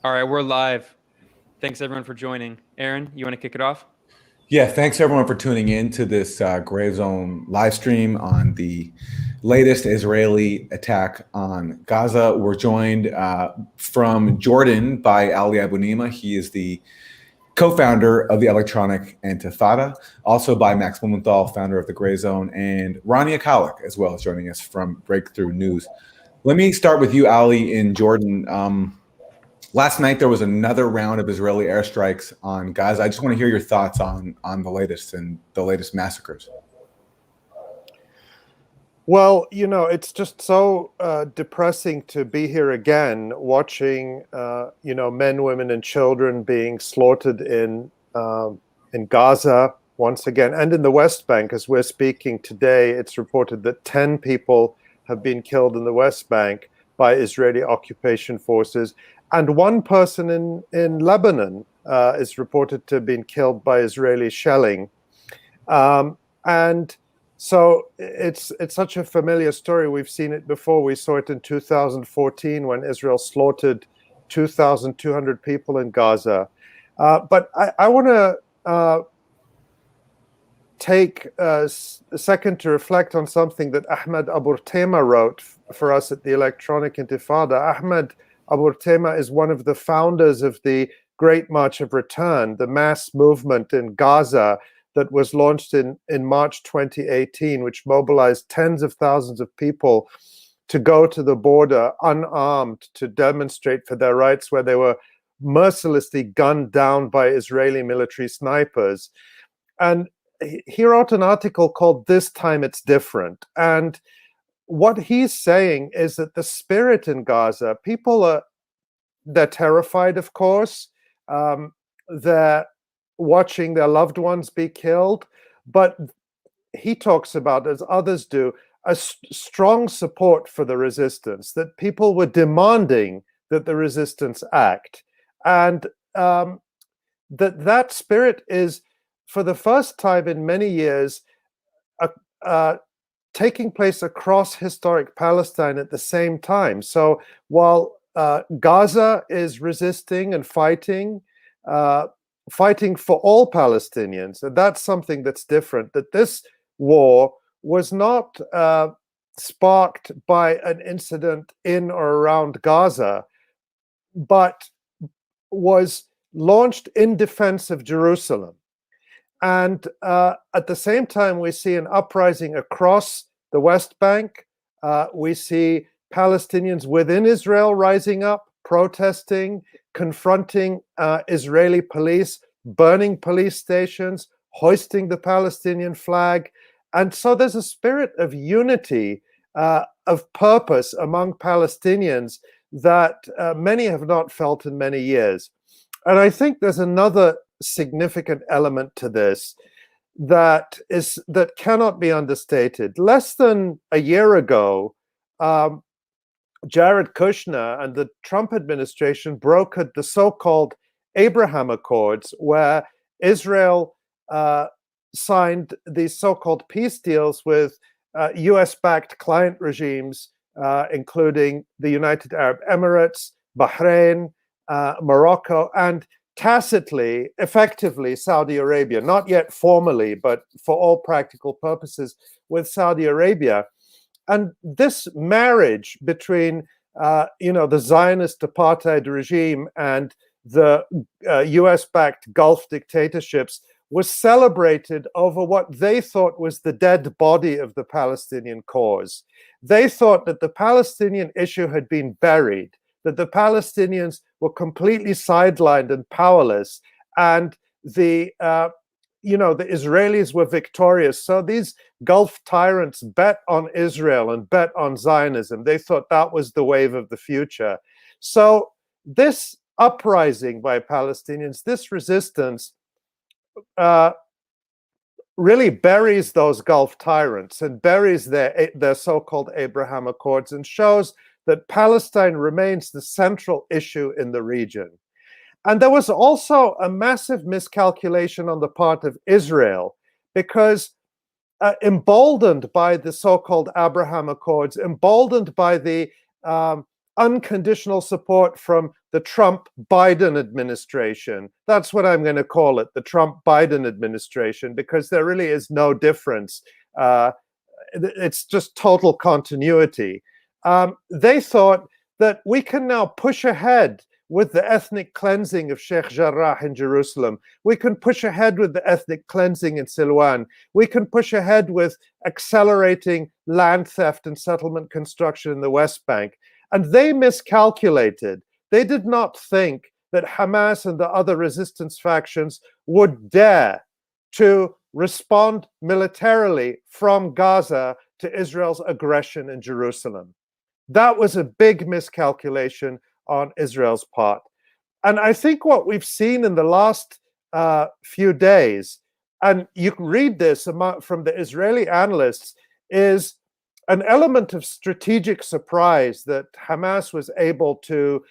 All right, we're live. Thanks everyone for joining. Aaron, you want to kick it off? Yeah, thanks everyone for tuning in to this Gray Zone live stream on the latest Israeli attack on Gaza. We're joined from Jordan by Ali Abunimah. He is the co-founder of the Electronic Intifada, also by Max Blumenthal, founder of the Gray Zone, and Rania Khalek as well as joining us from Breakthrough News. Let me start with you, Ali, in Jordan. Last night, there was another round of Israeli airstrikes on Gaza. I just want to hear your thoughts on the latest and the latest massacres. Well, it's just so depressing to be here again, watching, men, women, and children being slaughtered in Gaza once again, and in the West Bank. As we're speaking today, it's reported that 10 people have been killed in the West Bank by Israeli occupation forces. And one person in Lebanon is reported to have been killed by Israeli shelling. And so it's such a familiar story. We've seen it before. We saw it in 2014 when Israel slaughtered 2,200 people in Gaza. But I want to take a second to reflect on something that Ahmed Aburtema wrote for us at the Electronic Intifada. Ahmed Aburtema is one of the founders of the Great March of Return, the mass movement in Gaza that was launched in March 2018, which mobilized tens of thousands of people to go to the border unarmed to demonstrate for their rights, where they were mercilessly gunned down by Israeli military snipers. And he wrote an article called "This Time It's Different." And what he's saying is that the spirit in Gaza, they're terrified, of course. They're watching their loved ones be killed. But he talks about, as others do, a strong support for the resistance, that people were demanding that the resistance act. And that spirit is, for the first time in many years, taking place across historic Palestine at the same time. So while Gaza is resisting and fighting for all Palestinians, and that's something that's different, that this war was not sparked by an incident in or around Gaza, but was launched in defense of Jerusalem. And at the same time, we see an uprising across the West Bank. We see Palestinians within Israel rising up, protesting, confronting Israeli police, burning police stations, hoisting the Palestinian flag. And so there's a spirit of unity, of purpose among Palestinians that many have not felt in many years. And I think there's another significant element to this that cannot be understated. Less than a year ago, Jared Kushner and the Trump administration brokered the so-called Abraham Accords, where Israel signed these so-called peace deals with US-backed client regimes, including the United Arab Emirates, Bahrain, Morocco, and tacitly, effectively, Saudi Arabia, not yet formally, but for all practical purposes, with Saudi Arabia. And this marriage between, the Zionist apartheid regime and the US-backed Gulf dictatorships was celebrated over what they thought was the dead body of the Palestinian cause. They thought that the Palestinian issue had been buried, that the Palestinians were completely sidelined and powerless, and the Israelis were victorious. So these Gulf tyrants bet on Israel and bet on Zionism. They thought that was the wave of the future. So this uprising by Palestinians, this resistance, really buries those Gulf tyrants and buries their so-called Abraham Accords, and shows that Palestine remains the central issue in the region. And there was also a massive miscalculation on the part of Israel, because emboldened by the so-called Abraham Accords, emboldened by the unconditional support from the Trump-Biden administration. That's what I'm going to call it, the Trump-Biden administration, because there really is no difference. It's just total continuity. They thought that we can now push ahead with the ethnic cleansing of Sheikh Jarrah in Jerusalem. We can push ahead with the ethnic cleansing in Silwan. We can push ahead with accelerating land theft and settlement construction in the West Bank. And they miscalculated. They did not think that Hamas and the other resistance factions would dare to respond militarily from Gaza to Israel's aggression in Jerusalem. That was a big miscalculation on Israel's part. And I think what we've seen in the last few days, and you can read this from the Israeli analysts, is an element of strategic surprise that Hamas was able to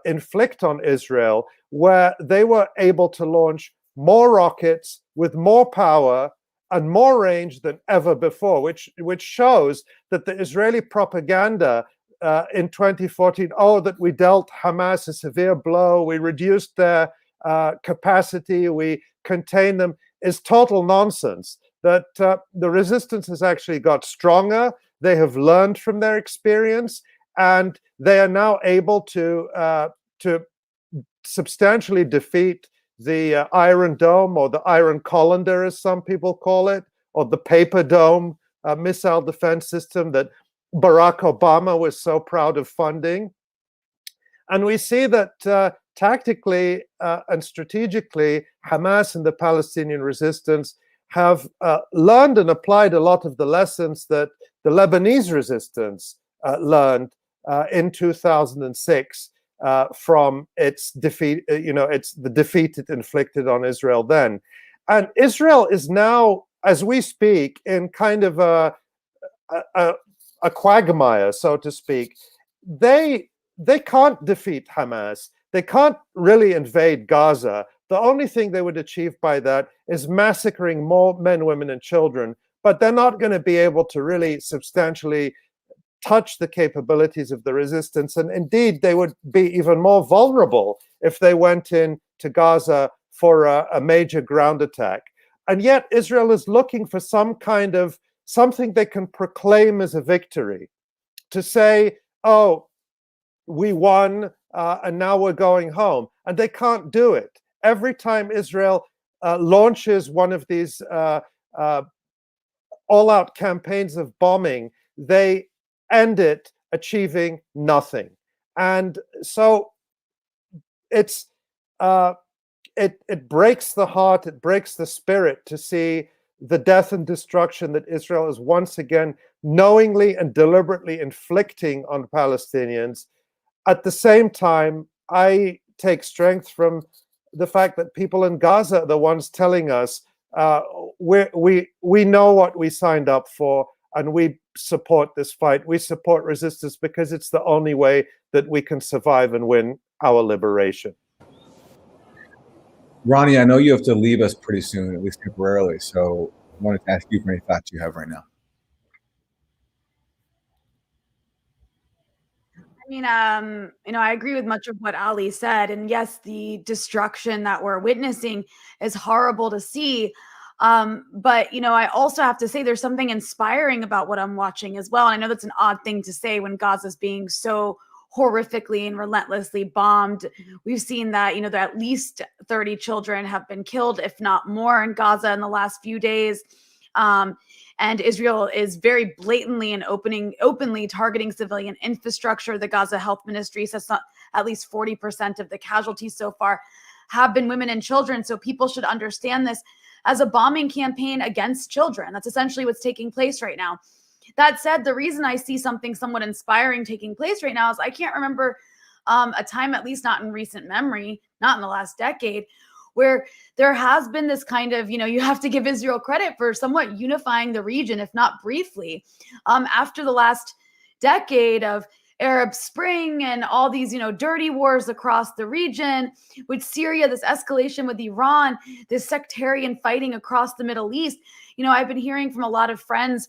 inflict on Israel, where they were able to launch more rockets with more power and more range than ever before, which shows that the Israeli propaganda in 2014, that we dealt Hamas a severe blow, we reduced their capacity, we contained them, is total nonsense. That the resistance has actually got stronger. They have learned from their experience, and they are now able to substantially defeat the Iron Dome, or the Iron Colander, as some people call it, or the Paper Dome missile defense system that Barack Obama was so proud of funding. And we see that tactically and strategically, Hamas and the Palestinian resistance have learned and applied a lot of the lessons that the Lebanese resistance learned in 2006 from its defeat. It's the defeat it inflicted on Israel then. And Israel is now, as we speak, in kind of a quagmire, so to speak. They can't defeat Hamas. They can't really invade Gaza. The only thing they would achieve by that is massacring more men, women, and children. But they're not going to be able to really substantially touch the capabilities of the resistance. And indeed, they would be even more vulnerable if they went in to Gaza for a major ground attack. And yet Israel is looking for some kind of something they can proclaim as a victory, to say, oh, we won and now we're going home. And they can't do it. Every time Israel launches one of these all-out campaigns of bombing, they end it achieving nothing. And so it breaks the heart, it breaks the spirit to see the death and destruction that Israel is once again knowingly and deliberately inflicting on Palestinians. At the same time, I take strength from the fact that people in Gaza are the ones telling us we know what we signed up for, and we support this fight. We support resistance because it's the only way that we can survive and win our liberation. Ronnie, I know you have to leave us pretty soon, at least temporarily. So I wanted to ask you for any thoughts you have right now. I mean, I agree with much of what Ali said. And yes, the destruction that we're witnessing is horrible to see. But, I also have to say there's something inspiring about what I'm watching as well. And I know that's an odd thing to say when Gaza's being so horrifically and relentlessly bombed. We've seen that, that at least 30 children have been killed, if not more, in Gaza in the last few days. And Israel is very blatantly and openly targeting civilian infrastructure. The Gaza Health Ministry says at least 40% of the casualties so far have been women and children. So people should understand this as a bombing campaign against children. That's essentially what's taking place right now. That said, the reason I see something somewhat inspiring taking place right now is I can't remember a time, at least not in recent memory, not in the last decade, where there has been this kind of, you have to give Israel credit for somewhat unifying the region, if not briefly. After the last decade of Arab Spring and all these, dirty wars across the region, with Syria, this escalation with Iran, this sectarian fighting across the Middle East, I've been hearing from a lot of friends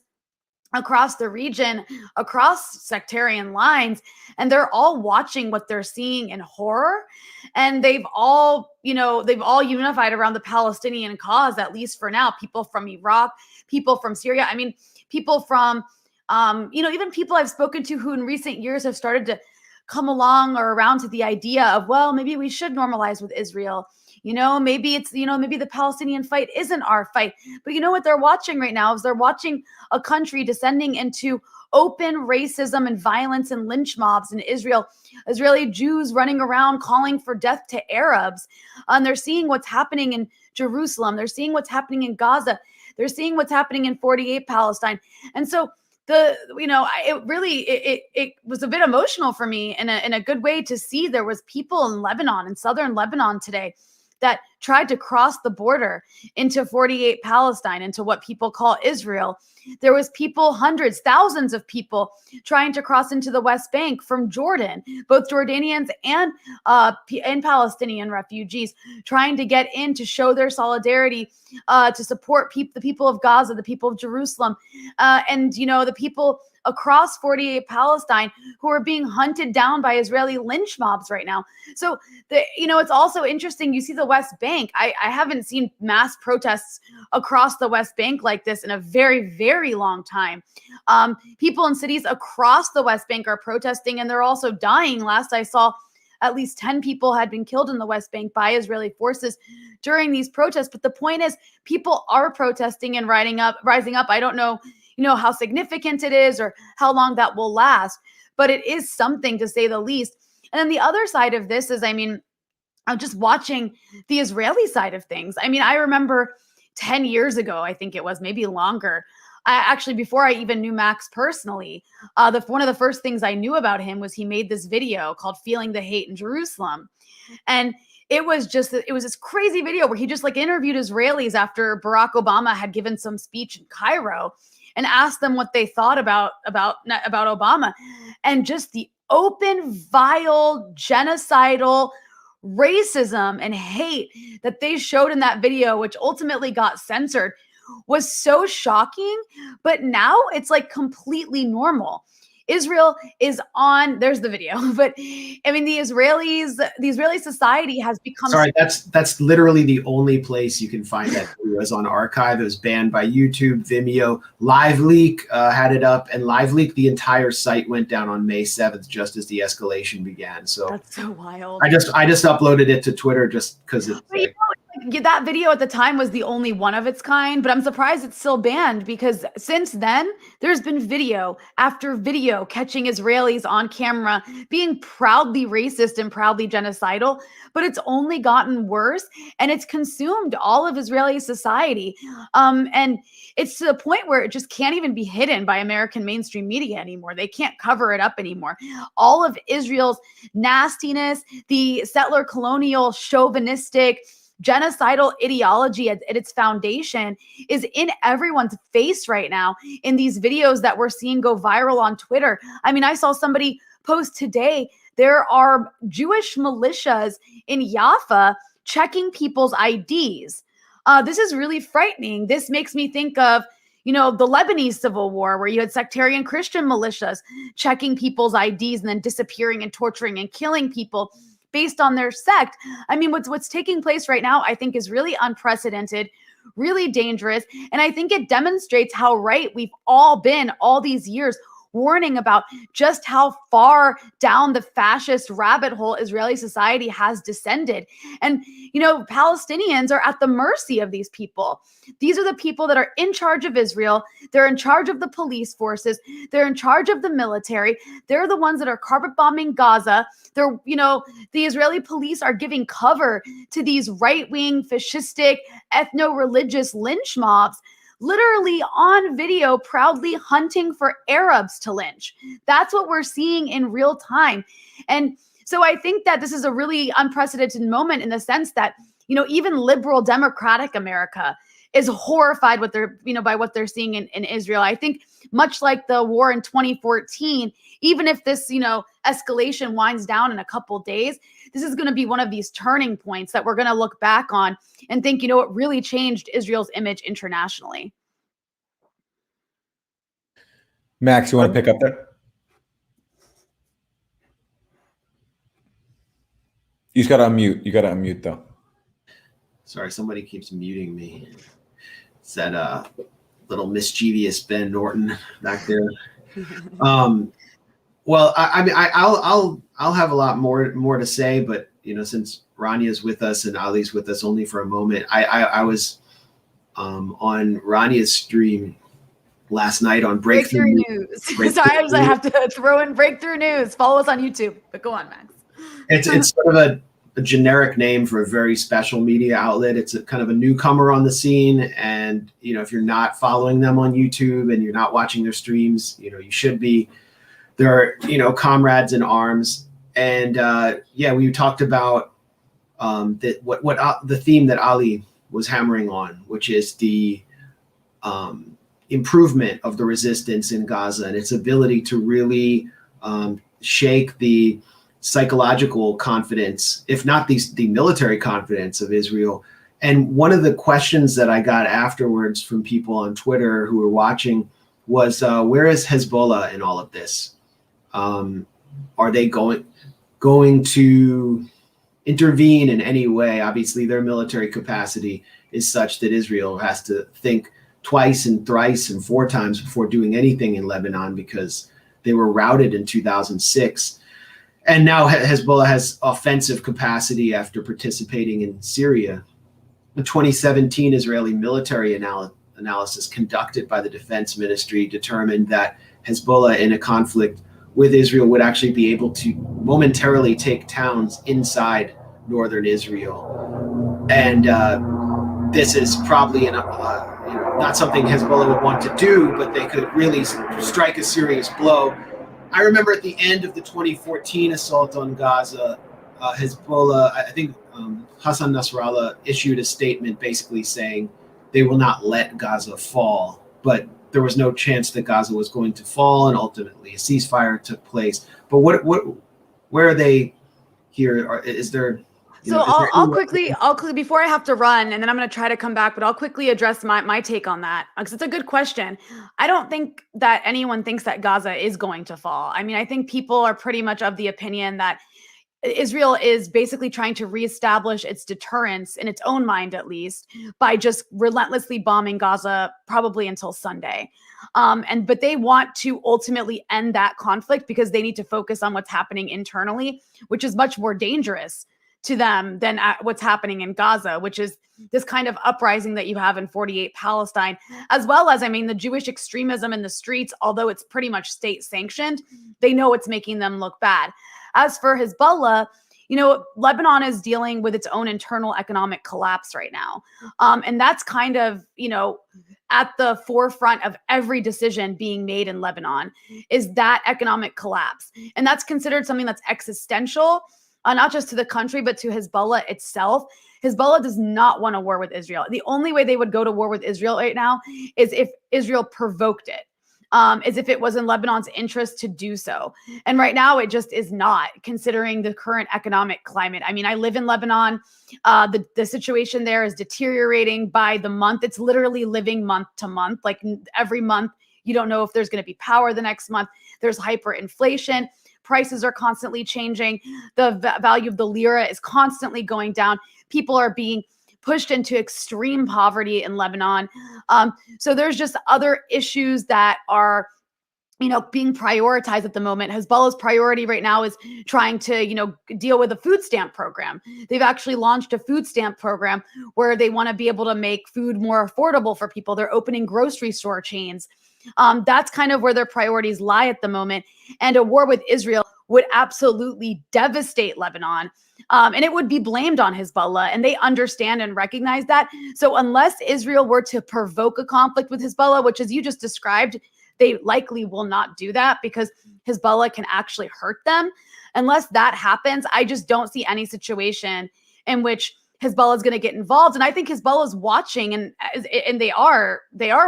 across the region, across sectarian lines, and they're all watching what they're seeing in horror. And they've all unified around the Palestinian cause, at least for now. People from Iraq, people from Syria. I mean, people from, even people I've spoken to who in recent years have started to come along or around to the idea of, well, maybe we should normalize with Israel. Maybe it's, maybe the Palestinian fight isn't our fight. But you know what they're watching right now is they're watching a country descending into open racism and violence and lynch mobs in Israel, Israeli Jews running around calling for death to Arabs. And they're seeing what's happening in Jerusalem. They're seeing what's happening in Gaza. They're seeing what's happening in 48 Palestine. And so it was a bit emotional for me in a good way to see there was people in Lebanon, in southern Lebanon today, that tried to cross the border into 48 Palestine, into what people call Israel. There was people, hundreds, thousands of people trying to cross into the West Bank from Jordan, both Jordanians and Palestinian refugees trying to get in to show their solidarity, to support the people of Gaza, the people of Jerusalem, and the people across 48 Palestine who are being hunted down by Israeli lynch mobs right now. So it's also interesting. You see the West Bank. I haven't seen mass protests across the West Bank like this in a very, very long time. People in cities across the West Bank are protesting, and they're also dying. Last I saw, at least 10 people had been killed in the West Bank by Israeli forces during these protests. But the point is, people are protesting and rising up. I don't know how significant it is or how long that will last, but it is something, to say the least. And then the other side of this is, I'm just watching the Israeli side of things. I remember 10 years ago, I think it was, maybe longer, before I even knew Max personally, one of the first things I knew about him was he made this video called "Feeling the Hate in Jerusalem." And it was this crazy video where he just interviewed Israelis after Barack Obama had given some speech in Cairo, and asked them what they thought about Obama, and just the open, vile, genocidal racism and hate that they showed in that video, which ultimately got censored, was so shocking. But now it's completely normal. Israel is on, there's the video, but the Israeli society has become— Sorry, that's literally the only place you can find that video is on archive. It was banned by YouTube, Vimeo. LiveLeak had it up, and LiveLeak, the entire site went down on May 7th, just as the escalation began. So that's so wild. I just uploaded it to Twitter just because it's that video at the time was the only one of its kind, but I'm surprised it's still banned, because since then there's been video after video catching Israelis on camera being proudly racist and proudly genocidal, but it's only gotten worse, and it's consumed all of Israeli society. And it's to the point where it just can't even be hidden by American mainstream media anymore. They can't cover it up anymore. All of Israel's nastiness, the settler colonial chauvinistic genocidal ideology at its foundation, is in everyone's face right now in these videos that we're seeing go viral on Twitter. I saw somebody post today, there are Jewish militias in Jaffa checking people's IDs. This is really frightening. This makes me think of the Lebanese civil war, where you had sectarian Christian militias checking people's IDs and then disappearing and torturing and killing people based on their sect. What's taking place right now, I think, is really unprecedented, really dangerous. And I think it demonstrates how right we've all been all these years, warning about just how far down the fascist rabbit hole Israeli society has descended. And, Palestinians are at the mercy of these people. These are the people that are in charge of Israel. They're in charge of the police forces. They're in charge of the military. They're the ones that are carpet bombing Gaza. The Israeli police are giving cover to these right-wing, fascistic, ethno-religious lynch mobs, literally on video, proudly hunting for Arabs to lynch. That's what we're seeing in real time. And so I think that this is a really unprecedented moment, in the sense that, even liberal democratic America is horrified by what they're seeing in Israel. I think much like the war in 2014, even if this, escalation winds down in a couple days, this is going to be one of these turning points that we're going to look back on and think, it really changed Israel's image internationally. Max, you want to pick up there? You just got to unmute. You got to unmute though. Sorry, somebody keeps muting me. It's that little mischievous Ben Norton back there. Well, I mean, I'll have a lot more to say, but since Rania's with us and Ali's with us only for a moment, I was on Rania's stream last night on Breakthrough News. Sorry, I have to throw in Breakthrough News. Follow us on YouTube, but go on, Max. It's sort of a generic name for a very special media outlet. It's a kind of a newcomer on the scene, and if you're not following them on YouTube and you're not watching their streams, you should be. They're comrades in arms, and we talked about the theme that Ali was hammering on, which is the improvement of the resistance in Gaza and its ability to really shake the psychological confidence, if not the military confidence of Israel. And one of the questions that I got afterwards from people on Twitter who were watching was, where is Hezbollah in all of this? Are they going to intervene in any way? Obviously, their military capacity is such that Israel has to think twice and thrice and four times before doing anything in Lebanon, because they were routed in 2006. And now Hezbollah has offensive capacity after participating in Syria. The 2017 Israeli military analysis conducted by the Defense Ministry determined that Hezbollah in a conflict with Israel would actually be able to momentarily take towns inside northern Israel. And this is probably not something Hezbollah would want to do, but they could really strike a serious blow. I remember at the end of the 2014 assault on Gaza, Hezbollah, I think Hassan Nasrallah issued a statement basically saying they will not let Gaza fall, but there was no chance that Gaza was going to fall, and ultimately a ceasefire took place. But where are they here? Is there? I'll quickly before I have to run, and then I'm going to try to come back, but I'll quickly address my take on that, because it's a good question. I don't think that anyone thinks that Gaza is going to fall. I mean, I think people are pretty much of the opinion that Israel is basically trying to reestablish its deterrence in its own mind, at least, by just relentlessly bombing Gaza probably until Sunday. But they want to ultimately end that conflict because they need to focus on what's happening internally, which is much more dangerous to them than what's happening in Gaza, which is this kind of uprising that you have in 48 Palestine, as well as, the Jewish extremism in the streets, although it's pretty much state sanctioned, they know it's making them look bad. As for Hezbollah, Lebanon is dealing with its own internal economic collapse right now. And that's kind of, at the forefront of every decision being made in Lebanon is that economic collapse. And that's considered something that's existential, not just to the country, but to Hezbollah itself. Hezbollah does not want a war with Israel. The only way they would go to war with Israel right now is if Israel provoked it. As if it was in Lebanon's interest to do so. And right now, it just is not, considering the current economic climate. I live in Lebanon. The situation there is deteriorating by the month. It's literally living month to month. Like every month, you don't know if there's going to be power the next month. There's hyperinflation. Prices are constantly changing. The value of the lira is constantly going down. People are being pushed into extreme poverty in Lebanon. So there's just other issues that are, being prioritized at the moment. Hezbollah's priority right now is trying to, deal with a food stamp program. They've actually launched a food stamp program where they want to be able to make food more affordable for people. They're opening grocery store chains. That's kind of where their priorities lie at the moment. And a war with Israel would absolutely devastate Lebanon. And it would be blamed on Hezbollah, and they understand and recognize that. So unless Israel were to provoke a conflict with Hezbollah, which, as you just described, they likely will not do that because Hezbollah can actually hurt them. Unless that happens, I just don't see any situation in which Hezbollah is going to get involved. And I think Hezbollah is watching, and they are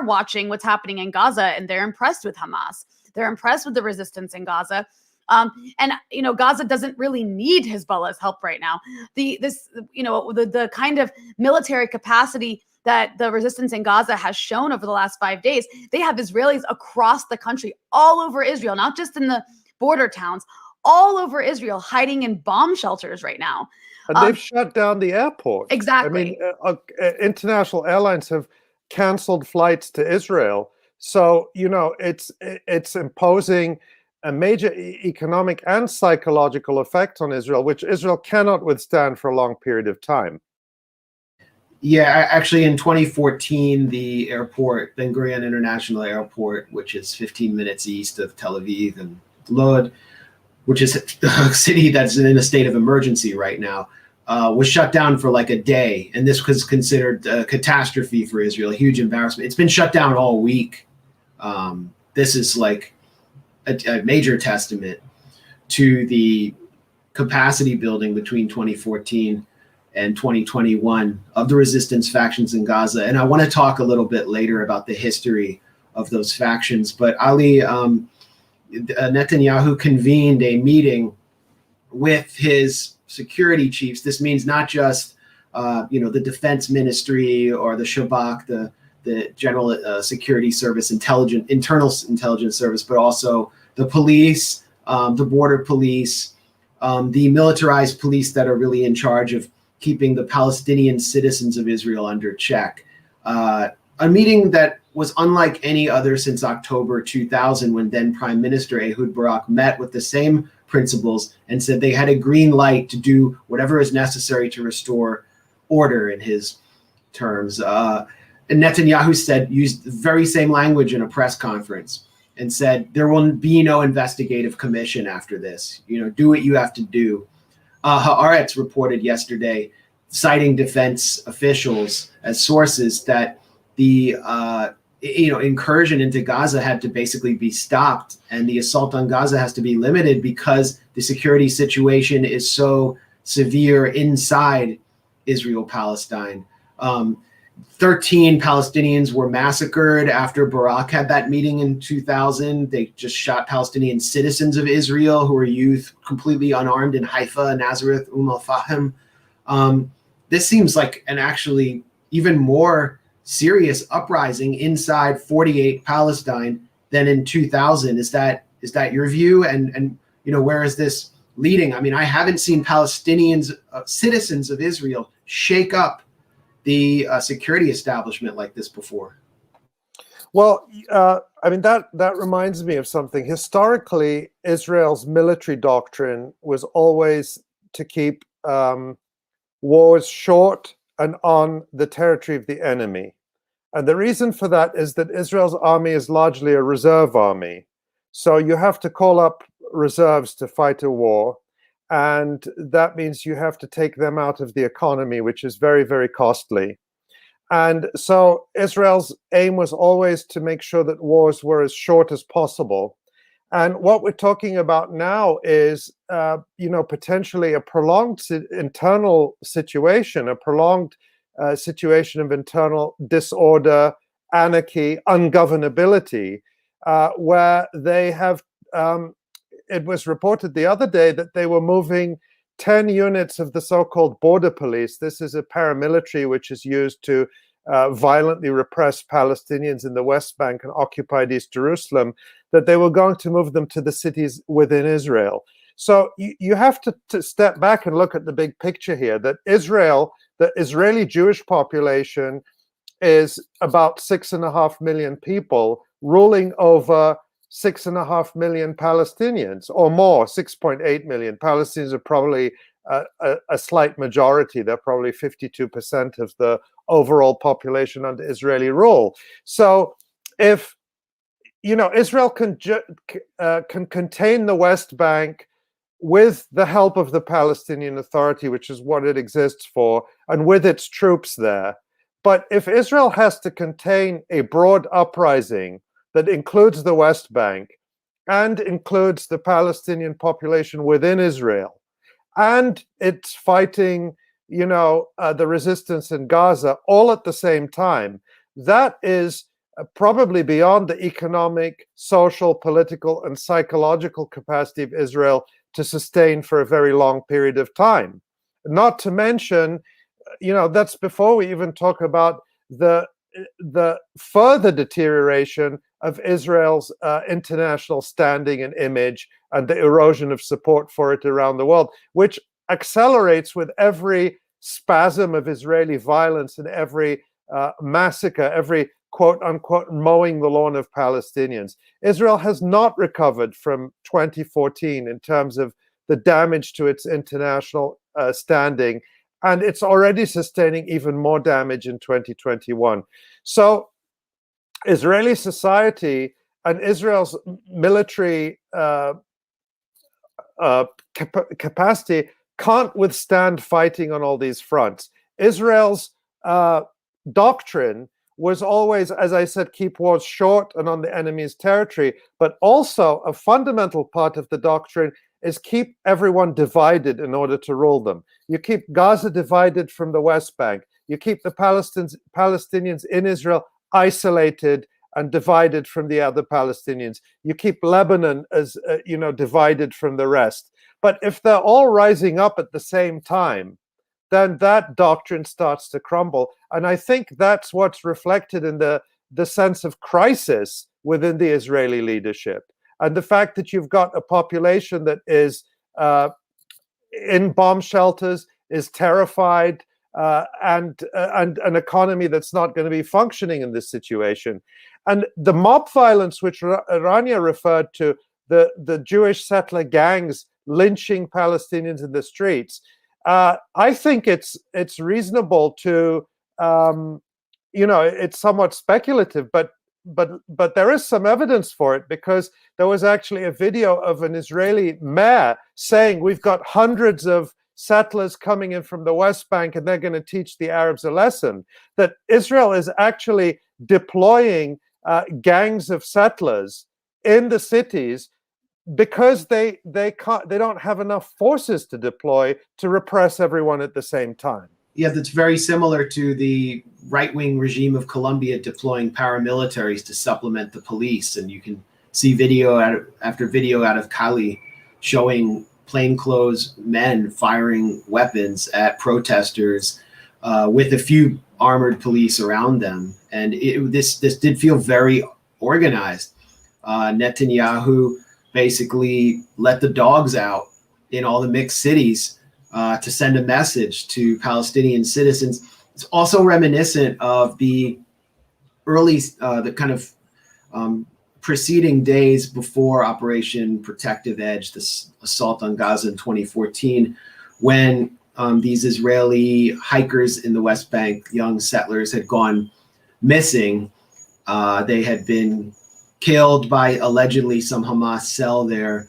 watching what's happening in Gaza, and they're impressed with Hamas. They're impressed with the resistance in Gaza. Gaza doesn't really need Hezbollah's help right now. The kind of military capacity that the resistance in Gaza has shown over the last 5 days. They have Israelis across the country, all over Israel, not just in the border towns, all over Israel, hiding in bomb shelters right now. And they've shut down the airport. Exactly. I mean, international airlines have canceled flights to Israel. So, you know, it's imposing a major economic and psychological effect on Israel, which Israel cannot withstand for a long period of time. Yeah, actually, in 2014, the airport, Ben Gurion International Airport, which is 15 minutes east of Tel Aviv and Lod, which is a city that's in a state of emergency right now, was shut down for like a day. And this was considered a catastrophe for Israel, a huge embarrassment. It's been shut down all week. This is like a major testament to the capacity building between 2014 and 2021 of the resistance factions in Gaza. And I want to talk a little bit later about the history of those factions. But Ali, Netanyahu convened a meeting with his security chiefs. This means not just the defense ministry or the Shabak, the general security service, internal intelligence service, but also the police, the border police, the militarized police that are really in charge of keeping the Palestinian citizens of Israel under check. A meeting that was unlike any other since October 2000, when then Prime Minister Ehud Barak met with the same principles and said they had a green light to do whatever is necessary to restore order, in his terms. And Netanyahu used the very same language in a press conference and said, there will be no investigative commission after this. You know, do what you have to do. Haaretz reported yesterday, citing defense officials as sources, that the incursion into Gaza had to basically be stopped, and the assault on Gaza has to be limited because the security situation is so severe inside Israel-Palestine. 13 Palestinians were massacred after Barak had that meeting in 2000. They just shot Palestinian citizens of Israel who were youth, completely unarmed, in Haifa, Nazareth, al-Fahim. This seems like an actually even more serious uprising inside 48 Palestine than in 2000. Is that your view? And where is this leading? I mean, I haven't seen Palestinians, citizens of Israel, shake up the security establishment like this before. Well, I mean, that reminds me of something. Historically, Israel's military doctrine was always to keep wars short and on the territory of the enemy. And the reason for that is that Israel's army is largely a reserve army. So you have to call up reserves to fight a war. And that means you have to take them out of the economy, which is very, very costly. And so Israel's aim was always to make sure that wars were as short as possible. And what we're talking about now is, potentially a prolonged internal situation, a prolonged situation of internal disorder, anarchy, ungovernability, where they have, it was reported the other day that they were moving 10 units of the so-called border police. This is a paramilitary which is used to violently repress Palestinians in the West Bank and occupied East Jerusalem, that they were going to move them to the cities within Israel. So you have to step back and look at the big picture here, that Israel, the Israeli Jewish population, is about 6.5 million people, ruling over 6.5 million Palestinians, or more, 6.8 million. Palestinians are probably a slight majority. They're probably 52% of the overall population under Israeli rule. So if Israel can contain the West Bank with the help of the Palestinian Authority, which is what it exists for, and with its troops there. But if Israel has to contain a broad uprising that includes the West Bank and includes the Palestinian population within Israel, and it's fighting, the resistance in Gaza all at the same time, that is probably beyond the economic, social, political, and psychological capacity of Israel to sustain for a very long period of time. Not to mention, that's before we even talk about the further deterioration of Israel's international standing and image, and the erosion of support for it around the world, which accelerates with every spasm of Israeli violence and every massacre, every quote unquote mowing the lawn of Palestinians. Israel has not recovered from 2014 in terms of the damage to its international standing, and it's already sustaining even more damage in 2021. So Israeli society and Israel's military capacity can't withstand fighting on all these fronts. Israel's doctrine was always, as I said, keep wars short and on the enemy's territory, but also a fundamental part of the doctrine is keep everyone divided in order to rule them. You keep Gaza divided from the West Bank. You keep the Palestinians in Israel isolated and divided from the other Palestinians. You keep Lebanon as divided from the rest. But if they're all rising up at the same time, then that doctrine starts to crumble. And I think that's what's reflected in the sense of crisis within the Israeli leadership. And the fact that you've got a population that is in bomb shelters, is terrified, and an economy that's not going to be functioning in this situation. And the mob violence, which Rania referred to, the Jewish settler gangs lynching Palestinians in the streets, I think it's reasonable to, it's somewhat speculative, but there is some evidence for it, because there was actually a video of an Israeli mayor saying we've got hundreds of settlers coming in from the West Bank and they're going to teach the Arabs a lesson. That Israel is actually deploying gangs of settlers in the cities because they don't have enough forces to deploy to repress everyone at the same time. Yeah, that's very similar to the right-wing regime of Colombia deploying paramilitaries to supplement the police. And you can see video after video out of Cali showing plainclothes men firing weapons at protesters with a few armored police around them. And this did feel very organized. Netanyahu basically let the dogs out in all the mixed cities to send a message to Palestinian citizens. It's also reminiscent of the early, the kind of preceding days before Operation Protective Edge, this assault on Gaza in 2014, when these Israeli hikers in the West Bank, young settlers, had gone missing. They had been killed by allegedly some Hamas cell there.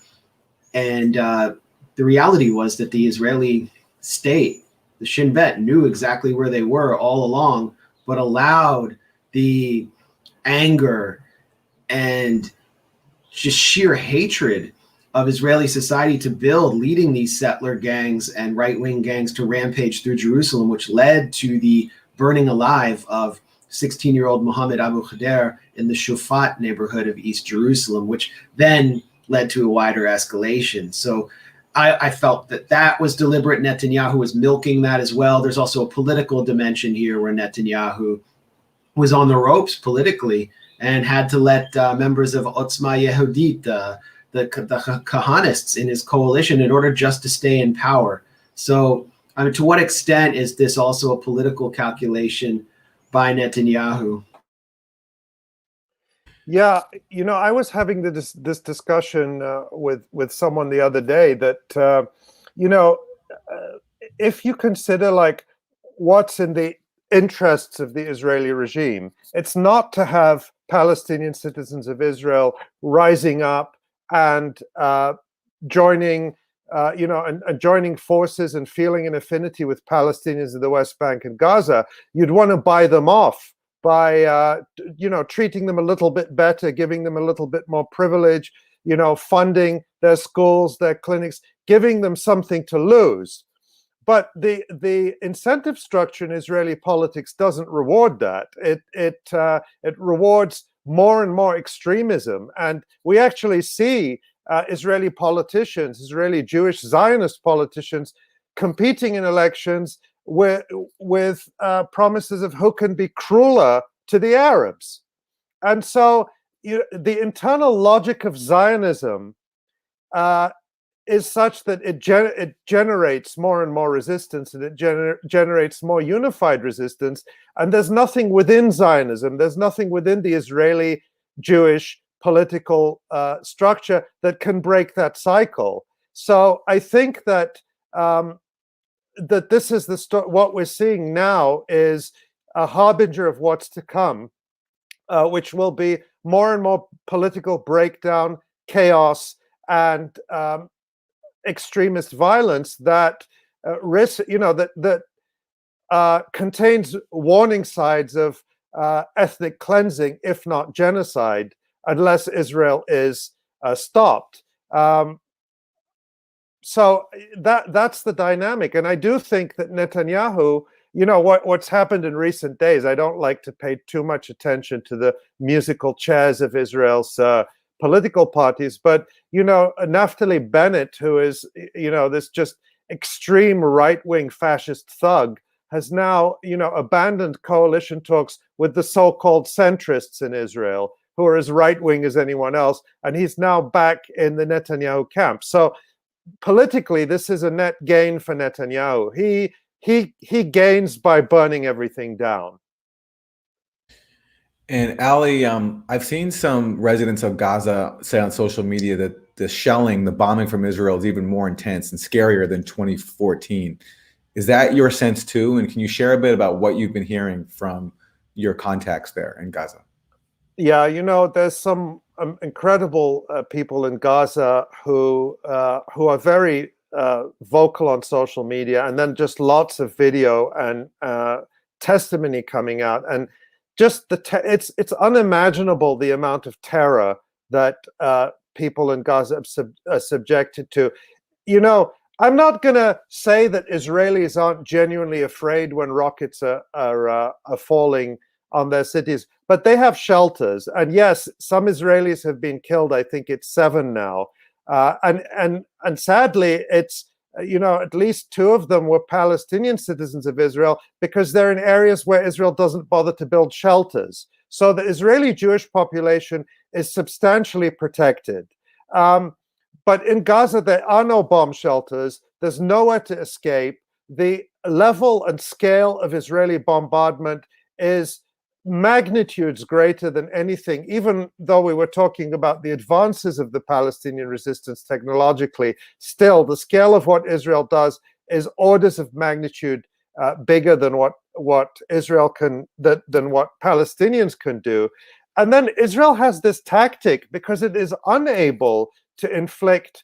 And the reality was that the Israeli state, the Shin Bet, knew exactly where they were all along, but allowed the anger and just sheer hatred of Israeli society to build, leading these settler gangs and right-wing gangs to rampage through Jerusalem, which led to the burning alive of 16-year-old Mohammed Abu Khader in the Shufat neighborhood of East Jerusalem, which then led to a wider escalation. So I felt that was deliberate. Netanyahu was milking that as well. There's also a political dimension here where Netanyahu was on the ropes politically and had to let members of Otzma Yehudit, the Kahanists in his coalition, in order just to stay in power. So to what extent is this also a political calculation by Netanyahu? Yeah, I was having this discussion with someone the other day that, if you consider like what's in the interests of the Israeli regime, it's not to have Palestinian citizens of Israel rising up and joining, and joining forces and feeling an affinity with Palestinians in the West Bank and Gaza. You'd want to buy them off by treating them a little bit better, giving them a little bit more privilege, funding their schools, their clinics, giving them something to lose. But the incentive structure in Israeli politics doesn't reward that. It rewards more and more extremism, and we actually see Israeli politicians, Israeli Jewish Zionist politicians, competing in elections with promises of who can be crueler to the Arabs. And so the internal logic of Zionism is such that it generates more and more resistance, and it generates more unified resistance. And there's nothing within Zionism, there's nothing within the Israeli Jewish political structure that can break that cycle. So I think that that this is what we're seeing now is a harbinger of what's to come, which will be more and more political breakdown, chaos, and extremist violence that contains warning signs of ethnic cleansing, if not genocide, unless Israel is stopped. So that's the dynamic, and I do think that Netanyahu, what's happened in recent days, I don't like to pay too much attention to the musical chairs of Israel's political parties, but Naftali Bennett, who is this just extreme right-wing fascist thug, has now abandoned coalition talks with the so-called centrists in Israel, who are as right-wing as anyone else, and he's now back in the Netanyahu camp. So politically, this is a net gain for Netanyahu. He gains by burning everything down. And Ali, I've seen some residents of Gaza say on social media that the shelling, the bombing from Israel is even more intense and scarier than 2014. Is that your sense too? And can you share a bit about what you've been hearing from your contacts there in Gaza? Yeah, there's some incredible people in Gaza who are very vocal on social media, and then just lots of video and testimony coming out, and just it's unimaginable the amount of terror that people in Gaza are subjected to. I'm not going to say that Israelis aren't genuinely afraid when rockets are falling on their cities, but they have shelters. And yes, some Israelis have been killed. I think it's 7 now. And sadly, it's, at least 2 of them were Palestinian citizens of Israel, because they're in areas where Israel doesn't bother to build shelters. So the Israeli Jewish population is substantially protected. But in Gaza, there are no bomb shelters. There's nowhere to escape. The level and scale of Israeli bombardment is magnitudes greater than anything, even though we were talking about the advances of the Palestinian resistance technologically. Still, the scale of what Israel does is orders of magnitude bigger than what Israel can, than what Palestinians can do. And then Israel has this tactic, because it is unable to inflict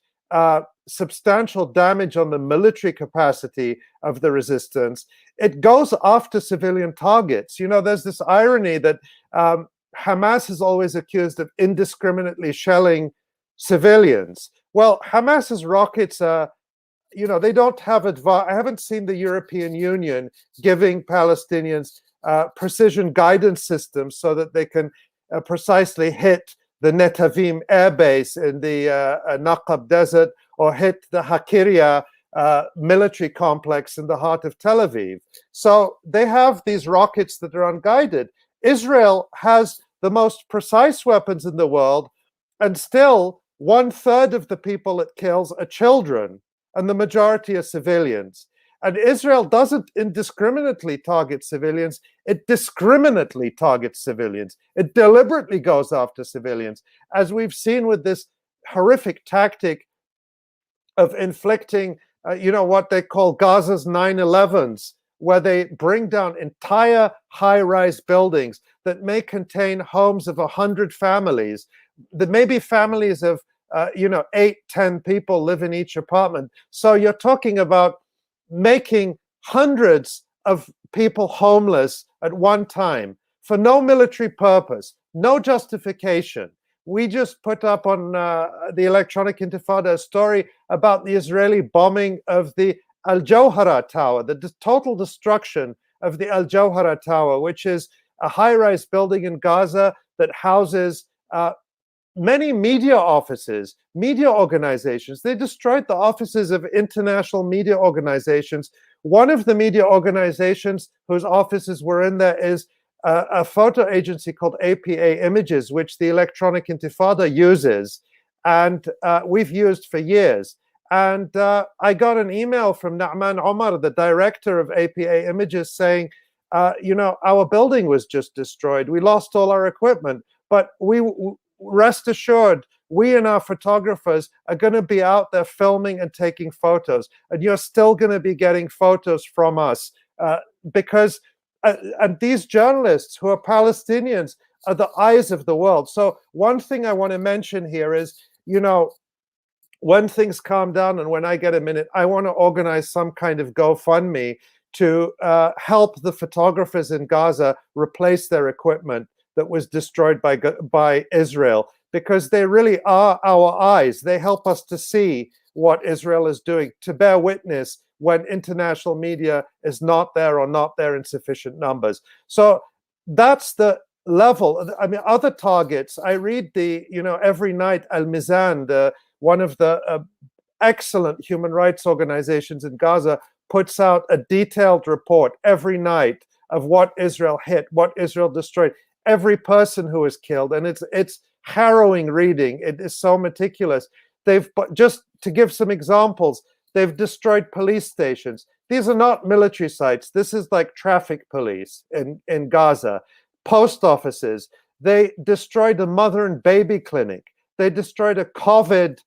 substantial damage on the military capacity of the resistance. It goes after civilian targets. There's this irony that Hamas is always accused of indiscriminately shelling civilians. Well, Hamas's rockets are, they don't have I haven't seen the European Union giving Palestinians precision guidance systems so that they can precisely hit the Netavim air base in the Naqab Desert, or hit the Hakiria military complex in the heart of Tel Aviv. So they have these rockets that are unguided. Israel has the most precise weapons in the world, and still 1/3 of the people it kills are children, and the majority are civilians. And Israel doesn't indiscriminately target civilians, it discriminately targets civilians. It deliberately goes after civilians, as we've seen with this horrific tactic of inflicting, what they call Gaza's 9/11s, where they bring down entire high-rise buildings that may contain homes of 100 families. That maybe families of, 8, 10 people live in each apartment. So you're talking about making hundreds of people homeless at one time for no military purpose, no justification. We just put up on the Electronic Intifada a story about the Israeli bombing of the Al Jawhara Tower, the total destruction of the Al Jawhara Tower, which is a high-rise building in Gaza that houses many media offices, media organizations. They destroyed the offices of international media organizations. One of the media organizations whose offices were in there is a photo agency called APA Images, which the Electronic Intifada uses, and we've used for years. And I got an email from Na'man Omar, the director of APA Images, saying, our building was just destroyed. We lost all our equipment, but rest assured, we and our photographers are going to be out there filming and taking photos, and you're still going to be getting photos from us because and these journalists who are Palestinians are the eyes of the world. So one thing I want to mention here is, when things calm down and when I get a minute, I want to organize some kind of GoFundMe to help the photographers in Gaza replace their equipment that was destroyed by Israel, because they really are our eyes. They help us to see what Israel is doing, to bear witness when international media is not there or not there in sufficient numbers. So that's the level. I mean, other targets, I read every night Al-Mizan, one of the excellent human rights organizations in Gaza, puts out a detailed report every night of what Israel hit, what Israel destroyed, every person who was killed. And it's harrowing reading. It is so meticulous. Just to give some examples, they've destroyed police stations. These are not military sites. This is like traffic police in Gaza. Post offices. They destroyed a mother and baby clinic. They destroyed a COVID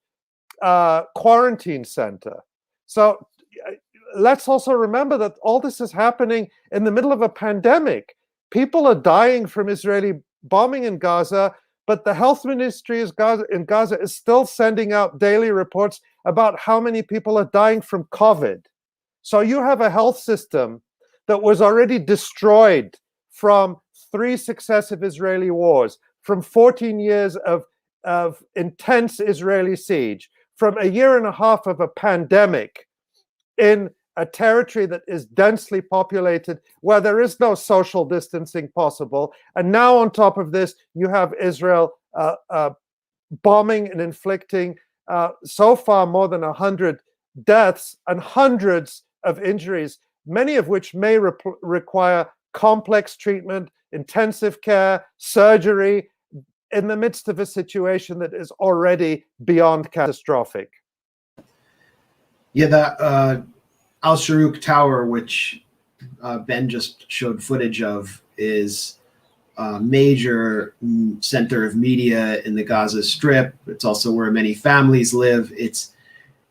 quarantine center. So let's also remember that all this is happening in the middle of a pandemic. People are dying from Israeli bombing in Gaza, but the health ministry in Gaza is still sending out daily reports about how many people are dying from COVID. So you have a health system that was already destroyed from 3 successive Israeli wars, from 14 years of intense Israeli siege, from a year and a half of a pandemic in a territory that is densely populated, where there is no social distancing possible. And now on top of this, you have Israel bombing and inflicting so far more than 100 deaths and hundreds of injuries, many of which may require complex treatment, intensive care, surgery, in the midst of a situation that is already beyond catastrophic. Yeah, the Al-Shuruq Tower, which Ben just showed footage of, is a major center of media in the Gaza Strip. It's also where many families live. It's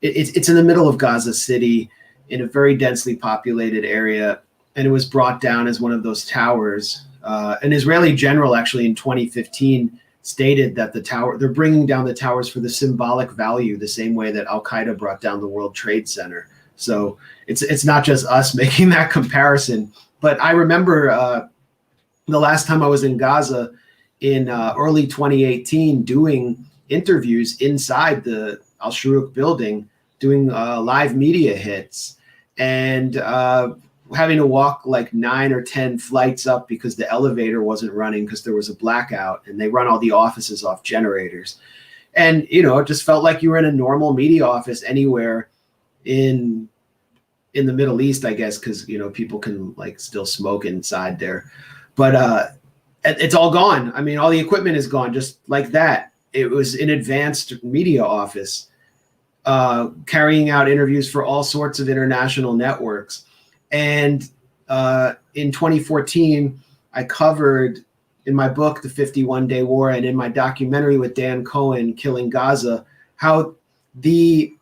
in the middle of Gaza City, in a very densely populated area, and it was brought down as one of those towers. An Israeli general actually in 2015 stated that they're bringing down the towers for the symbolic value, the same way that Al-Qaeda brought down the World Trade Center. So it's not just us making that comparison. But I remember the last time I was in Gaza in early 2018 doing interviews inside the Al-Shuruq building, doing live media hits, and having to walk like 9 or 10 flights up because the elevator wasn't running because there was a blackout, and they run all the offices off generators. And, it just felt like you were in a normal media office anywhere in the Middle East, I guess, because, people can like still smoke inside there. But it's all gone. I mean, all the equipment is gone just like that. It was an advanced media office carrying out interviews for all sorts of international networks. And in 2014, I covered in my book, The 51-Day War, and in my documentary with Dan Cohen, Killing Gaza, how the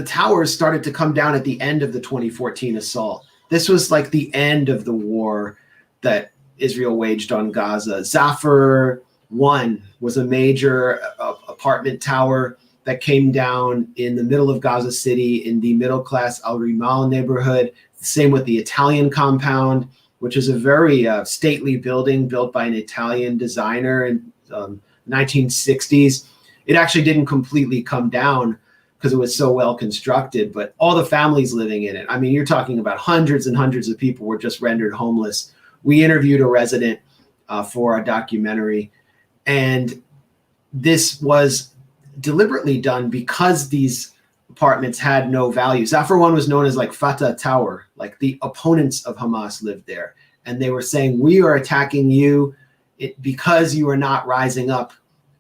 towers started to come down at the end of the 2014 assault. This was like the end of the war that Israel waged on Gaza. Zafar 1 was a major apartment tower that came down in the middle of Gaza City in the middle-class Al Rimal neighborhood. Same with the Italian compound, which is a very stately building built by an Italian designer in 1960s. It actually didn't completely come down because it was so well constructed, but all the families living in it. I mean, you're talking about hundreds and hundreds of people were just rendered homeless. We interviewed a resident for a documentary. And this was deliberately done because these apartments had no value. Zafar 1 was known as like Fatah Tower, like the opponents of Hamas lived there. And they were saying, we are attacking you because you are not rising up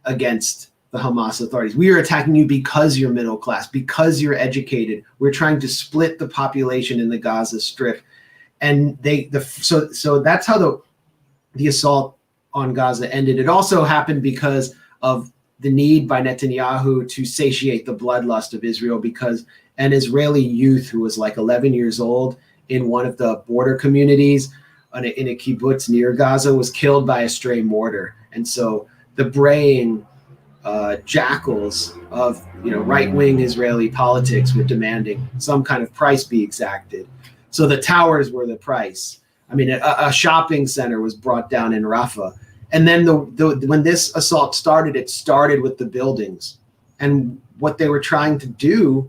against the Hamas authorities. We are attacking you because you're middle class, because you're educated. We're trying to split the population in the Gaza Strip. And so that's how the assault on Gaza ended. It also happened because of the need by Netanyahu to satiate the bloodlust of Israel, because an Israeli youth who was like 11 years old in one of the border communities in a kibbutz near Gaza was killed by a stray mortar. And so the braying jackals of right-wing Israeli politics were demanding some kind of price be exacted. So the towers were the price. I mean, a shopping center was brought down in Rafah. And then when this assault started, it started with the buildings. And what they were trying to do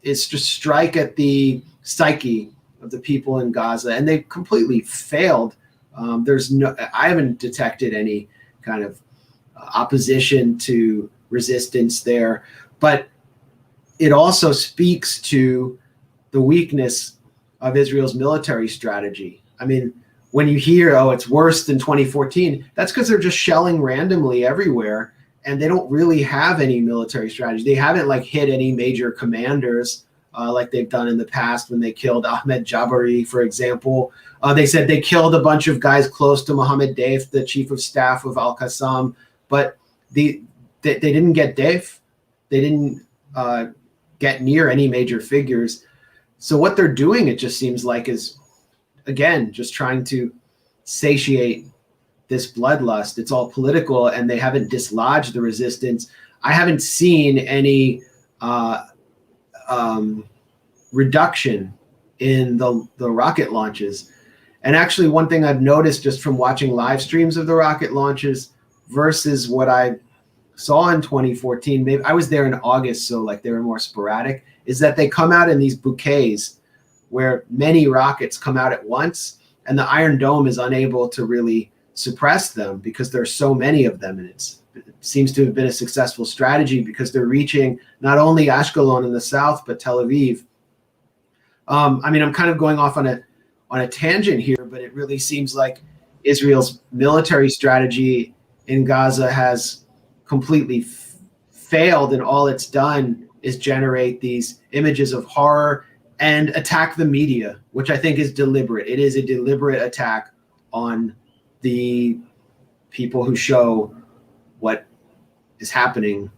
is to strike at the psyche of the people in Gaza. And they completely failed. I haven't detected any kind of opposition to resistance there. But it also speaks to the weakness of Israel's military strategy. I mean, when you hear, oh, it's worse than 2014, that's because they're just shelling randomly everywhere, and they don't really have any military strategy. They haven't hit any major commanders like they've done in the past when they killed Ahmed Jabari, for example. They said they killed a bunch of guys close to Mohammed Deif, the chief of staff of Al-Qassam, but they didn't get Deif. They didn't get near any major figures. So what they're doing, it just seems like, is, again, just trying to satiate this bloodlust. It's all political, and they haven't dislodged the resistance. I haven't seen any reduction in the rocket launches. And actually, one thing I've noticed just from watching live streams of the rocket launches versus what I saw in 2014, maybe I was there in August, so they were more sporadic, is that they come out in these bouquets where many rockets come out at once, and the Iron Dome is unable to really suppress them because there are so many of them. And it seems to have been a successful strategy because they're reaching not only Ashkelon in the south, but Tel Aviv. I mean, I'm kind of going off on a tangent here, but it really seems like Israel's military strategy in Gaza has completely failed, and all it's done is generate these images of horror and attack the media, which I think is deliberate. It is a deliberate attack on the people who show what is happening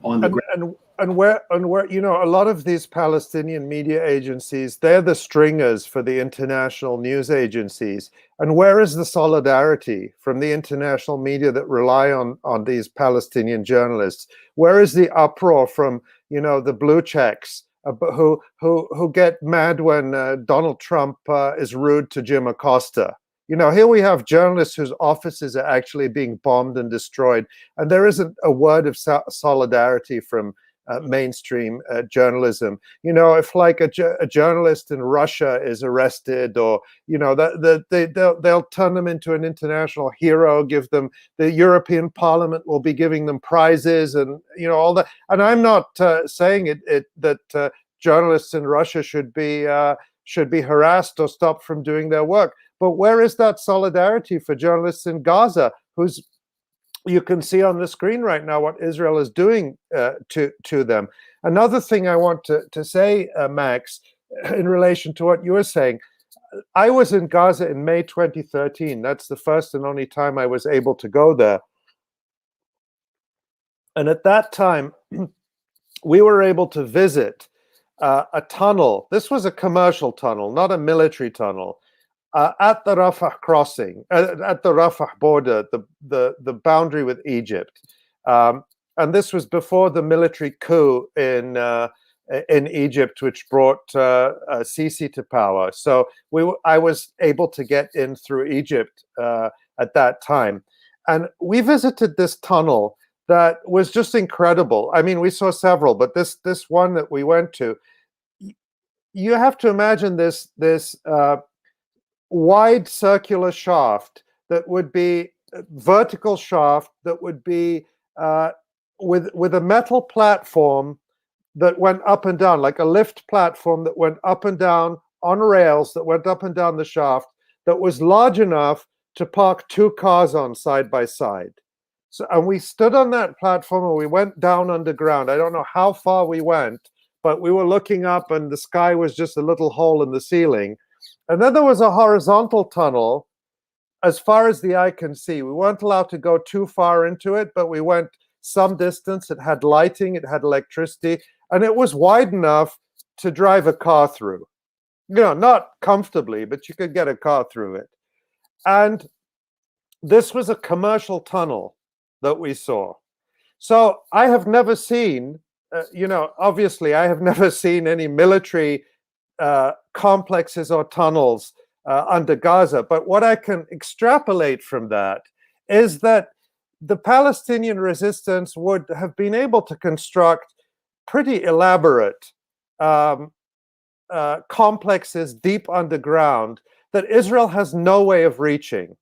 on the ground. And where a lot of these Palestinian media agencies, they're the stringers for the international news agencies. And where is the solidarity from the international media that rely on these Palestinian journalists? Where is the uproar from the blue checks who get mad when Donald Trump is rude to Jim Acosta? Here we have journalists whose offices are actually being bombed and destroyed, and there isn't a word of solidarity from mainstream journalism. If a journalist in Russia is arrested, or they'll turn them into an international hero, give them, the European Parliament will be giving them prizes, and all that. And I'm not saying that journalists in Russia should be harassed or stopped from doing their work. But where is that solidarity for journalists in Gaza, who's, you can see on the screen right now what Israel is doing to them? Another thing I want to say, Max, in relation to what you were saying, I was in Gaza in May 2013. That's the first and only time I was able to go there. And at that time, we were able to visit a tunnel. This was a commercial tunnel, not a military tunnel. At the Rafah crossing, at the Rafah border, the boundary with Egypt, and this was before the military coup in Egypt, which brought Sisi to power. So I was able to get in through Egypt at that time, and we visited this tunnel that was just incredible. I mean, we saw several, but this one that we went to, you have to imagine this wide circular shaft that would be vertical shaft, that would be with a metal platform that went up and down, like a lift platform that went up and down on rails, that went up and down the shaft, that was large enough to park 2 cars on side by side. So, and we stood on that platform and we went down underground. I don't know how far we went, but we were looking up and the sky was just a little hole in the ceiling. And then there was a horizontal tunnel as far as the eye can see. We weren't allowed to go too far into it, but we went some distance. It had lighting, it had electricity, and it was wide enough to drive a car through. You know, not comfortably, but you could get a car through it. And this was a commercial tunnel that we saw. So I have never seen, obviously I have never seen any military complexes or tunnels under Gaza. But what I can extrapolate from that is that the Palestinian resistance would have been able to construct pretty elaborate complexes deep underground that Israel has no way of reaching.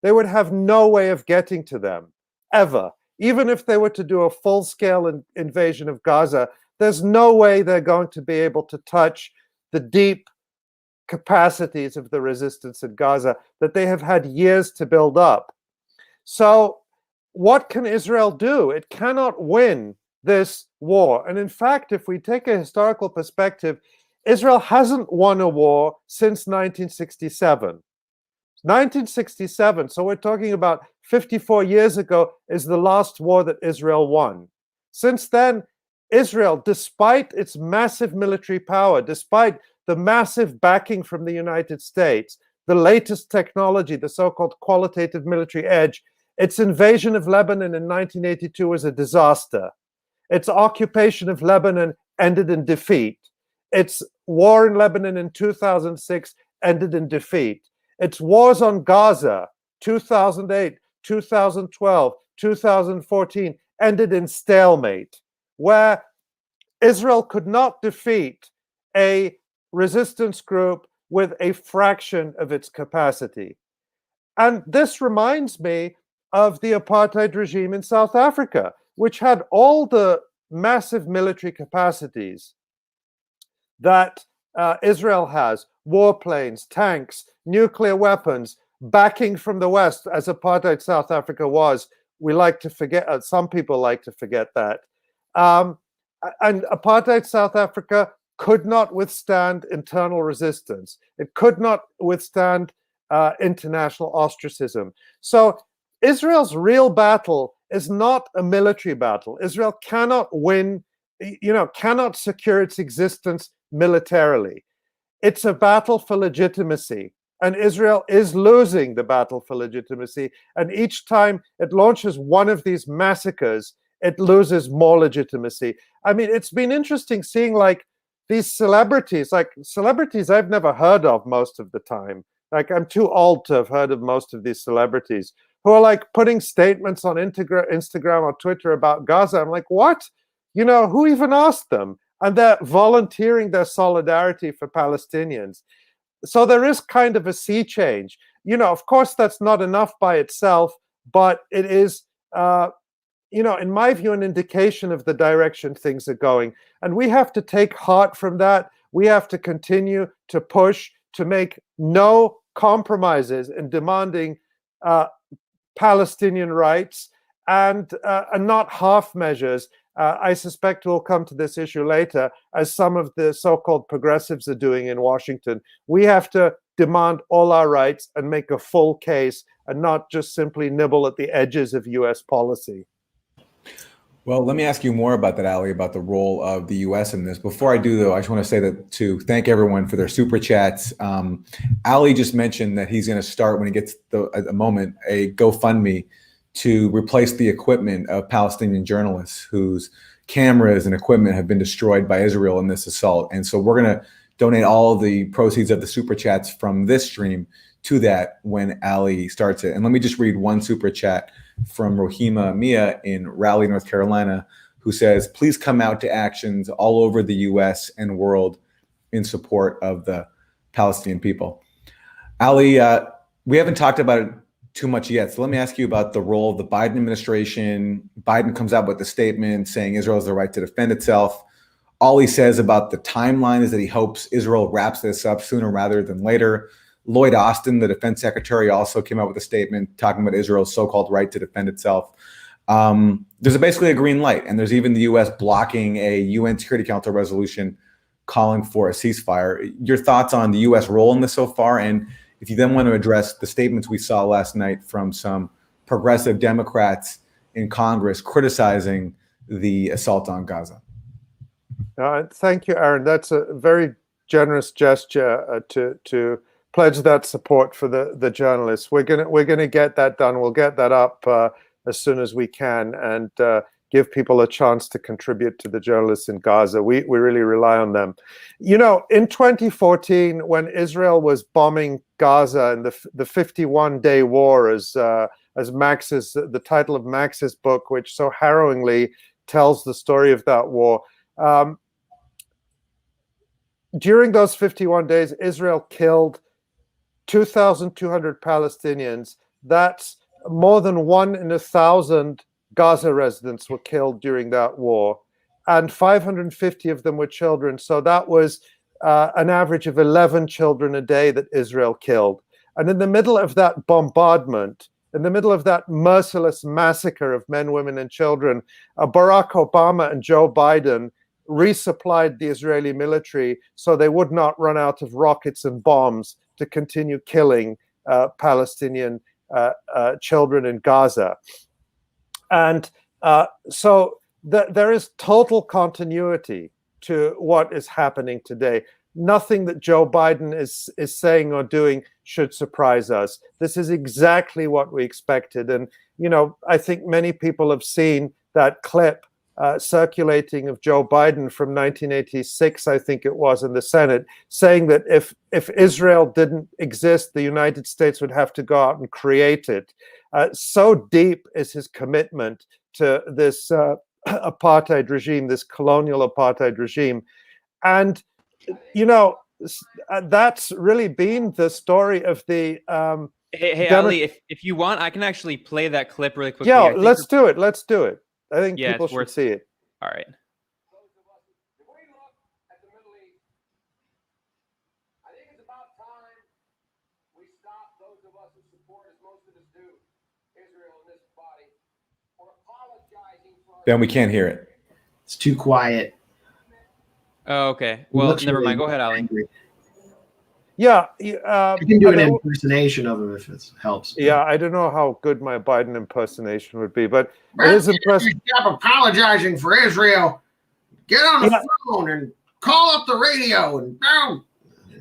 They would have no way of getting to them, ever. Even if they were to do a full-scale invasion of Gaza, there's no way they're going to be able to touch the deep capacities of the resistance in Gaza that they have had years to build up. So what can Israel do? It cannot win this war. And in fact, if we take a historical perspective, Israel hasn't won a war since 1967. 1967, so we're talking about 54 years ago, is the last war that Israel won. Since then, Israel, despite its massive military power, despite the massive backing from the United States, the latest technology, the so-called qualitative military edge, its invasion of Lebanon in 1982 was a disaster. Its occupation of Lebanon ended in defeat. Its war in Lebanon in 2006 ended in defeat. Its wars on Gaza, 2008, 2012, 2014, ended in stalemate, where Israel could not defeat a resistance group with a fraction of its capacity. And this reminds me of the apartheid regime in South Africa, which had all the massive military capacities that Israel has: warplanes, tanks, nuclear weapons, backing from the West, as apartheid South Africa was. We like to forget, some people like to forget that. And apartheid South Africa could not withstand internal resistance. It could not withstand international ostracism. So Israel's real battle is not a military battle. Israel cannot win, cannot secure its existence militarily. It's a battle for legitimacy. And Israel is losing the battle for legitimacy. And each time it launches one of these massacres, it loses more legitimacy. I mean, it's been interesting seeing these celebrities I've never heard of most of the time. I'm too old to have heard of most of these celebrities who are putting statements on Instagram or Twitter about Gaza. I'm like, what? Who even asked them? And they're volunteering their solidarity for Palestinians. So there is kind of a sea change. Of course, that's not enough by itself, but it is, in my view, an indication of the direction things are going. And we have to take heart from that. We have to continue to push to make no compromises in demanding Palestinian rights and not half measures. I suspect we'll come to this issue later, as some of the so-called progressives are doing in Washington. We have to demand all our rights and make a full case and not just simply nibble at the edges of US policy. Well, let me ask you more about that, Ali, about the role of the U.S. in this. Before I do, though, I just want to say that to thank everyone for their super chats. Ali just mentioned that he's going to start, when he gets a moment, a GoFundMe to replace the equipment of Palestinian journalists whose cameras and equipment have been destroyed by Israel in this assault. And so we're going to donate all the proceeds of the super chats from this stream to that when Ali starts it. And let me just read one super chat from Rohima Mia in Raleigh, North Carolina, who says, please come out to actions all over the US and world in support of the Palestinian people. Ali, we haven't talked about it too much yet. So let me ask you about the role of the Biden administration. Biden comes out with a statement saying Israel has the right to defend itself. All he says about the timeline is that he hopes Israel wraps this up sooner rather than later. Lloyd Austin, the defense secretary, also came out with a statement talking about Israel's so-called right to defend itself. There's basically a green light, and there's even the U.S. blocking a UN Security Council resolution calling for a ceasefire. Your thoughts on the U.S. role in this so far, and if you then want to address the statements we saw last night from some progressive Democrats in Congress criticizing the assault on Gaza. Thank you, Aaron. That's a very generous gesture to pledge that support for the journalists. We're gonna get that done. We'll get that up as soon as we can, and give people a chance to contribute to the journalists in Gaza. We really rely on them. You know, in 2014, when Israel was bombing Gaza in the 51-day war, as Max's, the title of Max's book, which so harrowingly tells the story of that war. During those 51 days, Israel killed 2,200 Palestinians. That's more than 1 in 1,000 Gaza residents were killed during that war, and 550 of them were children. So that was an average of 11 children a day that Israel killed. And in the middle of that bombardment, in the middle of that merciless massacre of men, women, and children, Barack Obama and Joe Biden resupplied the Israeli military so they would not run out of rockets and bombs to continue killing Palestinian children in Gaza. And so there is total continuity to what is happening today. Nothing that Joe Biden is saying or doing should surprise us. This is exactly what we expected. And, you know, I think many people have seen that clip circulating of Joe Biden from 1986, I think it was, in the Senate, saying that if Israel didn't exist, the United States would have to go out and create it. So deep is his commitment to this apartheid regime, this colonial apartheid regime. And, you know, that's really been the story of the... Hey, Ali, if you want, I can actually play that clip really quickly. Yeah, let's do it. Let's do it. I think yeah, people should see it. All right. Ben, we can't hear it. It's too quiet. Oh, okay. Well, never mind. Go ahead, Ali. Angry. Yeah. You can do an impersonation of him if it helps. Yeah, I don't know how good my Biden impersonation would be, but it is impressive. Stop apologizing for Israel. Get on the phone and call up the radio and boom.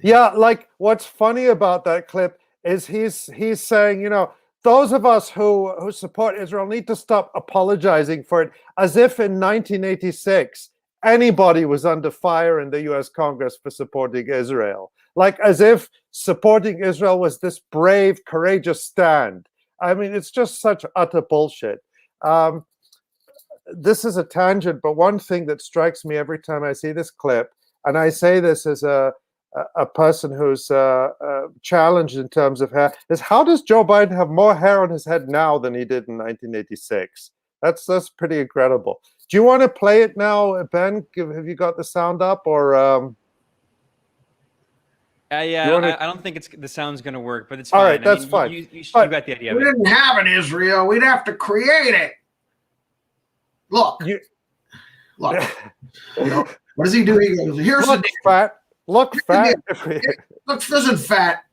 Yeah, like what's funny about that clip is he's saying, you know, those of us who support Israel need to stop apologizing for it, as if in 1986 anybody was under fire in the US Congress for supporting Israel. Like as if supporting Israel was this brave, courageous stand. I mean, it's just such utter bullshit. This is a tangent, but one thing that strikes me every time I see this clip, and I say this as a person who's challenged in terms of hair, is how does Joe Biden have more hair on his head now than he did in 1986? That's pretty incredible. Do you want to play it now, Ben? Have you got the sound up, or? Yeah, I don't think the sound's going to work, but it's fine. All right, that's fine. You got the idea. We didn't have an Israel. We'd have to create it. Look. Look. You know, what does he do? He goes, here's look the fat. Look fat. Look, isn't fat.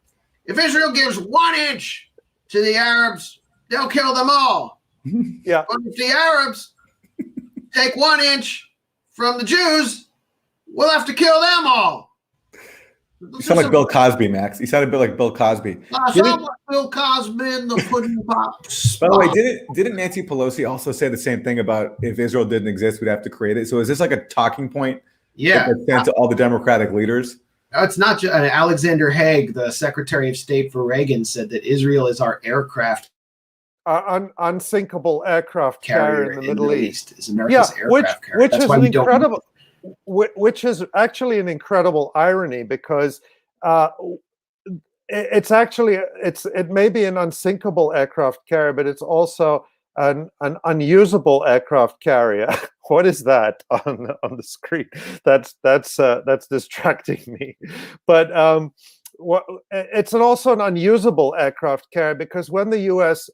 If Israel gives 1 inch to the Arabs, they'll kill them all. Yeah. But if the Arabs take 1 inch from the Jews, we'll have to kill them all. You sound like Bill Cosby, Max. You sound a bit like Bill Cosby. I sound like Bill Cosby in the pudding pop. By the way, didn't Nancy Pelosi also say the same thing about if Israel didn't exist, we'd have to create it? So is this like a talking point? Yeah. Sent to all the Democratic leaders? No, it's not just Alexander Haig, the Secretary of State for Reagan, said that Israel is our aircraft unsinkable aircraft carrier in the Middle East. Is America's aircraft carrier. Which is an incredible, which is actually an incredible irony, because it's actually it may be an unsinkable aircraft carrier, but it's also an unusable aircraft carrier. What is that on the screen? That's distracting me. But it's also an unusable aircraft carrier because when the U.S.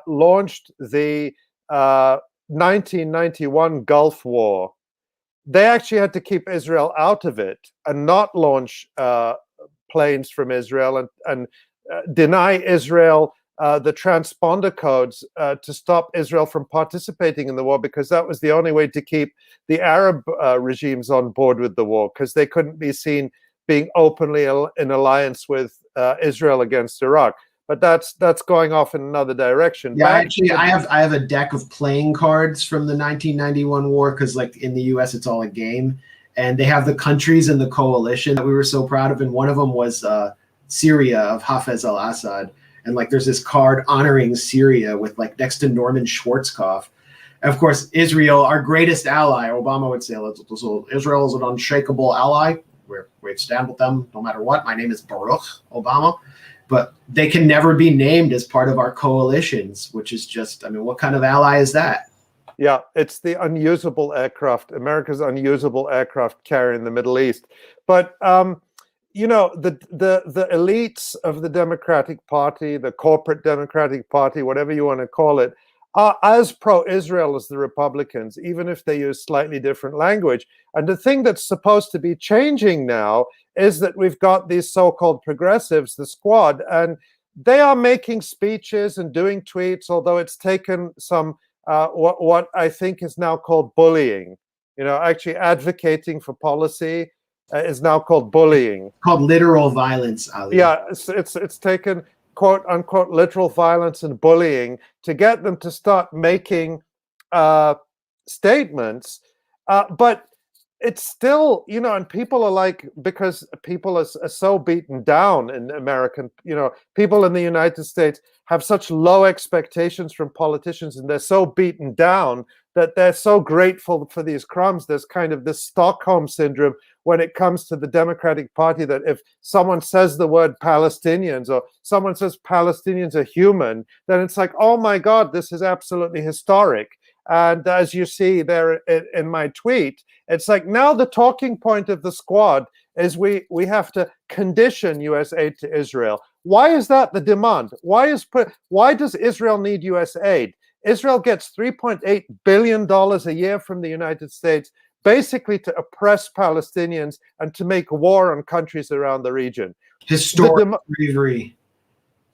Launched the 1991 Gulf War, they actually had to keep Israel out of it and not launch planes from Israel and deny Israel the transponder codes to stop Israel from participating in the war, because that was the only way to keep the Arab regimes on board with the war, because they couldn't be seen being openly in alliance with Israel against Iraq. But that's going off in another direction. Yeah, actually, I have a deck of playing cards from the 1991 war, because like in the U.S. it's all a game, and they have the countries in the coalition that we were so proud of, and one of them was Syria of Hafez al-Assad, and like there's this card honoring Syria with like next to Norman Schwarzkopf. And of course, Israel, our greatest ally. Obama would say, Israel is an unshakable ally. We stand with them no matter what. My name is Baruch Obama. But they can never be named as part of our coalitions, which is just, I mean, what kind of ally is that? Yeah, it's the unusable aircraft, America's unusable aircraft carrier in the Middle East. But, you know, the elites of the Democratic Party, the corporate Democratic Party, whatever you want to call it, are as pro-Israel as the Republicans, even if they use slightly different language. And the thing that's supposed to be changing now is that we've got these so-called progressives, the squad, and they are making speeches and doing tweets, although it's taken some what I think is now called bullying. You know, actually advocating for policy is now called bullying. Called literal violence, Ali. Yeah, it's taken quote unquote literal violence and bullying to get them to start making statements, but it's still, you know, and people are like, because people are so beaten down in American, you know, people in the United States have such low expectations from politicians, and they're so beaten down that they're so grateful for these crumbs. There's kind of this Stockholm syndrome when it comes to the Democratic Party, that if someone says the word Palestinians or someone says Palestinians are human, then it's like, oh my God, this is absolutely historic. And as you see there in my tweet, it's like now the talking point of the squad is we have to condition U.S. aid to Israel. Why is that the demand? Why does Israel need U.S. aid? Israel gets $3.8 billion a year from the United States, basically to oppress Palestinians and to make war on countries around the region. Historic bravery.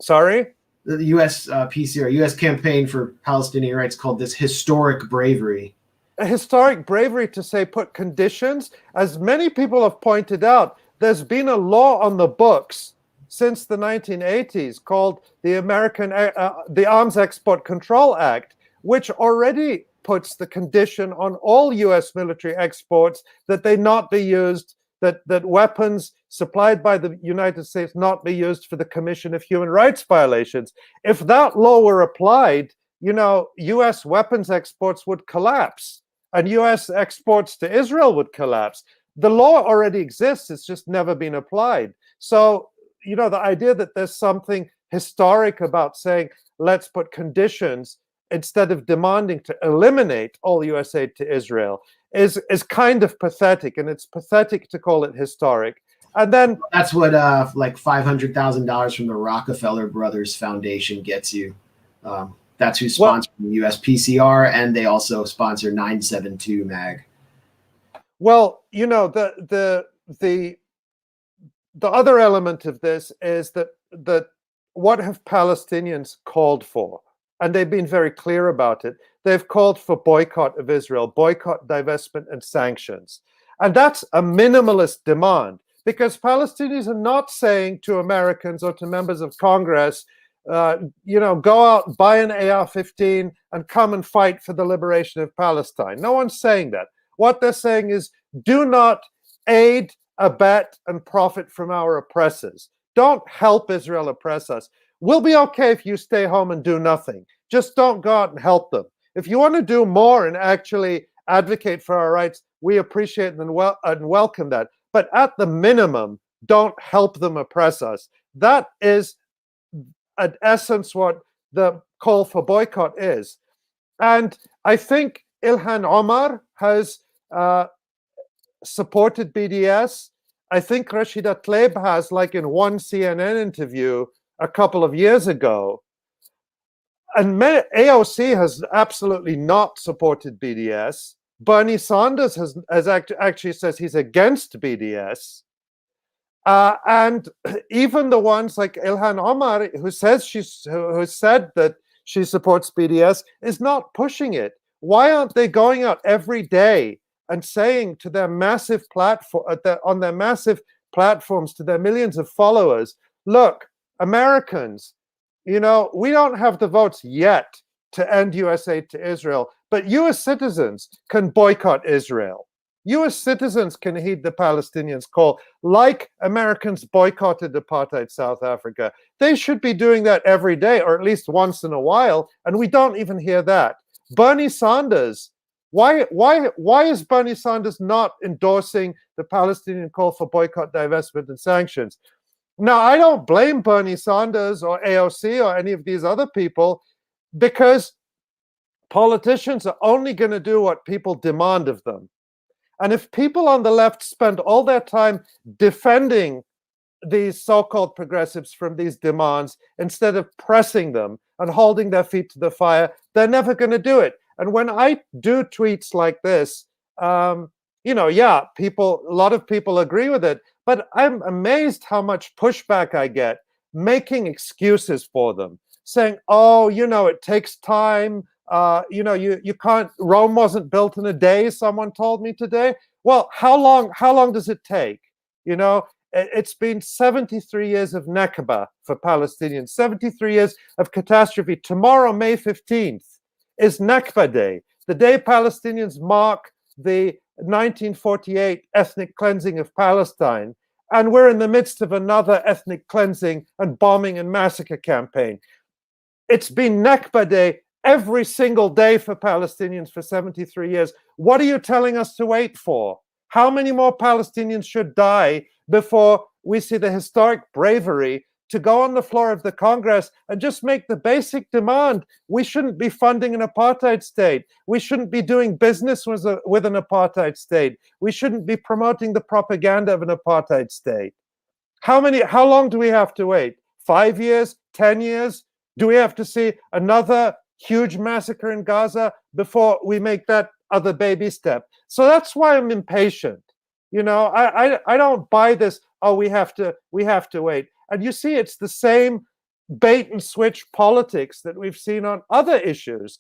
Sorry? The U.S. PCR, U.S. Campaign for Palestinian Rights, called this historic bravery. A historic bravery to say put conditions. As many people have pointed out, there's been a law on the books since the 1980s called the Arms Export Control Act, which already puts the condition on all U.S. military exports that they not be used, that weapons supplied by the United States not be used for the commission of human rights violations. If that law were applied, you know, U.S. weapons exports would collapse and U.S. exports to Israel would collapse. The law already exists, it's just never been applied. So, you know, the idea that there's something historic about saying, let's put conditions instead of demanding to eliminate all U.S. aid to Israel is kind of pathetic, and it's pathetic to call it historic. And then that's what like $500,000 from the Rockefeller Brothers Foundation gets you. That's who's sponsoring the U.S. PCR, and they also sponsor 972 Mag. Well, you know, the other element of this is that what have Palestinians called for? And they've been very clear about it. They've called for boycott of Israel, boycott, divestment, and sanctions. And that's a minimalist demand, because Palestinians are not saying to Americans or to members of Congress, you know, go out, buy an AR-15 and come and fight for the liberation of Palestine. No one's saying that. What they're saying is, do not aid, abet, and profit from our oppressors. Don't help Israel oppress us. We'll be okay if you stay home and do nothing. Just don't go out and help them. If you want to do more and actually advocate for our rights, we appreciate and welcome that. But at the minimum, don't help them oppress us. That is, in essence, what the call for boycott is. And I think Ilhan Omar has supported BDS. I think Rashida Tlaib has, like in one CNN interview a couple of years ago. And AOC has absolutely not supported BDS. Bernie Sanders has actually says he's against BDS. And even the ones like Ilhan Omar, who said that she supports BDS, is not pushing it. Why aren't they going out every day and saying to their massive platform, on their massive platforms, to their millions of followers, look, Americans, you know, we don't have the votes yet to end US aid to Israel, but US citizens can boycott Israel. US citizens can heed the Palestinians' call, like Americans boycotted apartheid South Africa. They should be doing that every day, or at least once in a while, and we don't even hear that. Bernie Sanders, why is Bernie Sanders not endorsing the Palestinian call for boycott, divestment, and sanctions? Now, I don't blame Bernie Sanders or AOC or any of these other people, because politicians are only going to do what people demand of them. And if people on the left spend all their time defending these so-called progressives from these demands instead of pressing them and holding their feet to the fire, they're never going to do it. And when I do tweets like this, you know, yeah, a lot of people agree with it, but I'm amazed how much pushback I get making excuses for them, saying, oh, you know, it takes time. You know, you can't, Rome wasn't built in a day, someone told me today. Well, how long does it take? You know, it's been 73 years of Nakba for Palestinians, 73 years of catastrophe. Tomorrow, May 15th, is Nakba Day, the day Palestinians mark the 1948 ethnic cleansing of Palestine. And we're in the midst of another ethnic cleansing and bombing and massacre campaign. It's been Nakba Day every single day for Palestinians for 73 years. What are you telling us to wait for? How many more Palestinians should die before we see the historic bravery to go on the floor of the Congress and just make the basic demand? We shouldn't be funding an apartheid state. We shouldn't be doing business with an apartheid state. We shouldn't be promoting the propaganda of an apartheid state. How long do we have to wait? 5 years? 10 years? Do we have to see another huge massacre in Gaza before we make that other baby step? So that's why I'm impatient. You know, I don't buy this, oh, we have to wait. And you see, it's the same bait and switch politics that we've seen on other issues,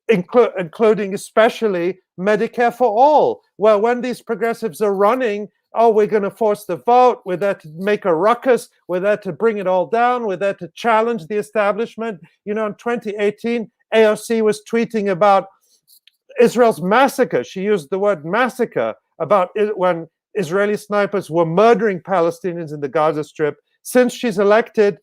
including especially Medicare for all. Well, when these progressives are running, oh, we're going to force the vote, we're there to make a ruckus, we're there to bring it all down, we're there to challenge the establishment. You know, in 2018, AOC was tweeting about Israel's massacre. She used the word massacre about it when Israeli snipers were murdering Palestinians in the Gaza Strip. Since she's elected,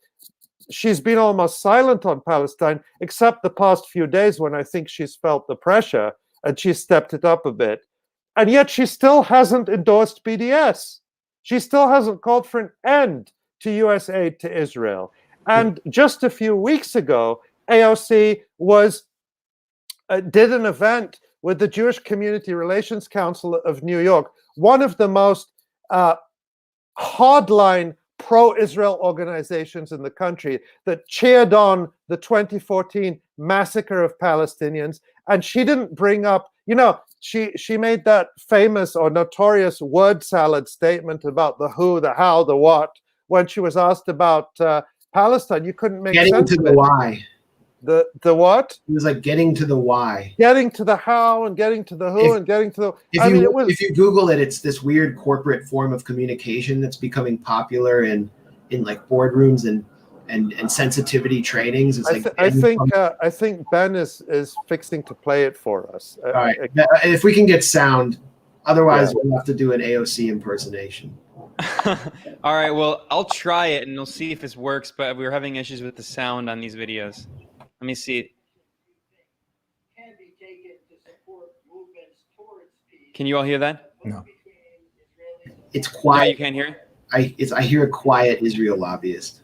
she's been almost silent on Palestine, except the past few days when I think she's felt the pressure and she stepped it up a bit. And yet she still hasn't endorsed BDS. She still hasn't called for an end to US aid to Israel. And just a few weeks ago, AOC did an event with the Jewish Community Relations Council of New York, one of the most hardline pro-Israel organizations in the country, that cheered on the 2014 massacre of Palestinians. And she didn't bring up, you know, she made that famous or notorious word salad statement about the who, the how, the what, when she was asked about Palestine. You couldn't make sense of it. Getting to the why. The what? It was like getting to the why. Getting to the how and getting to the who and getting to the... If you Google it, it's this weird corporate form of communication that's becoming popular in like boardrooms and sensitivity trainings. It's I think Ben is fixing to play it for us. All right. If we can get sound, otherwise we'll have to do an AOC impersonation. All right. Well, I'll try it and we'll see if this works. But we were having issues with the sound on these videos. Let me see. Can you all hear that? No. It's quiet. No, you can't hear it? I hear a quiet Israel lobbyist.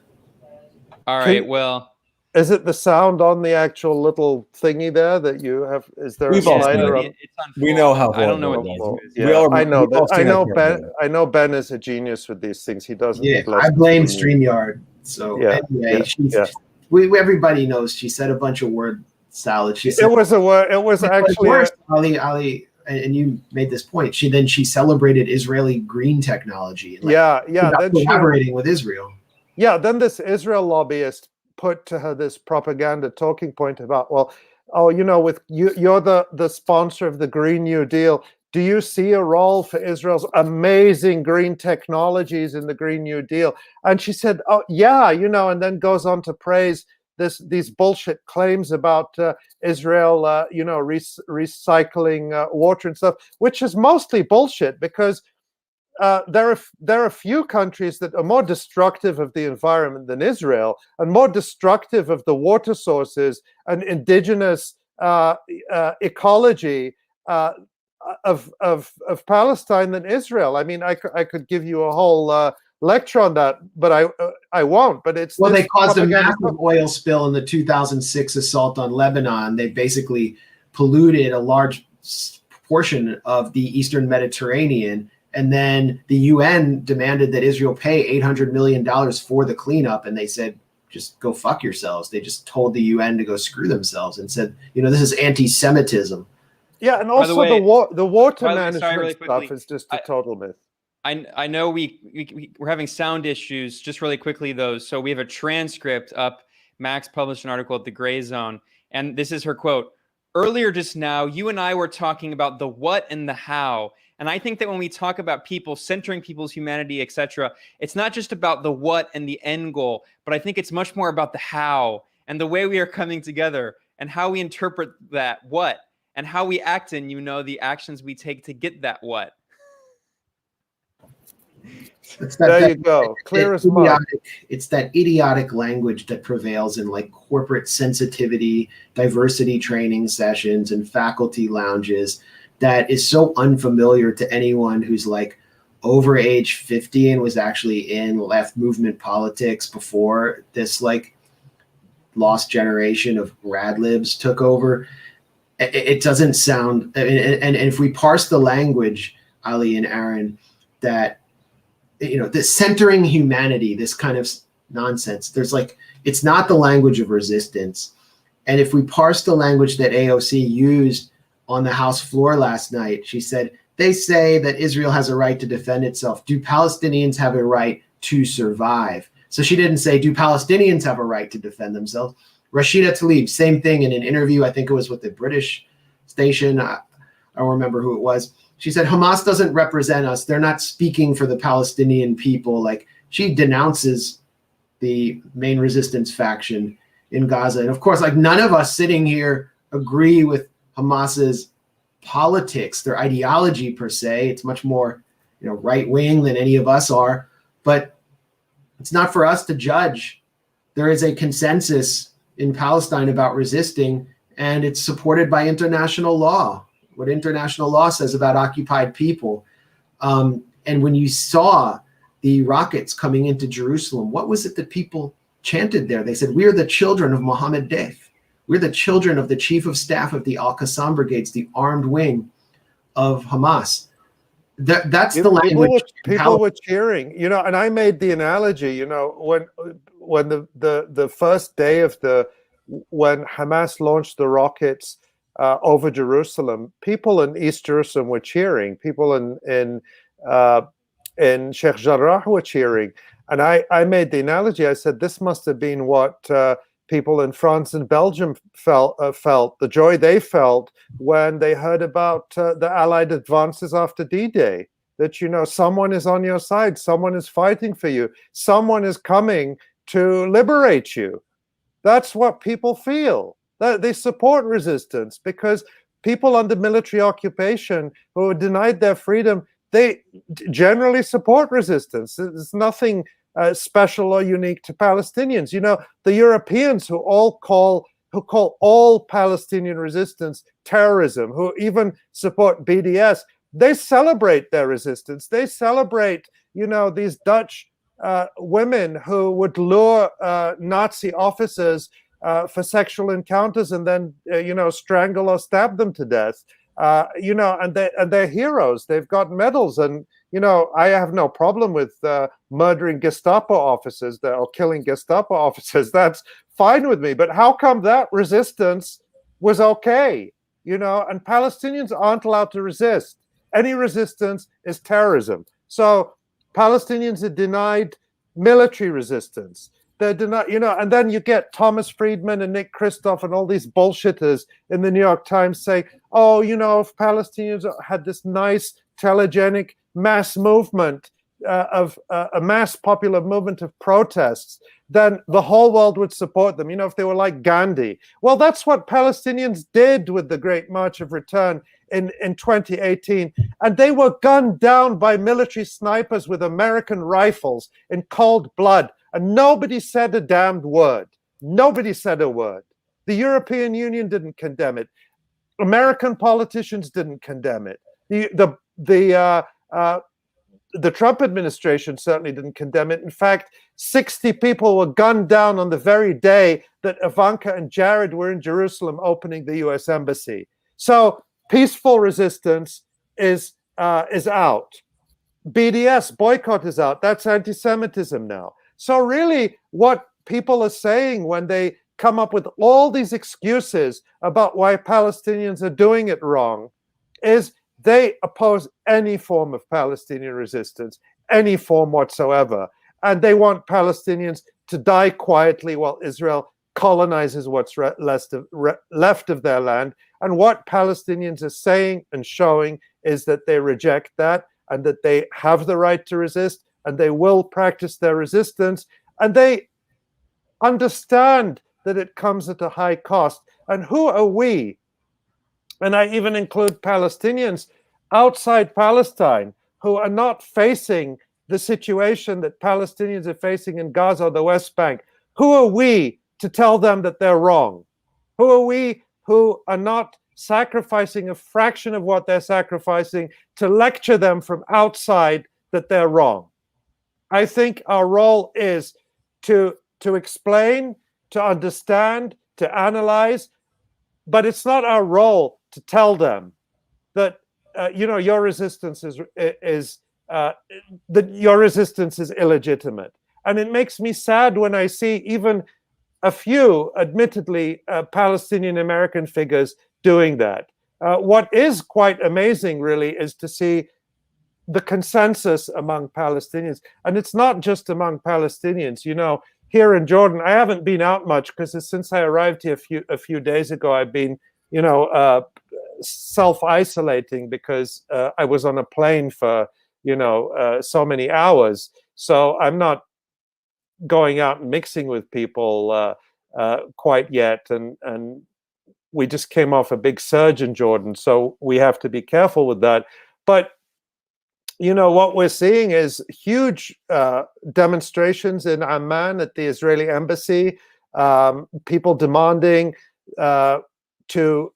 All right. Well, is it the sound on the actual little thingy there that you have? Is there We've a all slider? seen on? it's on We full. know how I don't know what horrible the it issue was. is. I know we've all that. I seen know that Ben. horrible. I know Ben is a genius with these things. He doesn't. Yeah, he loves I blame to- StreamYard. So Yeah, anyway, we everybody knows she said a bunch of word salad. She said It was a word. It was actually worse, Ali, and you made this point. She celebrated Israeli green technology. And Then collaborating with Israel. Yeah, then this Israel lobbyist put to her this propaganda talking point about, well, oh, with you're the sponsor of the Green New Deal. Do you see a role for Israel's amazing green technologies in the Green New Deal? And she said, oh, yeah, and then goes on to praise these bullshit claims about Israel, recycling water and stuff, which is mostly bullshit because there are a few countries that are more destructive of the environment than Israel, and more destructive of the water sources and indigenous ecology of Palestine than Israel. I mean, I could give you a whole lecture on that, but I won't. But it's they caused a massive oil spill in the 2006 assault on Lebanon. They basically polluted a large portion of the Eastern Mediterranean. And then the UN demanded that Israel pay $800 million for the cleanup. And they said, just go fuck yourselves. They just told the UN to go screw themselves and said, this is anti-Semitism. Yeah, and also the water management stuff is just a total myth. I know we're having sound issues. Just really quickly, though. So we have a transcript up. Max published an article at the Gray Zone. And this is her quote. Earlier just now, you and I were talking about the what and the how. And I think that when we talk about people, centering people's humanity, etc., it's not just about the what and the end goal, but I think it's much more about the how and the way we are coming together and how we interpret that what and how we act in, the actions we take to get that what. There you go. Clear as mud. It's that idiotic language that prevails in like corporate sensitivity, diversity training sessions, and faculty lounges that is so unfamiliar to anyone who's like over age 50 and was actually in left movement politics before this like lost generation of rad libs took over. It doesn't sound, and if we parse the language, Ali and Aaron, that this centering humanity, this kind of nonsense, there's like, it's not the language of resistance. And if we parse the language that AOC used on the House floor last night, she said, they say that Israel has a right to defend itself. Do Palestinians have a right to survive? So she didn't say, do Palestinians have a right to defend themselves? Rashida Tlaib, same thing in an interview. I think it was with the British station. I don't remember who it was. She said, Hamas doesn't represent us. They're not speaking for the Palestinian people. Like, she denounces the main resistance faction in Gaza. And of course, like, none of us sitting here agree with Hamas's politics, their ideology per se. It's much more, right wing than any of us are. But it's not for us to judge. There is a consensus in Palestine about resisting, and it's supported by international law. What international law says about occupied people. And when you saw the rockets coming into Jerusalem, what was it that people chanted there? They said, we are the children of Mohammed Deif. We're the children of the chief of staff of the Al-Qassam brigades, the armed wing of Hamas. That's the language. People were cheering, and I made the analogy, when the first day of when Hamas launched the rockets over Jerusalem, people in East Jerusalem were cheering. People in Sheikh Jarrah were cheering. And I made the analogy. I said, this must have been what people in France and Belgium felt, the joy they felt when they heard about the Allied advances after D-Day, that, someone is on your side, someone is fighting for you, someone is coming to liberate you. That's what people feel. They support resistance because people under military occupation who are denied their freedom, they generally support resistance. There's nothing special or unique to Palestinians. The Europeans who call all Palestinian resistance terrorism, who even support BDS, they celebrate their resistance. They celebrate, these Dutch women who would lure Nazi officers for sexual encounters and then, strangle or stab them to death. And they're heroes. They've got medals, and I have no problem with murdering Gestapo officers or killing Gestapo officers. That's fine with me. But how come that resistance was okay? And Palestinians aren't allowed to resist. Any resistance is terrorism. So Palestinians are denied military resistance. They're denied, and then you get Thomas Friedman and Nick Kristof and all these bullshitters in the New York Times say, oh, if Palestinians had this nice telegenic mass movement of a mass popular movement of protests, then the whole world would support them, if they were like Gandhi. Well, that's what Palestinians did with the Great March of Return in 2018. And they were gunned down by military snipers with American rifles in cold blood. And nobody said a damned word. Nobody said a word. The European Union didn't condemn it. American politicians didn't condemn it. The Trump administration certainly didn't condemn it. In fact, 60 people were gunned down on the very day that Ivanka and Jared were in Jerusalem opening the U.S. embassy. So peaceful resistance is out. BDS, boycott, is out. That's anti-Semitism now. So really what people are saying when they come up with all these excuses about why Palestinians are doing it wrong is they oppose any form of Palestinian resistance, any form whatsoever. And they want Palestinians to die quietly while Israel colonizes what's left of their land. And what Palestinians are saying and showing is that they reject that and that they have the right to resist and they will practice their resistance. And they understand that it comes at a high cost. And who are we? And I even include Palestinians outside Palestine who are not facing the situation that Palestinians are facing in Gaza or the West Bank. Who are we to tell them that they're wrong? Who are we who are not sacrificing a fraction of what they're sacrificing to lecture them from outside that they're wrong? I think our role is to explain, to understand, to analyze, but it's not our role to tell them that your resistance is illegitimate. And it makes me sad when I see even a few, admittedly, Palestinian American figures doing that. What is quite amazing, really, is to see the consensus among Palestinians. And it's not just among Palestinians. Here in Jordan, I haven't been out much because since I arrived here a few days ago, I've been, self-isolating because I was on a plane for, so many hours. So I'm not going out and mixing with people quite yet. And we just came off a big surge in Jordan. So we have to be careful with that. But what we're seeing is huge demonstrations in Amman at the Israeli embassy, people demanding to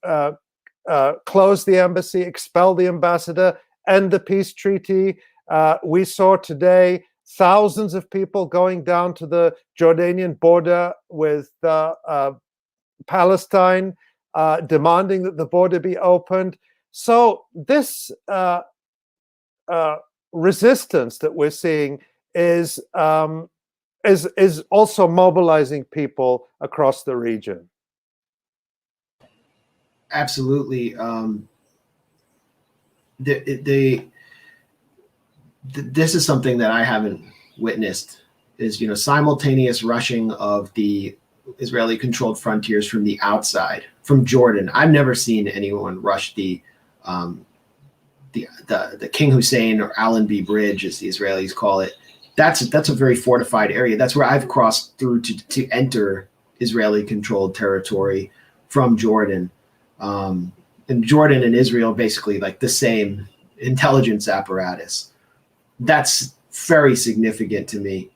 close the embassy, expel the ambassador, end the peace treaty. We saw today thousands of people going down to the Jordanian border with Palestine, demanding that the border be opened. So this resistance that we're seeing is also mobilizing people across the region. Absolutely. This is something that I haven't witnessed, is simultaneous rushing of the Israeli-controlled frontiers from the outside, from Jordan. I've never seen anyone rush the King Hussein or Allenby Bridge, as the Israelis call it. That's a very fortified area. That's where I've crossed through to enter Israeli-controlled territory from Jordan. And Jordan and Israel basically like the same intelligence apparatus. That's very significant to me.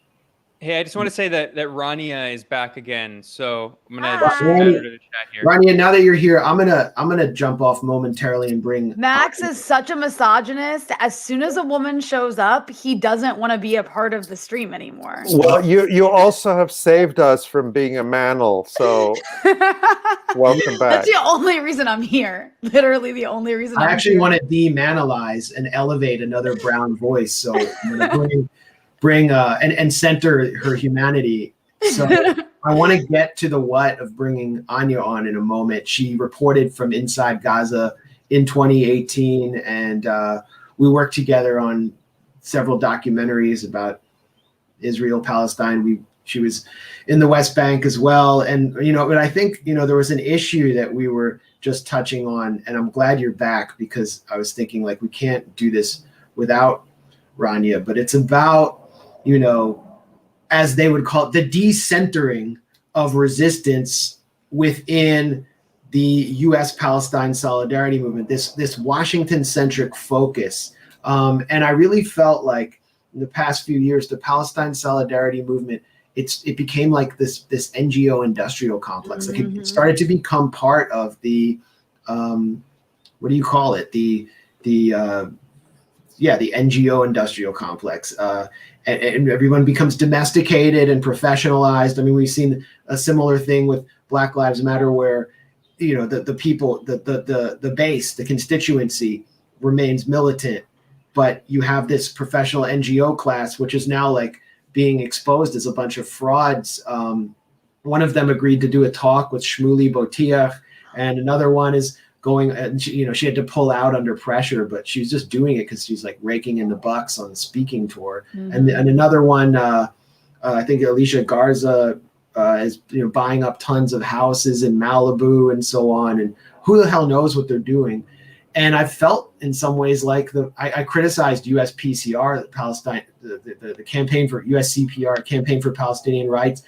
Hey, I just want to say that Rania is back again. So I'm gonna Hi. just add her to the chat here. Rania, now that you're here, I'm gonna jump off momentarily and bring Max is such a misogynist. As soon as a woman shows up, he doesn't want to be a part of the stream anymore. Well, you also have saved us from being a manel, so welcome back. That's the only reason I'm here. Literally the only reason I I'm actually here. want to demanalize and elevate another brown voice. So I'm gonna bring and center her humanity. So I want to get to the what of bringing Anya on in a moment. She reported from inside Gaza in 2018, and we worked together on several documentaries about Israel, Palestine. She was in the West Bank as well. And, but I think, there was an issue that we were just touching on, and I'm glad you're back, because I was thinking, like, we can't do this without Rania, but it's about, as they would call it, the decentering of resistance within the U.S.-Palestine solidarity movement, this Washington-centric focus. And I really felt like in the past few years, the Palestine solidarity movement, it became like this NGO industrial complex. Like it started to become part of the, what do you call it? The NGO industrial complex. And everyone becomes domesticated and professionalized. I mean, we've seen a similar thing with Black Lives Matter, where the people, the base, the constituency remains militant, but you have this professional NGO class, which is now like being exposed as a bunch of frauds. One of them agreed to do a talk with Shmuley Botiach, and another one is going, and she had to pull out under pressure, but she's just doing it because she's like raking in the bucks on the speaking tour. And another one, I think Alicia Garza is buying up tons of houses in Malibu and so on, and who the hell knows what they're doing. And I felt in some ways like I criticized USPCR, the Palestine, the campaign for USCPR, campaign for Palestinian rights,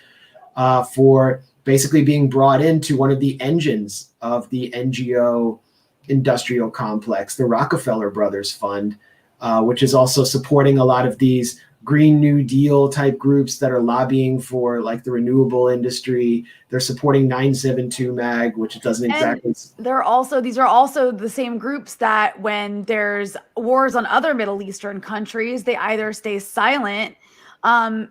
for basically being brought into one of the engines of the NGO industrial complex, the Rockefeller Brothers Fund, which is also supporting a lot of these Green New Deal type groups that are lobbying for like the renewable industry. They're supporting 972 Mag, which doesn't exactly. These are also the same groups that when there's wars on other Middle Eastern countries, they either stay silent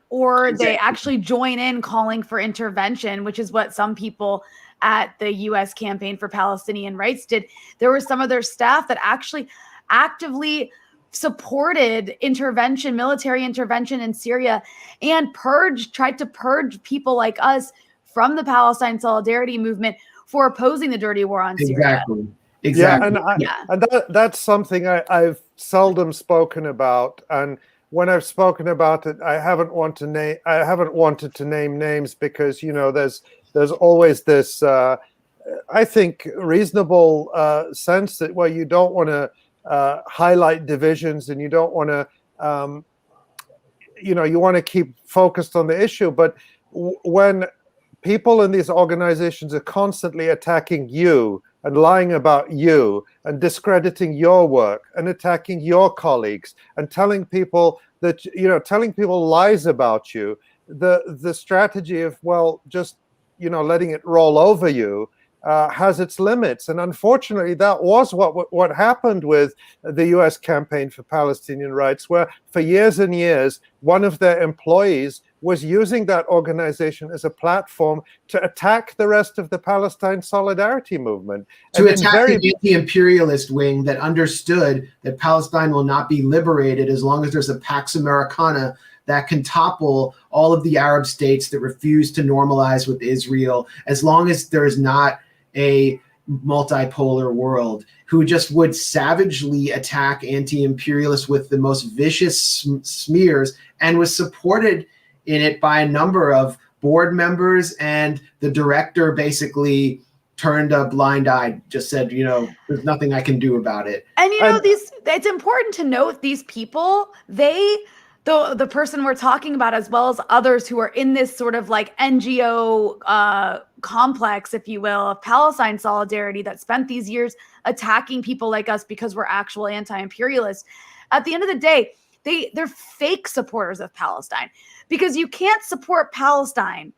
or they actually join in calling for intervention, which is what some people at the U.S. Campaign for Palestinian Rights did. There were some of their staff that actually actively supported intervention, military intervention in Syria, and tried to purge people like us from the Palestine Solidarity Movement for opposing the dirty war on Syria. Exactly. Yeah, and that's something I've seldom spoken about, and when I've spoken about it, I haven't wanted to name names, because there's always this I think reasonable sense that you don't want to highlight divisions, and you don't want to you want to keep focused on the issue. But when people in these organizations are constantly attacking you and lying about you and discrediting your work and attacking your colleagues and telling people that telling people lies about you, the strategy of just letting it roll over you has its limits. And unfortunately, that was what happened with the U.S. Campaign for Palestinian Rights, where for years and years, one of their employees was using that organization as a platform to attack the rest of the Palestine Solidarity Movement. To attack the anti-imperialist wing that understood that Palestine will not be liberated as long as there's a Pax Americana that can topple all of the Arab states that refuse to normalize with Israel, as long as there is not a multipolar world, who just would savagely attack anti-imperialists with the most vicious smears, and was supported in it by a number of board members, and the director basically turned a blind eye, just said, there's nothing I can do about it. And it's important to note these people, the person we're talking about, as well as others who are in this sort of like NGO complex, if you will, of Palestine solidarity, that spent these years attacking people like us because we're actual anti-imperialists. At the end of the day, they're fake supporters of Palestine, because you can't support Palestine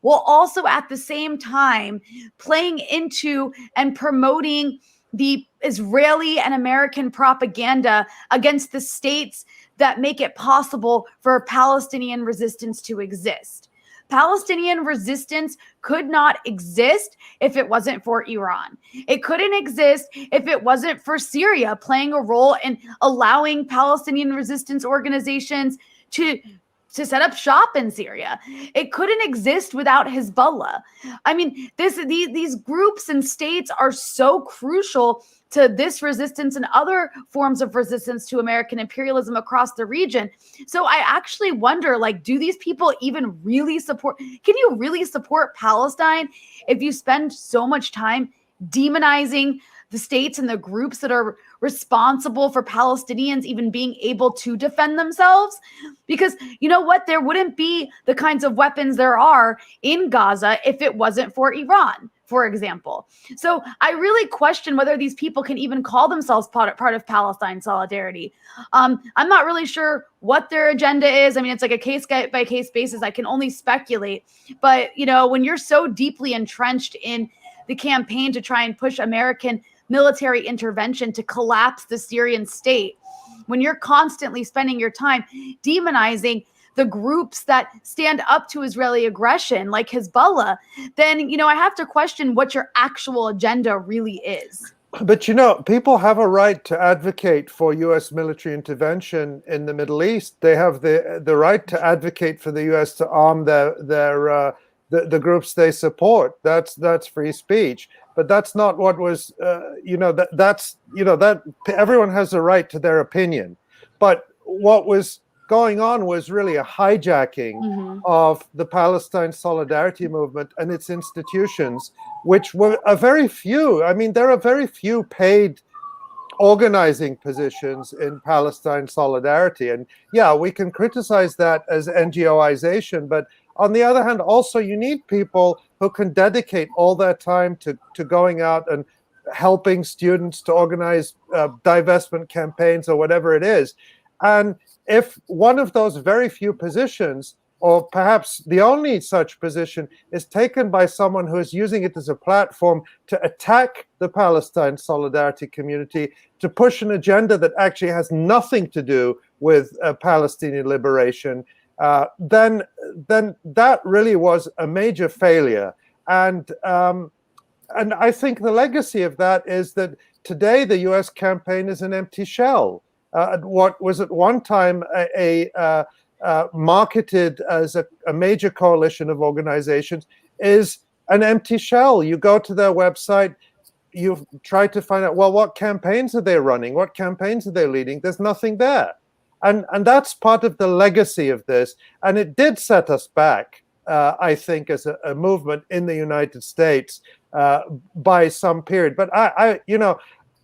while also at the same time playing into and promoting the Israeli and American propaganda against the states that make it possible for Palestinian resistance to exist. Palestinian resistance could not exist if it wasn't for Iran. It couldn't exist if it wasn't for Syria playing a role in allowing Palestinian resistance organizations to set up shop in Syria. It couldn't exist without Hezbollah. I mean, these groups and states are so crucial to this resistance and other forms of resistance to American imperialism across the region. So I actually wonder, like, do these people even really support? Can you really support Palestine if you spend so much time demonizing the states and the groups that are responsible for Palestinians even being able to defend themselves? Because you know what? There wouldn't be the kinds of weapons there are in Gaza if it wasn't for Iran, for example. So I really question whether these people can even call themselves part of Palestine solidarity. I'm not really sure what their agenda is. I mean, it's like a case by case basis. I can only speculate. But, you know, when you're so deeply entrenched in the campaign to try and push American military intervention to collapse the Syrian state, when you're constantly spending your time demonizing the groups that stand up to Israeli aggression, like Hezbollah, then, you know, I have to question what your actual agenda really is. But, you know, people have a right to advocate for U.S. military intervention in the Middle East. They have the right to advocate for the U.S. to arm the groups they support. That's free speech. But that's not what was, that everyone has a right to their opinion. But what was going on was really a hijacking of the Palestine Solidarity Movement and its institutions, which were a very few. I mean, there are very few paid organizing positions in Palestine Solidarity. And yeah, we can criticize that as NGOization, but on the other hand, also you need people who can dedicate all their time to going out and helping students to organize divestment campaigns or whatever it is. And if one of those very few positions, or perhaps the only such position, is taken by someone who is using it as a platform to attack the Palestine Solidarity community, to push an agenda that actually has nothing to do with Palestinian liberation, then that really was a major failure. And I think the legacy of that is that today the U.S. campaign is an empty shell. What was at one time marketed as a major coalition of organizations is an empty shell. You go to their website, you try to find out, well, what campaigns are they running? What campaigns are they leading? There's nothing there. And that's part of the legacy of this. And it did set us back, I think, as a movement in the United States by some period. But I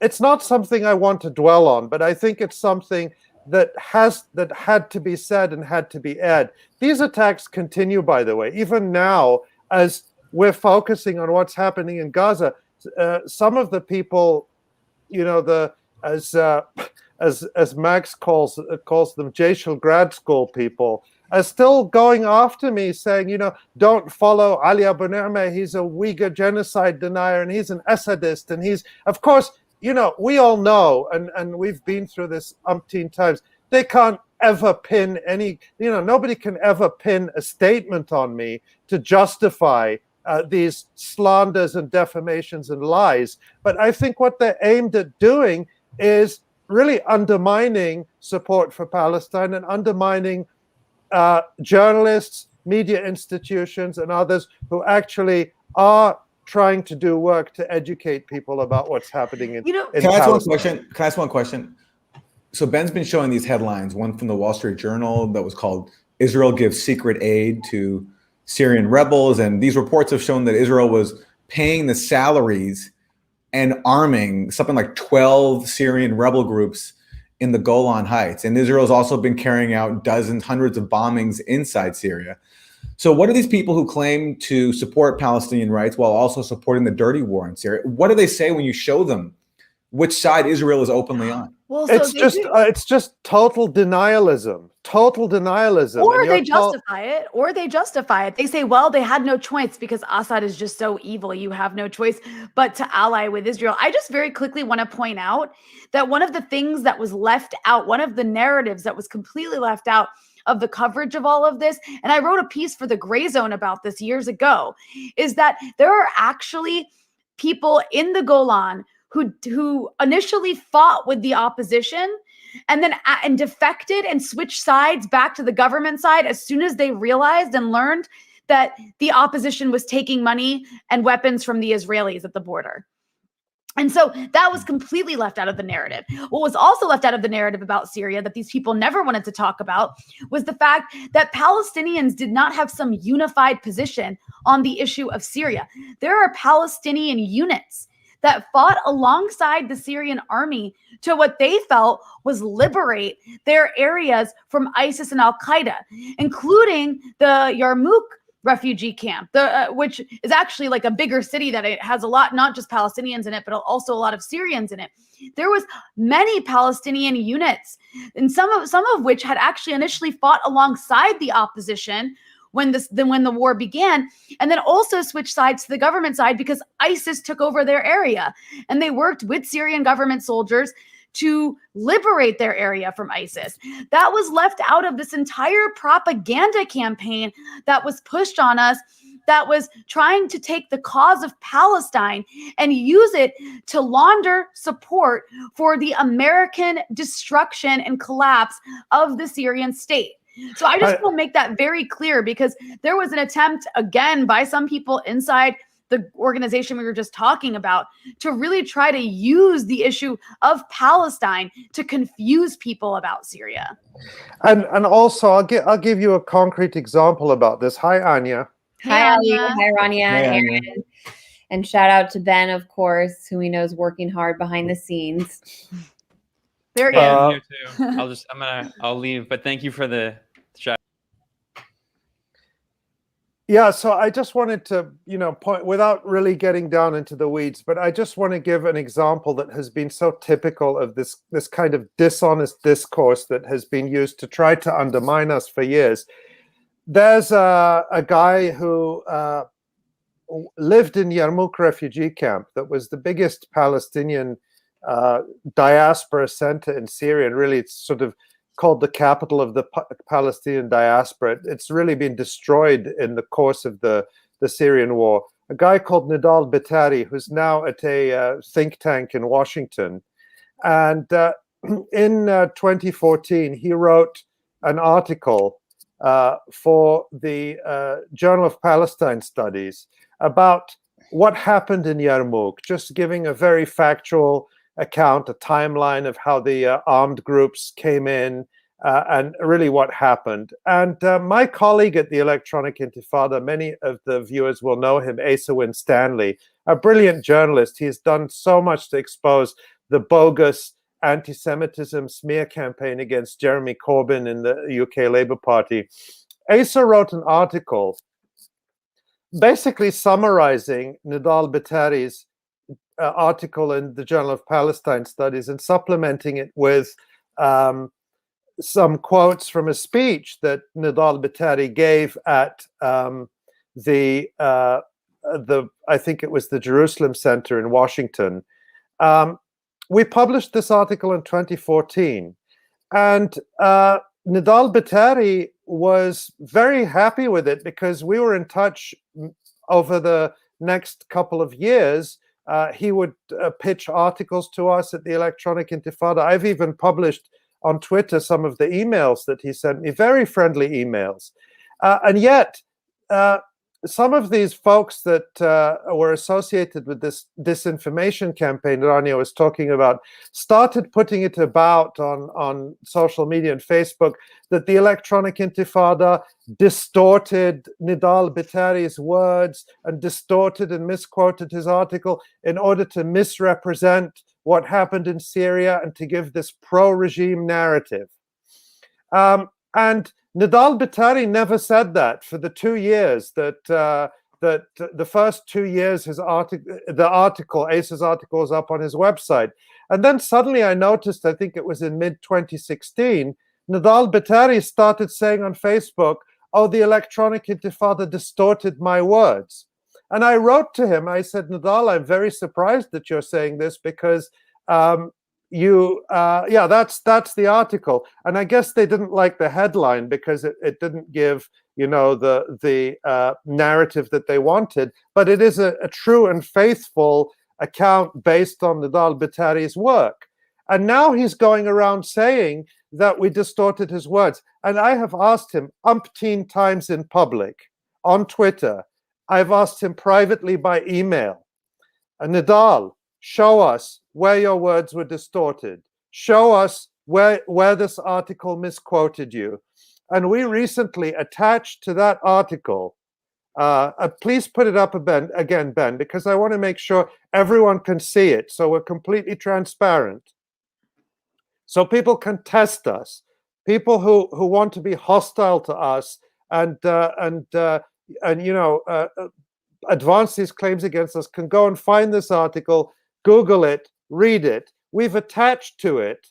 it's not something I want to dwell on, but I think it's something that had to be said and had to be aired. These attacks continue, by the way, even now, as we're focusing on what's happening in Gaza. Some of the people, as Max calls them, Jeshel grad school people, are still going after me, saying, don't follow Ali Abunimah. He's a Uyghur genocide denier, and he's an Assadist, and he's, of course. We all know, and we've been through this umpteen times, they can't ever pin any, nobody can ever pin a statement on me to justify these slanders and defamations and lies. But I think what they're aimed at doing is really undermining support for Palestine and undermining journalists, media institutions, and others who actually are trying to do work to educate people about what's happening in Can I ask one question? So Ben's been showing these headlines, one from the Wall Street Journal that was called "Israel Gives Secret Aid to Syrian Rebels." And these reports have shown that Israel was paying the salaries and arming something like 12 Syrian rebel groups in the Golan Heights. And Israel's also been carrying out dozens, hundreds of bombings inside Syria. So what are these people who claim to support Palestinian rights while also supporting the dirty war in Syria? What do they say when you show them which side Israel is openly on? Well, so it's just total denialism. Total denialism. Or they justify it. Or they justify it. They say, well, they had no choice because Assad is just so evil. You have no choice but to ally with Israel. I just very quickly want to point out that one of the things that was left out, one of the narratives that was completely left out of the coverage of all of this, and I wrote a piece for the Gray Zone about this years ago, is that there are actually people in the Golan who initially fought with the opposition and then defected and switched sides back to the government side as soon as they realized and learned that the opposition was taking money and weapons from the Israelis at the border. And so that was completely left out of the narrative. What was also left out of the narrative about Syria that these people never wanted to talk about was the fact that Palestinians did not have some unified position on the issue of Syria. There are Palestinian units that fought alongside the Syrian army to what they felt was liberate their areas from ISIS and Al-Qaeda, including the Yarmouk refugee camp, which is actually like a bigger city that it has a lot, not just Palestinians in it, but also a lot of Syrians in it. There was many Palestinian units, and some of which had actually initially fought alongside the opposition when the war began, and then also switched sides to the government side because ISIS took over their area, and they worked with Syrian government soldiers to liberate their area from ISIS. That was left out of this entire propaganda campaign that was pushed on us, that was trying to take the cause of Palestine and use it to launder support for the American destruction and collapse of the Syrian state. So I just want to make that very clear, because there was an attempt, again, by some people inside the organization we were just talking about, to really try to use the issue of Palestine to confuse people about Syria. And also, I'll give you a concrete example about this. Hi, Anya. Hi, Ali. Hi, Rania and Aaron. And shout out to Ben, of course, who we know is working hard behind the scenes. There you go. Here too. I'll leave, but thank you for the shout. Yeah, so I just wanted to, point, without really getting down into the weeds, but I just want to give an example that has been so typical of this kind of dishonest discourse that has been used to try to undermine us for years. There's a guy who lived in Yarmouk refugee camp that was the biggest Palestinian diaspora center in Syria, and really it's sort of called the capital of the Palestinian diaspora. It's really been destroyed in the course of the Syrian war. A guy called Nidal Betari, who's now at a think tank in Washington. And in 2014, he wrote an article for the Journal of Palestine Studies about what happened in Yarmouk, just giving a very factual account, a timeline of how the armed groups came in and really what happened. And my colleague at the Electronic Intifada, many of the viewers will know him, Asa Winstanley, a brilliant journalist. He's done so much to expose the bogus anti-Semitism smear campaign against Jeremy Corbyn in the UK Labour Party. Asa wrote an article basically summarizing Nidal Betari's article in the Journal of Palestine Studies and supplementing it with some quotes from a speech that Nidal Betari gave at the I think it was the Jerusalem Center in Washington. We published this article in 2014, and Nidal Betari was very happy with it because we were in touch over the next couple of years. He would pitch articles to us at the Electronic Intifada. I've even published on Twitter some of the emails that he sent me, very friendly emails. And yet, some of these folks that were associated with this disinformation campaign that Anya was talking about started putting it about on social media and Facebook that the Electronic Intifada distorted Nidal Betari's words and distorted and misquoted his article in order to misrepresent what happened in Syria and to give this pro-regime narrative. And Nidal Betari never said that for the 2 years that that the first 2 years Ace's article was up on his website. And then suddenly I noticed, I think it was in mid-2016, Nidal Batari started saying on Facebook, oh, the electronic intifada distorted my words. And I wrote to him, I said, Nidal, I'm very surprised that you're saying this because that's the article. And I guess they didn't like the headline because it didn't give, the narrative that they wanted. But it is a true and faithful account based on Nidal Batari's work. And now he's going around saying that we distorted his words. And I have asked him umpteen times in public, on Twitter. I've asked him privately by email. Nidal, show us where your words were distorted. Show us where this article misquoted you. And we recently attached to that article, please put it up again, Ben, because I want to make sure everyone can see it. So we're completely transparent. So people can test us. People who want to be hostile to us and advance these claims against us can go and find this article, Google it, read it. We've attached to it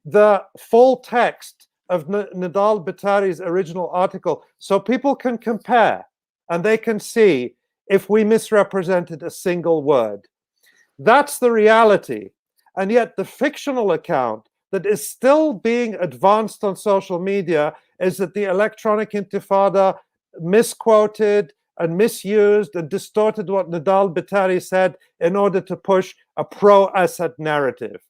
the full text of Nidal Batari's original article so people can compare and they can see if we misrepresented a single word. That's the reality. And yet the fictional account that is still being advanced on social media is that the electronic intifada misquoted and misused and distorted what Nidal Batari said in order to push a pro-Assad narrative.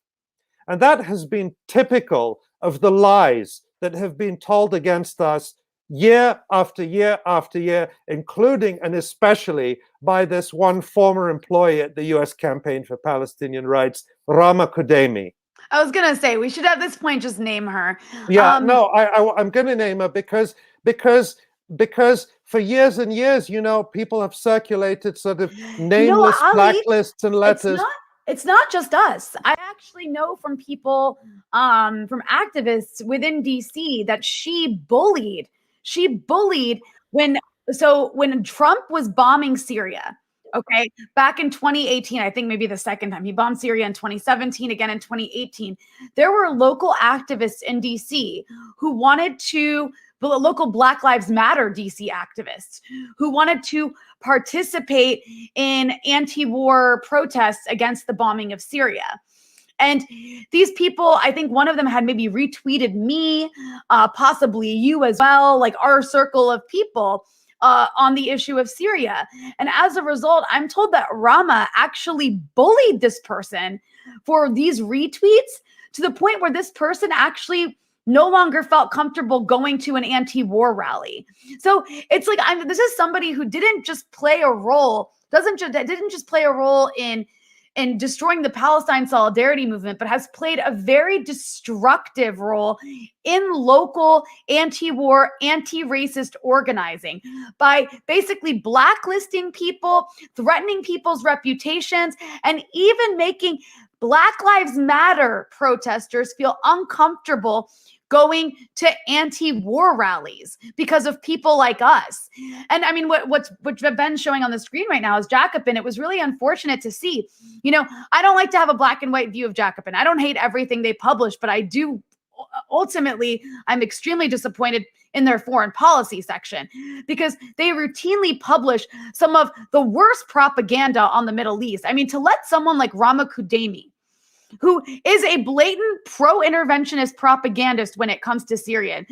And that has been typical of the lies that have been told against us year after year after year, including and especially by this one former employee at the US Campaign for Palestinian Rights, Rama Kudemi. I was going to say, we should at this point just name her. Yeah, no, I'm going to name her because for years and years, people have circulated sort of nameless Ali, blacklists and letters. It's not just us. I actually know from people, from activists within DC that she bullied when Trump was bombing Syria. Okay, back in 2018, I think maybe the second time he bombed Syria in 2017, again in 2018, there were local activists in DC who wanted to, local Black Lives Matter DC activists who wanted to participate in anti-war protests against the bombing of Syria. And these people, I think one of them had maybe retweeted me, possibly you as well, like our circle of people, on the issue of Syria. And as a result, I'm told that Rama actually bullied this person for these retweets to the point where this person actually no longer felt comfortable going to an anti-war rally. So it's like, this is somebody who didn't just play a role, didn't just play a role in destroying the Palestine solidarity movement, but has played a very destructive role in local anti-war, anti-racist organizing by basically blacklisting people, threatening people's reputations, and even making Black Lives Matter protesters feel uncomfortable going to anti-war rallies because of people like us. And I mean, what Ben's showing on the screen right now is Jacobin. It was really unfortunate to see. I don't like to have a black and white view of Jacobin. I don't hate everything they publish, but I do ultimately, I'm extremely disappointed in their foreign policy section because they routinely publish some of the worst propaganda on the Middle East. I mean, to let someone like Rama Kudemi, who is a blatant pro-interventionist propagandist when it comes to Syria,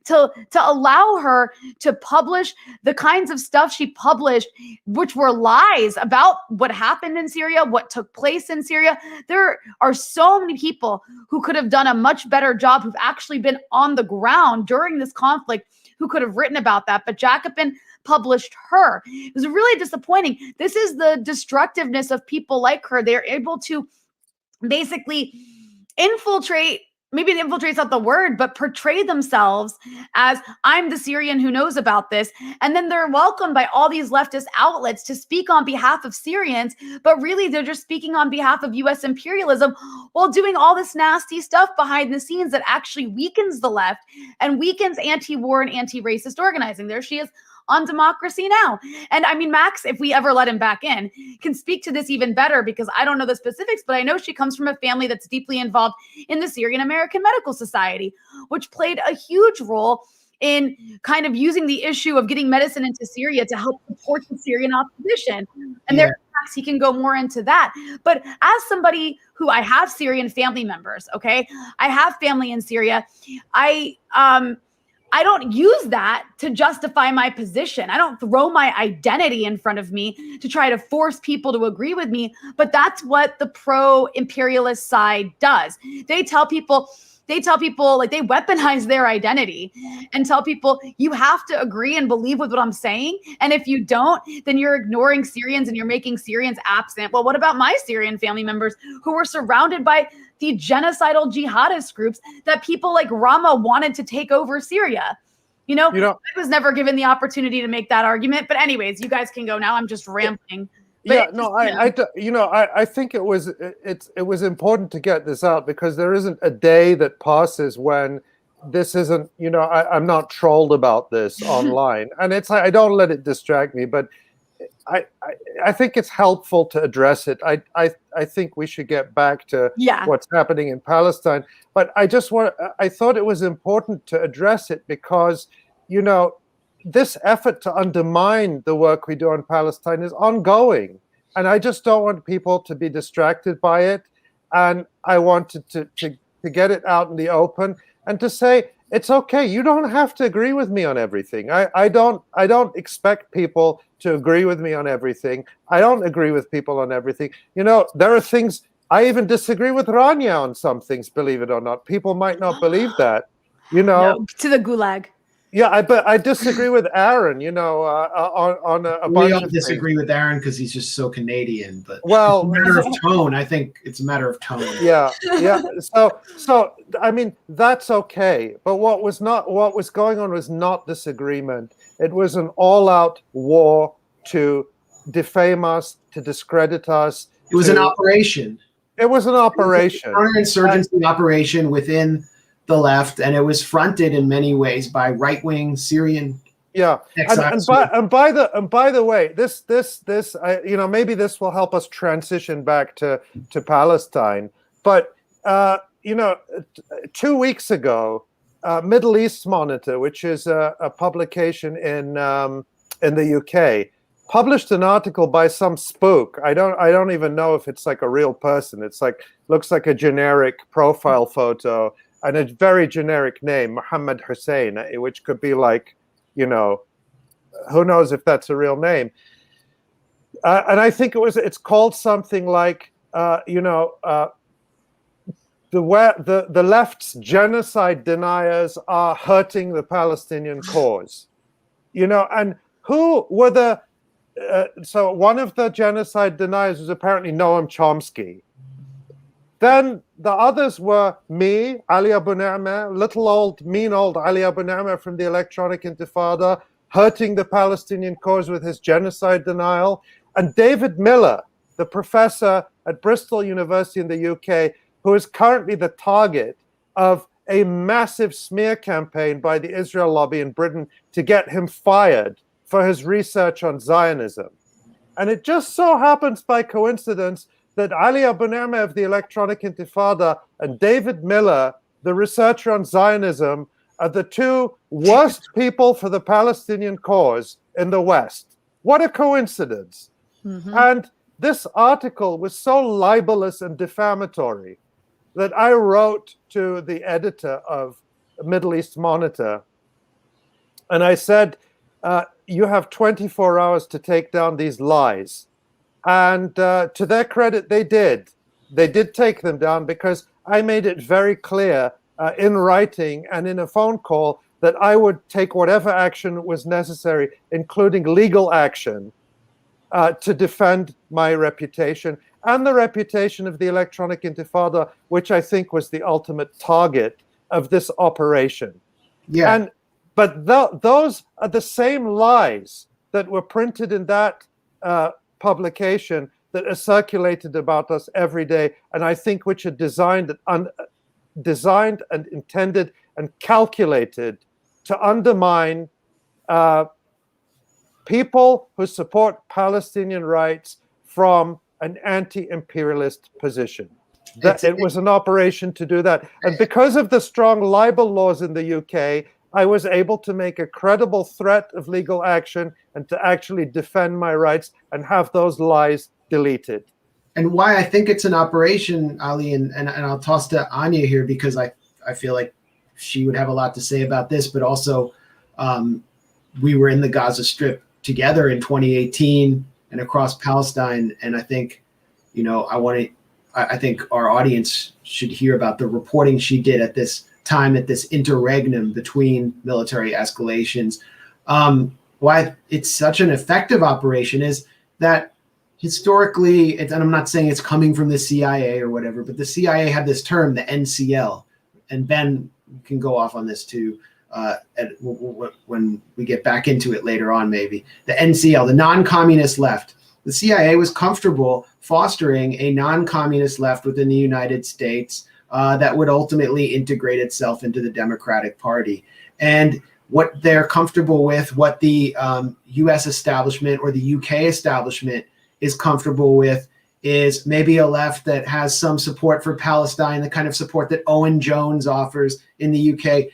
to allow her to publish the kinds of stuff she published, which were lies about what happened in Syria, what took place in Syria. There are so many people who could have done a much better job, who've actually been on the ground during this conflict, who could have written about that. But Jacobin published her. It was really disappointing. This is the destructiveness of people like her. They're able to basically infiltrate, maybe infiltrate's not the word, but portray themselves as I'm the Syrian who knows about this. And then they're welcomed by all these leftist outlets to speak on behalf of Syrians, but really they're just speaking on behalf of US imperialism while doing all this nasty stuff behind the scenes that actually weakens the left and weakens anti-war and anti-racist organizing. There she is on Democracy Now! And I mean, Max, if we ever let him back in, can speak to this even better, because I don't know the specifics, but I know she comes from a family that's deeply involved in the Syrian American Medical Society, which played a huge role in kind of using the issue of getting medicine into Syria to help support the Syrian opposition. And there, perhaps he can go more into that. But as somebody who, I have Syrian family members, okay? I have family in Syria. I don't use that to justify my position. I don't throw my identity in front of me to try to force people to agree with me, but that's what the pro-imperialist side does. They tell people, like, they weaponize their identity and tell people, you have to agree and believe with what I'm saying. And if you don't, then you're ignoring Syrians and you're making Syrians absent. Well, what about my Syrian family members who were surrounded by the genocidal jihadist groups that people like Rama wanted to take over Syria? I was never given the opportunity to make that argument. But anyways, you guys can go now. I'm just rambling. But I think it was important to get this out, because there isn't a day that passes when this isn't, I'm not trolled about this online, and it's I don't let it distract me, but I think it's helpful to address it. I think we should get back to what's happening in Palestine, but I thought it was important to address it because, this effort to undermine the work we do on Palestine is ongoing. And I just don't want people to be distracted by it. And I wanted to get it out in the open and to say, it's okay. You don't have to agree with me on everything. I don't expect people to agree with me on everything. I don't agree with people on everything. There are things, I even disagree with Rania on some things, believe it or not. People might not believe that, No, to the gulag. Yeah, but I disagree with Aaron, on a bunch we all of disagree things. with Aaron because he's just so Canadian. But well, it's a matter of tone. I think it's a matter of tone. Yeah. So I mean, that's okay. But what was going on was not disagreement. It was an all-out war to defame us, to discredit us. It was an operation. It was an operation. Counterinsurgency operation within the left, and it was fronted in many ways by right-wing Syrian. Yeah, and by the way, this maybe this will help us transition back to Palestine. But 2 weeks ago, Middle East Monitor, which is a publication in the UK, published an article by some spook. I don't even know if it's like a real person. It's like looks like a generic profile photo and a very generic name, Mohammed Hussein, which could be like, who knows if that's a real name. And I think it's called something like, the left's genocide deniers are hurting the Palestinian cause. And who were so one of the genocide deniers was apparently Noam Chomsky. Then the others were me, Ali Abunimah, mean old Ali Abunimah from the Electronic Intifada, hurting the Palestinian cause with his genocide denial, and David Miller, the professor at Bristol University in the UK, who is currently the target of a massive smear campaign by the Israel lobby in Britain to get him fired for his research on Zionism. And it just so happens by coincidence that Ali Abunimah of the Electronic Intifada and David Miller, the researcher on Zionism, are the two worst people for the Palestinian cause in the West. What a coincidence. Mm-hmm. And this article was so libelous and defamatory that I wrote to the editor of Middle East Monitor, and I said, you have 24 hours to take down these lies. And to their credit, they did. They did take them down because I made it very clear in writing and in a phone call that I would take whatever action was necessary, including legal action, to defend my reputation and the reputation of the Electronic Intifada, which I think was the ultimate target of this operation. Yeah. But those are the same lies that were printed in that publication that are circulated about us every day, and I think which are designed and intended and calculated to undermine people who support Palestinian rights from an anti-imperialist position. That it was an operation to do that. And because of the strong libel laws in the UK, I was able to make a credible threat of legal action and to actually defend my rights and have those lies deleted. And why I think it's an operation, Ali, and I'll toss to Anya here because I feel like she would have a lot to say about this, but also we were in the Gaza Strip together in 2018 and across Palestine. And I think, I think our audience should hear about the reporting she did at this time, at this interregnum between military escalations. Why it's such an effective operation is that historically, and I'm not saying it's coming from the CIA or whatever, but the CIA had this term, the NCL, and Ben can go off on this too when we get back into it later on, maybe. The NCL, the non-communist left. The CIA was comfortable fostering a non-communist left within the United States that would ultimately integrate itself into the Democratic Party. And what they're comfortable with, what the US establishment or the UK establishment is comfortable with, is maybe a left that has some support for Palestine, the kind of support that Owen Jones offers in the UK,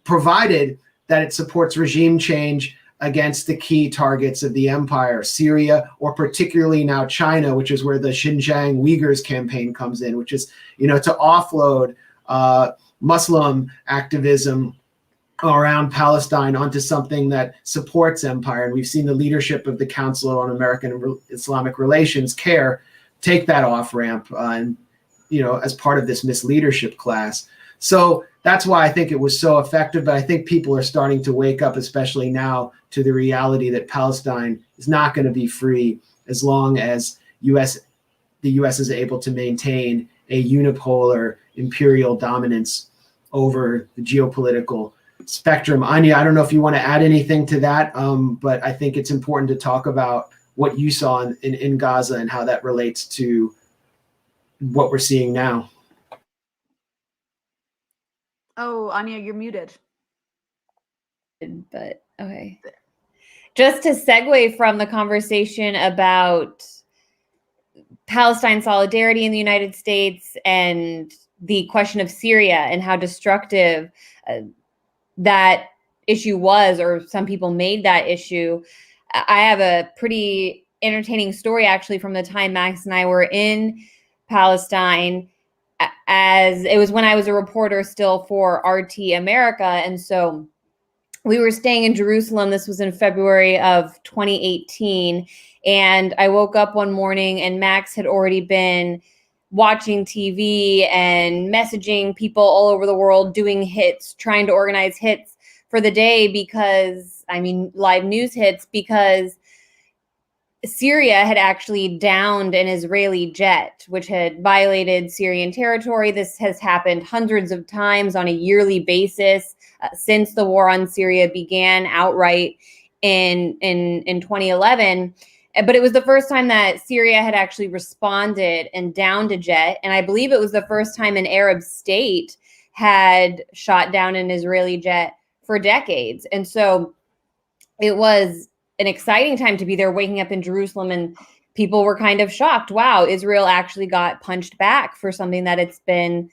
provided that it supports regime change against the key targets of the empire, Syria, or particularly now China, which is where the Xinjiang Uyghurs campaign comes in, which is, to offload Muslim activism around Palestine onto something that supports empire. And we've seen the leadership of the Council on American and Islamic Relations, CARE, take that off ramp and, as part of this misleadership class. So that's why I think it was so effective. But I think people are starting to wake up, especially now, to the reality that Palestine is not going to be free as long as the US is able to maintain a unipolar imperial dominance over the geopolitical spectrum. Anya, I don't know if you want to add anything to that, but I think it's important to talk about what you saw in Gaza and how that relates to what we're seeing now. Oh, Anya, you're muted. But okay. Just to segue from the conversation about Palestine solidarity in the United States and the question of Syria and how destructive that issue was, or some people made that issue, I have a pretty entertaining story actually from the time Max and I were in Palestine, as it was when I was a reporter still for RT America. And so we were staying in Jerusalem. This was in February of 2018. And I woke up one morning and Max had already been watching TV and messaging people all over the world, doing hits, trying to organize hits for the day live news hits, because Syria had actually downed an Israeli jet, which had violated Syrian territory. This has happened hundreds of times on a yearly basis since the war on Syria began outright in 2011. But it was the first time that Syria had actually responded and downed a jet. And I believe it was the first time an Arab state had shot down an Israeli jet for decades. And so it was an exciting time to be there, waking up in Jerusalem, and people were kind of shocked. Wow, Israel actually got punched back for something that it's been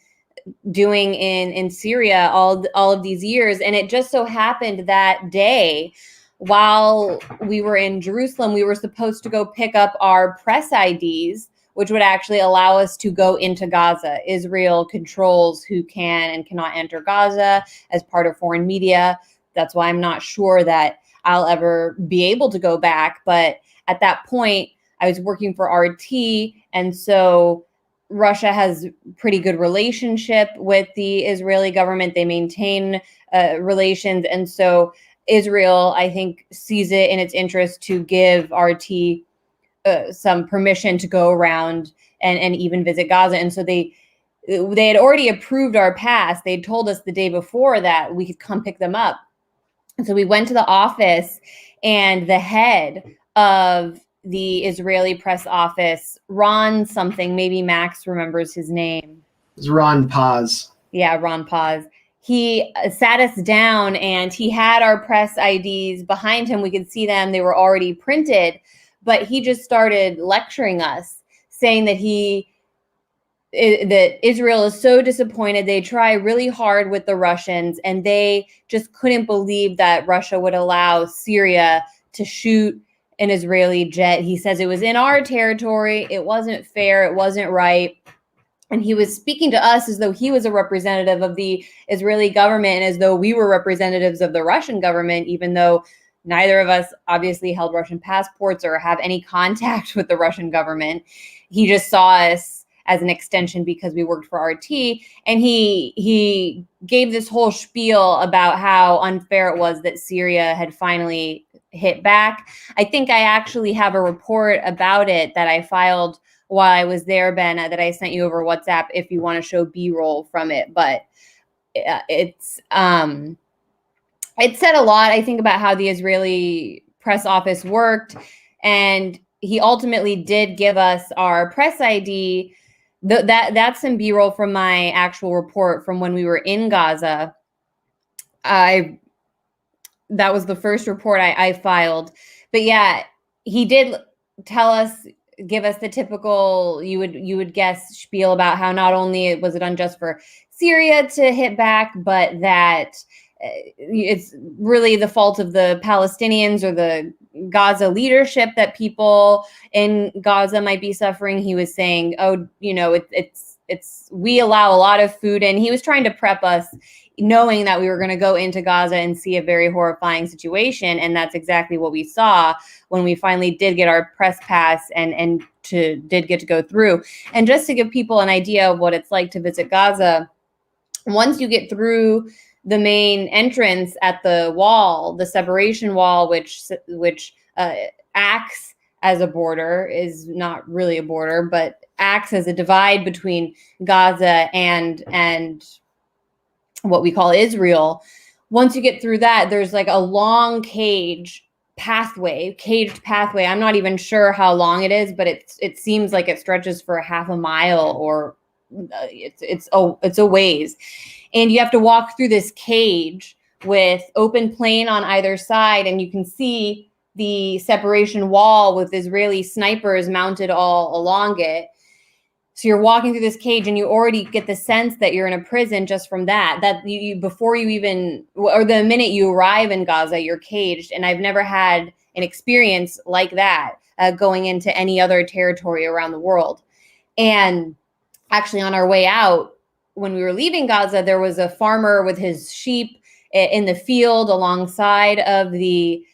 doing in Syria all of these years. And it just so happened that day, while we were in Jerusalem, we were supposed to go pick up our press IDs, which would actually allow us to go into Gaza. Israel controls who can and cannot enter Gaza as part of foreign media. That's why I'm not sure that I'll ever be able to go back. But at that point, I was working for RT. And so Russia has pretty good relationship with the Israeli government. They maintain relations. And so Israel, I think, sees it in its interest to give RT some permission to go around and even visit Gaza. And so they had already approved our pass. They'd told us the day before that we could come pick them up. And so we went to the office, and the head of the Israeli press office, Ron something, maybe Max remembers his name. It's Ron Paz. Yeah, Ron Paz. he sat us down and he had our press IDs behind him. We could see them. They were already printed, but he just started lecturing us, saying that that Israel is so disappointed. They try really hard with the Russians, and they just couldn't believe that Russia would allow Syria to shoot an Israeli jet. He says it was in our territory. It wasn't fair. It wasn't right. And he was speaking to us as though he was a representative of the Israeli government and as though we were representatives of the Russian government, even though neither of us obviously held Russian passports or have any contact with the Russian government. He just saw us as an extension because we worked for RT. And he gave this whole spiel about how unfair it was that Syria had finally hit back. I think I actually have a report about it that I filed while I was there, Ben, that I sent you over WhatsApp if you want to show B-roll from it. But it said a lot, I think, about how the Israeli press office worked. And he ultimately did give us our press ID. That's some B-roll from my actual report from when we were in Gaza. That was the first report I filed. But yeah, he did give us the typical, you would guess, spiel about how not only was it unjust for Syria to hit back, but that it's really the fault of the Palestinians or the Gaza leadership that people in Gaza might be suffering. He was saying, oh, it's we allow a lot of food, and he was trying to prep us, knowing that we were going to go into Gaza and see a very horrifying situation. And that's exactly what we saw when we finally did get our press pass and did get to go through. And just to give people an idea of what it's like to visit Gaza, once you get through the main entrance at the wall, the separation wall, which acts as a border, is not really a border, but acts as a divide between Gaza and what we call Israel. Once you get through that, there's like a long caged pathway. I'm not even sure how long it is, but it seems like it stretches for half a mile, or it's a ways. And you have to walk through this cage with open plain on either side, and you can see the separation wall with Israeli snipers mounted all along it. So you're walking through this cage, and you already get the sense that you're in a prison just from that you before you even, or the minute you arrive in Gaza, you're caged. And I've never had an experience like that going into any other territory around the world. And actually, on our way out, when we were leaving Gaza, there was a farmer with his sheep in the field alongside of the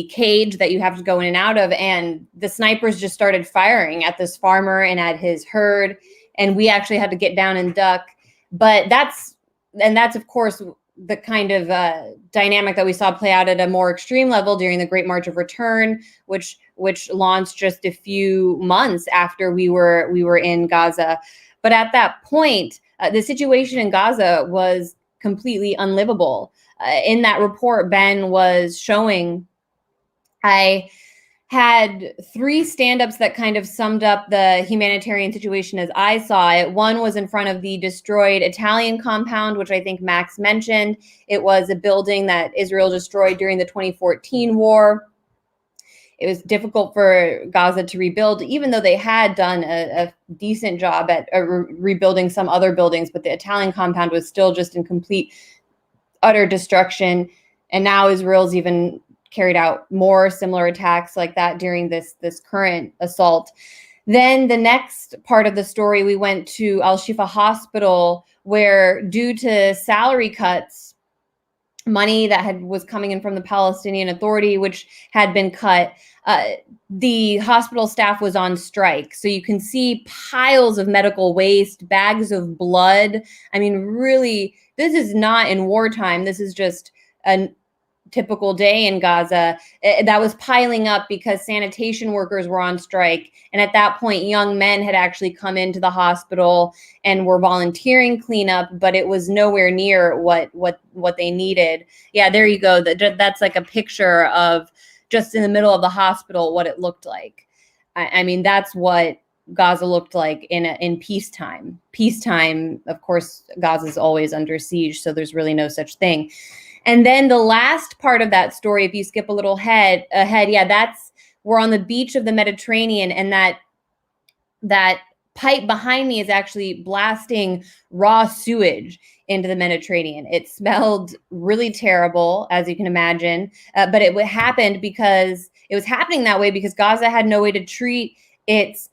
cage that you have to go in and out of. And the snipers just started firing at this farmer and at his herd. And we actually had to get down and duck. But that's of course, the kind of dynamic that we saw play out at a more extreme level during the Great March of Return, which launched just a few months after we were in Gaza. But at that point, the situation in Gaza was completely unlivable. In that report Ben was showing, I had 3 stand-ups that kind of summed up the humanitarian situation as I saw it. One was in front of the destroyed Italian compound, which I think Max mentioned. It was a building that Israel destroyed during the 2014 war. It was difficult for Gaza to rebuild, even though they had done a decent job at rebuilding some other buildings, but the Italian compound was still just in complete, utter destruction. And now Israel's even carried out more similar attacks like that during this current assault. Then the next part of the story, we went to Al-Shifa Hospital, where due to salary cuts, money that was coming in from the Palestinian Authority, which had been cut, the hospital staff was on strike. So you can see piles of medical waste, bags of blood. I mean, really, this is not in wartime. This is just a typical day in Gaza. That was piling up because sanitation workers were on strike. And at that point, young men had actually come into the hospital and were volunteering cleanup, but it was nowhere near what they needed. Yeah, there you go. That's like a picture of just in the middle of the hospital, what it looked like. I mean, that's what Gaza looked like in peacetime. Peacetime, of course, Gaza is always under siege, so there's really no such thing. And then the last part of that story, if you skip a little ahead, we're on the beach of the Mediterranean, and that pipe behind me is actually blasting raw sewage into the Mediterranean. It smelled really terrible, as you can imagine, but it happened because it was happening that way because Gaza had no way to treat its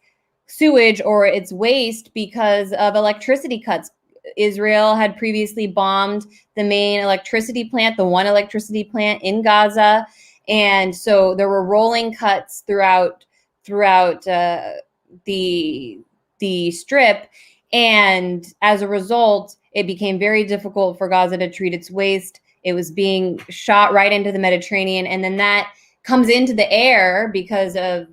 sewage or its waste because of electricity cuts. Israel had previously bombed the main electricity plant, the one electricity plant in Gaza, and so there were rolling cuts throughout the strip, and as a result, it became very difficult for Gaza to treat its waste. It was being shot right into the Mediterranean, and then that comes into the air because of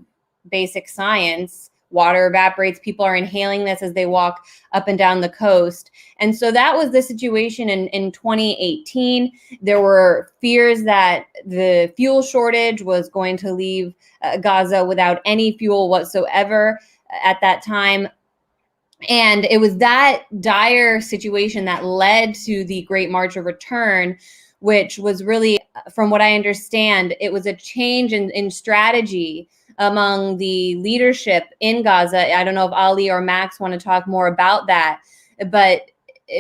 basic science. Water evaporates. People are inhaling this as they walk up and down the coast. And so that was the situation in 2018. There were fears that the fuel shortage was going to leave Gaza without any fuel whatsoever at that time. And it was that dire situation that led to the Great March of Return, which was really, from what I understand, it was a change in strategy among the leadership in Gaza. I don't know if Ali or Max want to talk more about that, but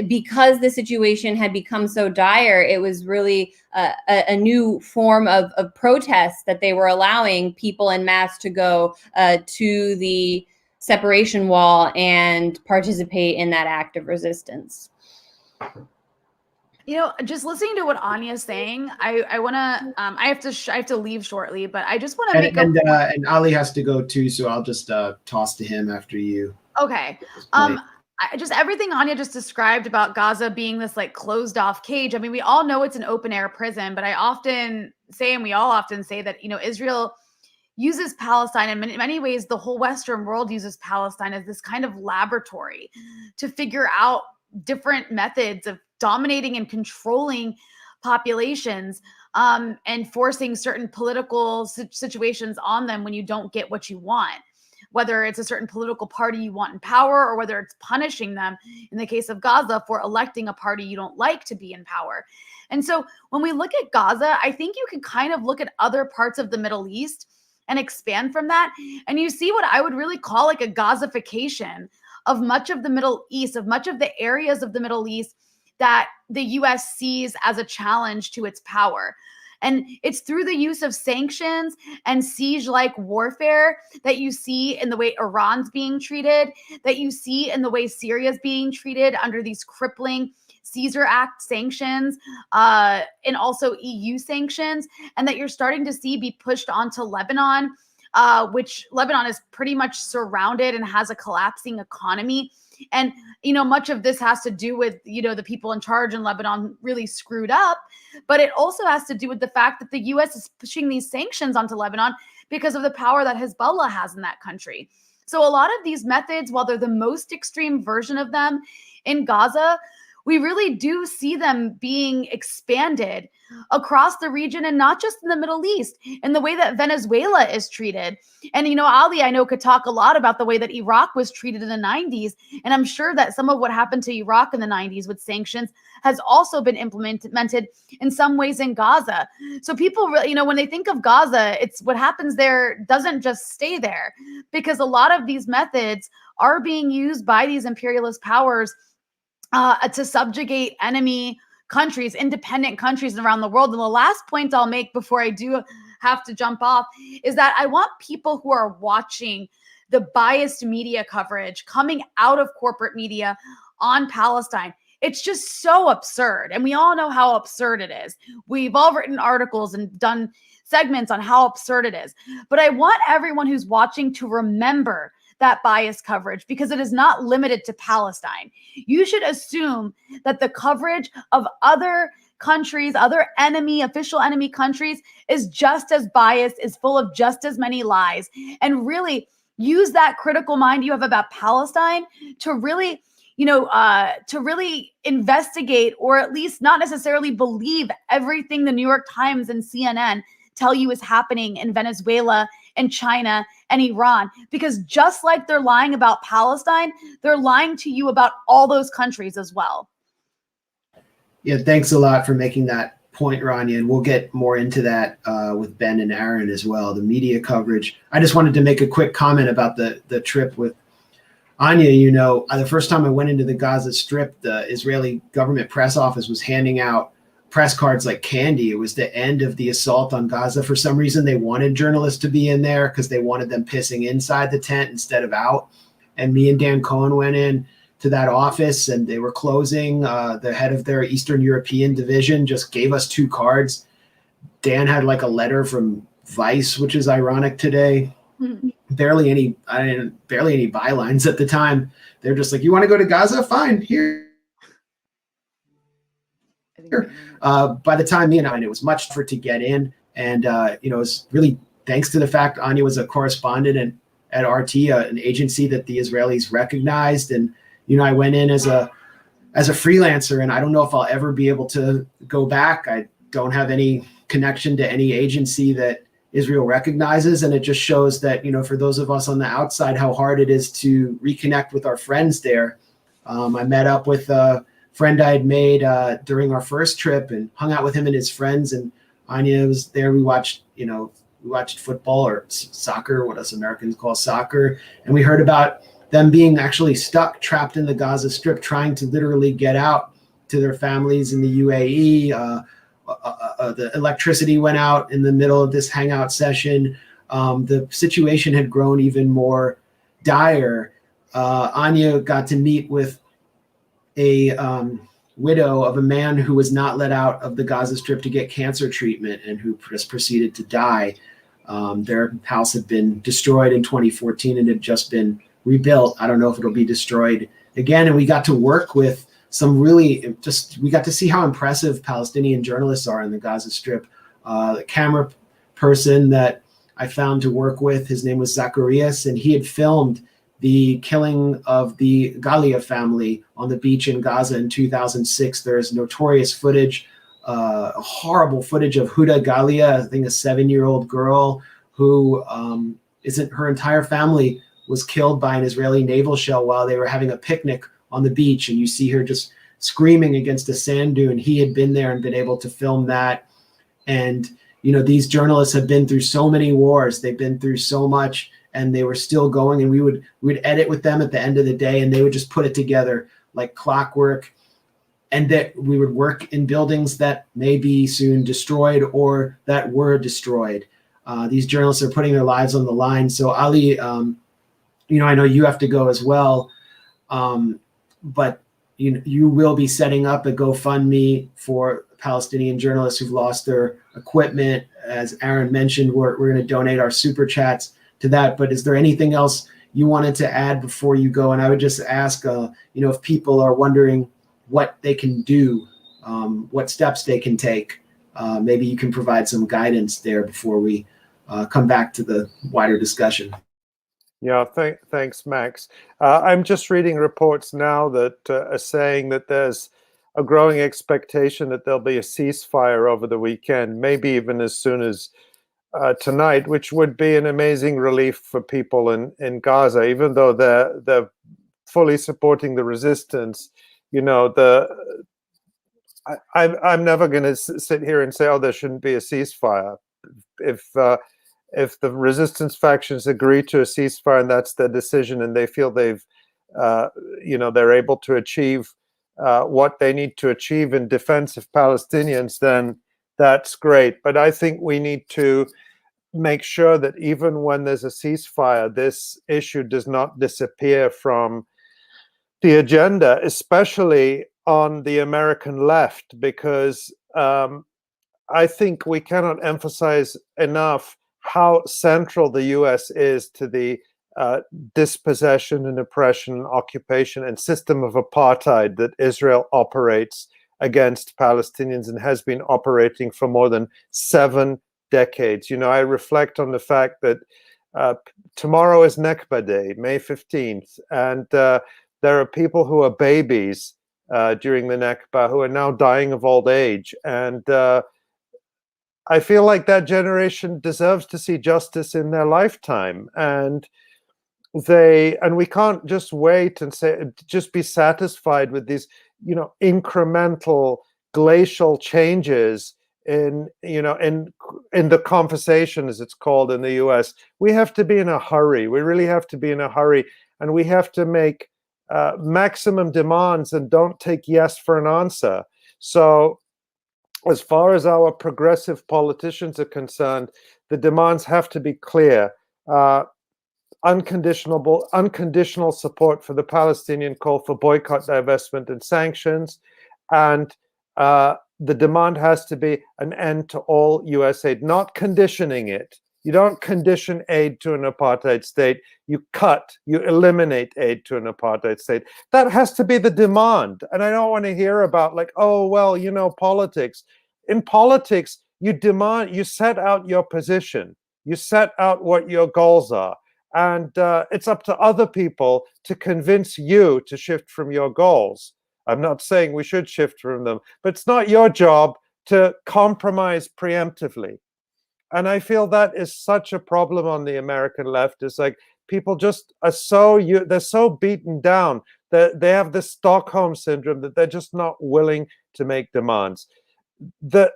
because the situation had become so dire, it was really a new form of protest that they were allowing people en masse to go to the separation wall and participate in that act of resistance. You know, just listening to what Anya's saying, I want to, I have to leave shortly, but I just want to make and Ali has to go too, so I'll just toss to him after you. Okay. Just everything Anya just described about Gaza being this like closed off cage. I mean, we all know it's an open air prison, but I often say, and we all often say that, you know, Israel uses Palestine, and in many ways, the whole Western world uses Palestine as this kind of laboratory to figure out different methods of dominating and controlling populations, and forcing certain political situations on them when you don't get what you want, whether it's a certain political party you want in power or whether it's punishing them, in the case of Gaza, for electing a party you don't like to be in power. And so when we look at Gaza, I think you can kind of look at other parts of the Middle East and expand from that. And you see what I would really call like a Gazification of much of the Middle East, of much of the areas of the Middle East that the US sees as a challenge to its power. And it's through the use of sanctions and siege-like warfare that you see in the way Iran's being treated, that you see in the way Syria's being treated under these crippling Caesar Act sanctions, and also EU sanctions, and that you're starting to see be pushed onto Lebanon, which Lebanon is pretty much surrounded and has a collapsing economy. And, you know, much of this has to do with, you know, the people in charge in Lebanon really screwed up, but it also has to do with the fact that the US is pushing these sanctions onto Lebanon because of the power that Hezbollah has in that country. So a lot of these methods, while they're the most extreme version of them in Gaza, we really do see them being expanded across the region, and not just in the Middle East, in the way that Venezuela is treated. And, you know, Ali, I know, could talk a lot about the way that Iraq was treated in the 90s. And I'm sure that some of what happened to Iraq in the 90s with sanctions has also been implemented in some ways in Gaza. So people, you know, when they think of Gaza, it's what happens there doesn't just stay there, because a lot of these methods are being used by these imperialist powers to subjugate enemy countries, independent countries around the world. And the last point I'll make before I do have to jump off is that I want people who are watching the biased media coverage coming out of corporate media on Palestine. It's just so absurd. And we all know how absurd it is. We've all written articles and done segments on how absurd it is. But I want everyone who's watching to remember that bias coverage, because it is not limited to Palestine. You should assume that the coverage of other countries, other official enemy countries, is just as biased, is full of just as many lies, and really use that critical mind you have about Palestine to really, you know, to really investigate, or at least not necessarily believe everything the New York Times and CNN tell you is happening in Venezuela and China and Iran, because just like they're lying about Palestine, they're lying to you about all those countries as well. Yeah, thanks a lot for making that point, Rania, and we'll get more into that with Ben and Aaron as well, the media coverage. I just wanted to make a quick comment about the trip with Anya. You know, the first time I went into the Gaza Strip, the Israeli government press office was handing out press cards like candy. It was the end of the assault on Gaza. For some reason, they wanted journalists to be in there because they wanted them pissing inside the tent instead of out. And me and Dan Cohen went in to that office, and they were closing. The head of their Eastern European division just gave us 2 cards. Dan had like a letter from Vice, which is ironic today. Mm-hmm. Barely any bylines at the time. They're just like, you want to go to Gaza? Fine, here. By the time me and it was much tougher to get in, and it was really thanks to the fact Anya was a correspondent at RT, an agency that the Israelis recognized, and I went in as a freelancer, and I don't know if I'll ever be able to go back. I don't have any connection to any agency that Israel recognizes, and it just shows that for those of us on the outside, how hard it is to reconnect with our friends there. I met up with friend I had made during our first trip and hung out with him and his friends, and Anya was there. We watched football or soccer, what us Americans call soccer, and we heard about them being actually trapped in the Gaza Strip, trying to literally get out to their families in the UAE. The electricity went out in the middle of this hangout session. The situation had grown even more dire. Anya got to meet with a widow of a man who was not let out of the Gaza Strip to get cancer treatment and who just proceeded to die. Their house had been destroyed in 2014 and had just been rebuilt. I don't know if it'll be destroyed again. And we got to work with we got to see how impressive Palestinian journalists are in the Gaza Strip. The camera person that I found to work with, his name was Zacharias, and he had filmed the killing of the Galia family on the beach in Gaza in 2006. There's notorious footage, horrible footage of Huda Galia, I think a 7-year-old girl who her entire family was killed by an Israeli naval shell while they were having a picnic on the beach. And you see her just screaming against a sand dune. He had been there and been able to film that. And, these journalists have been through so many wars. They've been through so much, and they were still going. And we'd edit with them at the end of the day, and they would just put it together like clockwork. And that we would work in buildings that may be soon destroyed or that were destroyed. These journalists are putting their lives on the line. So Ali, I know you have to go as well, but you will be setting up a GoFundMe for Palestinian journalists who've lost their equipment. As Aaron mentioned, we're going to donate our super chats to that. But is there anything else you wanted to add before you go? And I would just ask, if people are wondering what they can do, what steps they can take, maybe you can provide some guidance there before we come back to the wider discussion. Yeah, thanks, Max. I'm just reading reports now that are saying that there's a growing expectation that there'll be a ceasefire over the weekend, maybe even as soon as tonight, which would be an amazing relief for people in Gaza, even though they're fully supporting the resistance. I'm never going to sit here and say, oh, there shouldn't be a ceasefire. If the resistance factions agree to a ceasefire and that's their decision, and they feel they're able to achieve what they need to achieve in defense of Palestinians, then that's great. But I think we need to make sure that even when there's a ceasefire, this issue does not disappear from the agenda, especially on the American left, because I think we cannot emphasize enough how central the U.S. is to the dispossession and oppression, occupation, and system of apartheid that Israel operates against Palestinians and has been operating for more than 7 decades. I reflect on the fact that tomorrow is Nakba Day, May 15th, and there are people who are babies during the Nakba who are now dying of old age, and I feel like that generation deserves to see justice in their lifetime, and we can't just wait and just be satisfied with these, incremental glacial changes in the conversation, as it's called in the US. We have to be in a hurry. We really have to be in a hurry, and we have to make maximum demands and don't take yes for an answer. So as far as our progressive politicians are concerned, the demands have to be clear. Unconditional support for the Palestinian call for boycott, divestment, and sanctions. And the demand has to be an end to all US aid, not conditioning it. You don't condition aid to an apartheid state. You eliminate aid to an apartheid state. That has to be the demand. And I don't want to hear about politics. In politics, you set out your position. You set out what your goals are. And it's up to other people to convince you to shift from your goals. I'm not saying we should shift from them, but it's not your job to compromise preemptively. And I feel that is such a problem on the American left. It's like people just are they're so beaten down that they have this Stockholm syndrome that they're just not willing to make demands. The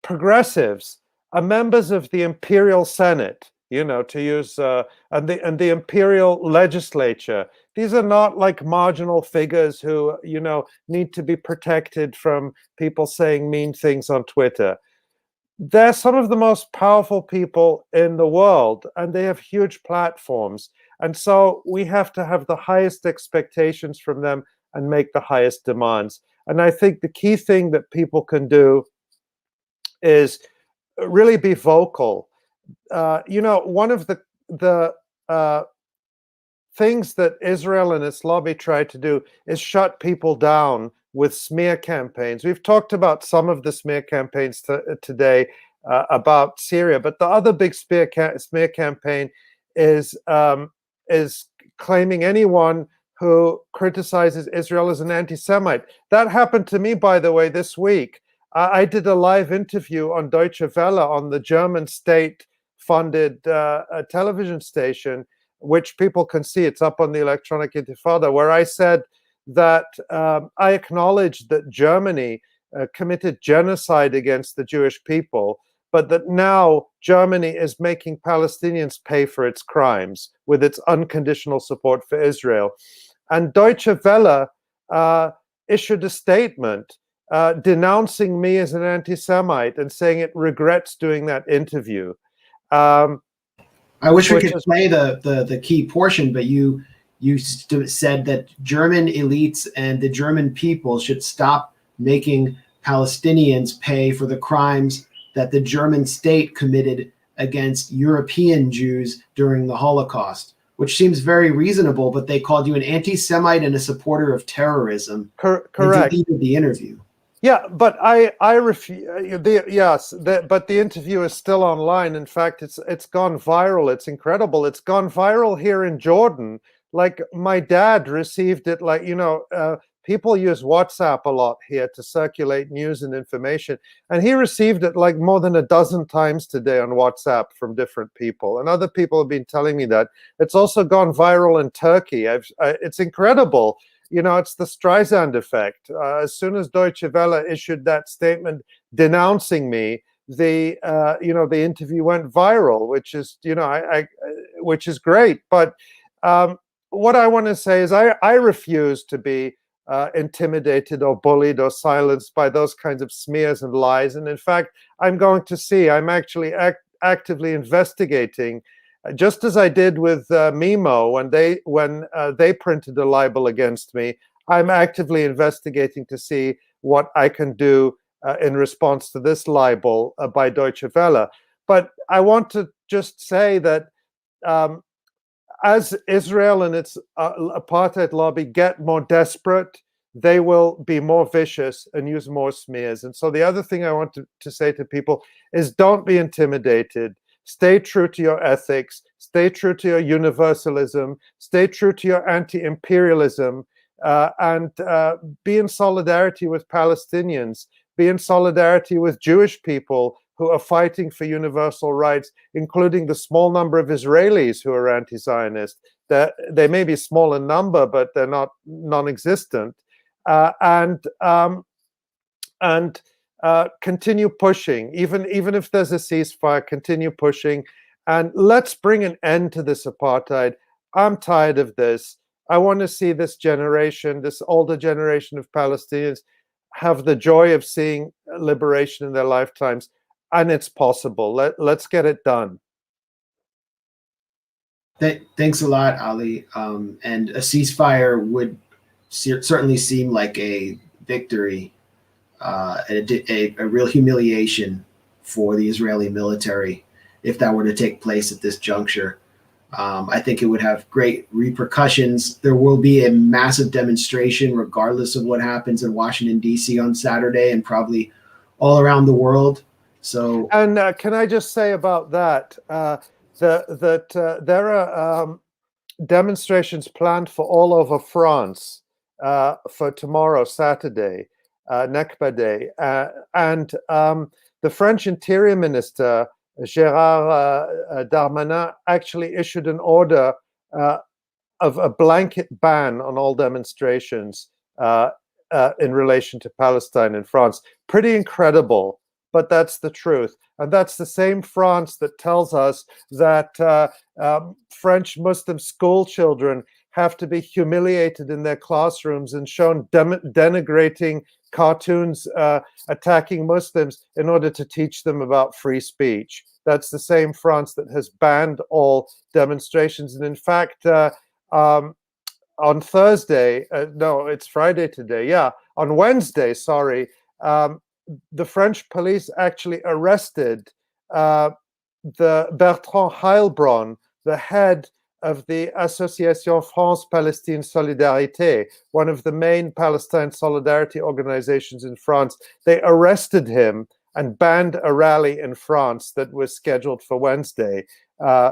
progressives are members of the Imperial Senate, to use and the Imperial Legislature. These are not like marginal figures who, need to be protected from people saying mean things on Twitter. They're some of the most powerful people in the world, and they have huge platforms. And so we have to have the highest expectations from them and make the highest demands. And I think the key thing that people can do is really be vocal. One of the things that Israel and its lobby try to do is shut people down with smear campaigns. We've talked about some of the smear campaigns today about Syria, but the other big smear campaign is claiming anyone who criticizes Israel as an anti-Semite. That happened to me, by the way, this week. I did a live interview on Deutsche Welle, on the German state-funded television station, which people can see. It's up on the Electronic Intifada, where I said that I acknowledge that Germany committed genocide against the Jewish people, but that now Germany is making Palestinians pay for its crimes with its unconditional support for Israel. And Deutsche Welle issued a statement denouncing me as an anti-Semite and saying it regrets doing that interview. I wish we could play the key portion, but you said that German elites and the German people should stop making Palestinians pay for the crimes that the German state committed against European Jews during the Holocaust, which seems very reasonable, but they called you an anti-Semite and a supporter of terrorism. Correct. And deleted the interview. Yeah, but I refuse. But the interview is still online. In fact, it's gone viral. It's incredible. It's gone viral here in Jordan. Like my dad received it. People use WhatsApp a lot here to circulate news and information, and he received it like more than a dozen times today on WhatsApp from different people. And other people have been telling me that it's also gone viral in Turkey. It's incredible. It's the Streisand effect. As soon as Deutsche Welle issued that statement denouncing me, the interview went viral, which is which is great. But what I want to say is I refuse to be intimidated or bullied or silenced by those kinds of smears and lies. And in fact, I'm actually actively investigating. Just as I did with Mimo when they printed a libel against me, I'm actively investigating to see what I can do in response to this libel by Deutsche Welle. But I want to just say that as Israel and its apartheid lobby get more desperate, they will be more vicious and use more smears. And so the other thing I want to say to people is don't be intimidated. Stay true to your ethics, stay true to your universalism, stay true to your anti-imperialism, and be in solidarity with Palestinians, be in solidarity with Jewish people who are fighting for universal rights, including the small number of Israelis who are anti-Zionist. They may be small in number, but they're not non-existent. And continue pushing, even if there's a ceasefire, continue pushing. And let's bring an end to this apartheid. I'm tired of this. I want to see this generation, this older generation of Palestinians, have the joy of seeing liberation in their lifetimes. And it's possible. Let's get it done. Thanks a lot, Ali. And a ceasefire would certainly seem like a victory, a real humiliation for the Israeli military if that were to take place at this juncture. I think it would have great repercussions. There will be a massive demonstration regardless of what happens in Washington, D.C. on Saturday, and probably all around the world. So, and can I just say about that, that there are demonstrations planned for all over France for tomorrow, Saturday, Nakba Day. And the French Interior Minister, Gérard Darmanin, actually issued an order of a blanket ban on all demonstrations in relation to Palestine in France. Pretty incredible, but that's the truth. And that's the same France that tells us that French Muslim school children have to be humiliated in their classrooms and shown denigrating cartoons attacking Muslims in order to teach them about free speech. That's the same France that has banned all demonstrations. And in fact, on Thursday, no, it's Friday today. Yeah, on Wednesday, sorry, the French police actually arrested the Bertrand Heilbronn, the head of the Association France-Palestine Solidarité, one of the main Palestine solidarity organizations in France. They arrested him and banned a rally in France that was scheduled for Wednesday.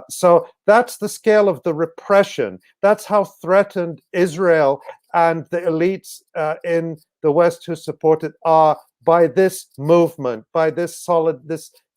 So that's the scale of the repression. That's how threatened Israel and the elites in the West who support it are by this movement, by this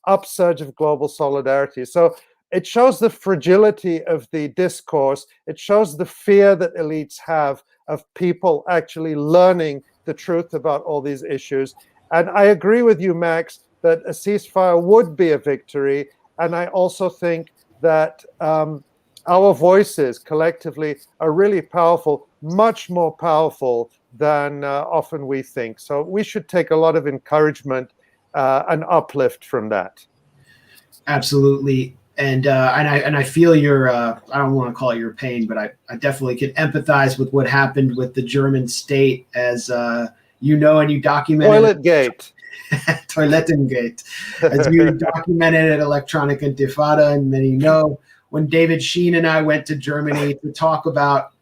upsurge of global solidarity. So it shows the fragility of the discourse. It shows the fear that elites have of people actually learning the truth about all these issues. And I agree with you, Max, that a ceasefire would be a victory. And I also think that our voices collectively are really powerful, much more powerful than often we think. So we should take a lot of encouragement and uplift from that. Absolutely. And I feel your, I don't want to call it your pain, but I definitely can empathize with what happened with the German state, as you know, and you documented. Toiletgate. Toiletengate. As you documented at Electronic Intifada, and many know, when David Sheen and I went to Germany to talk about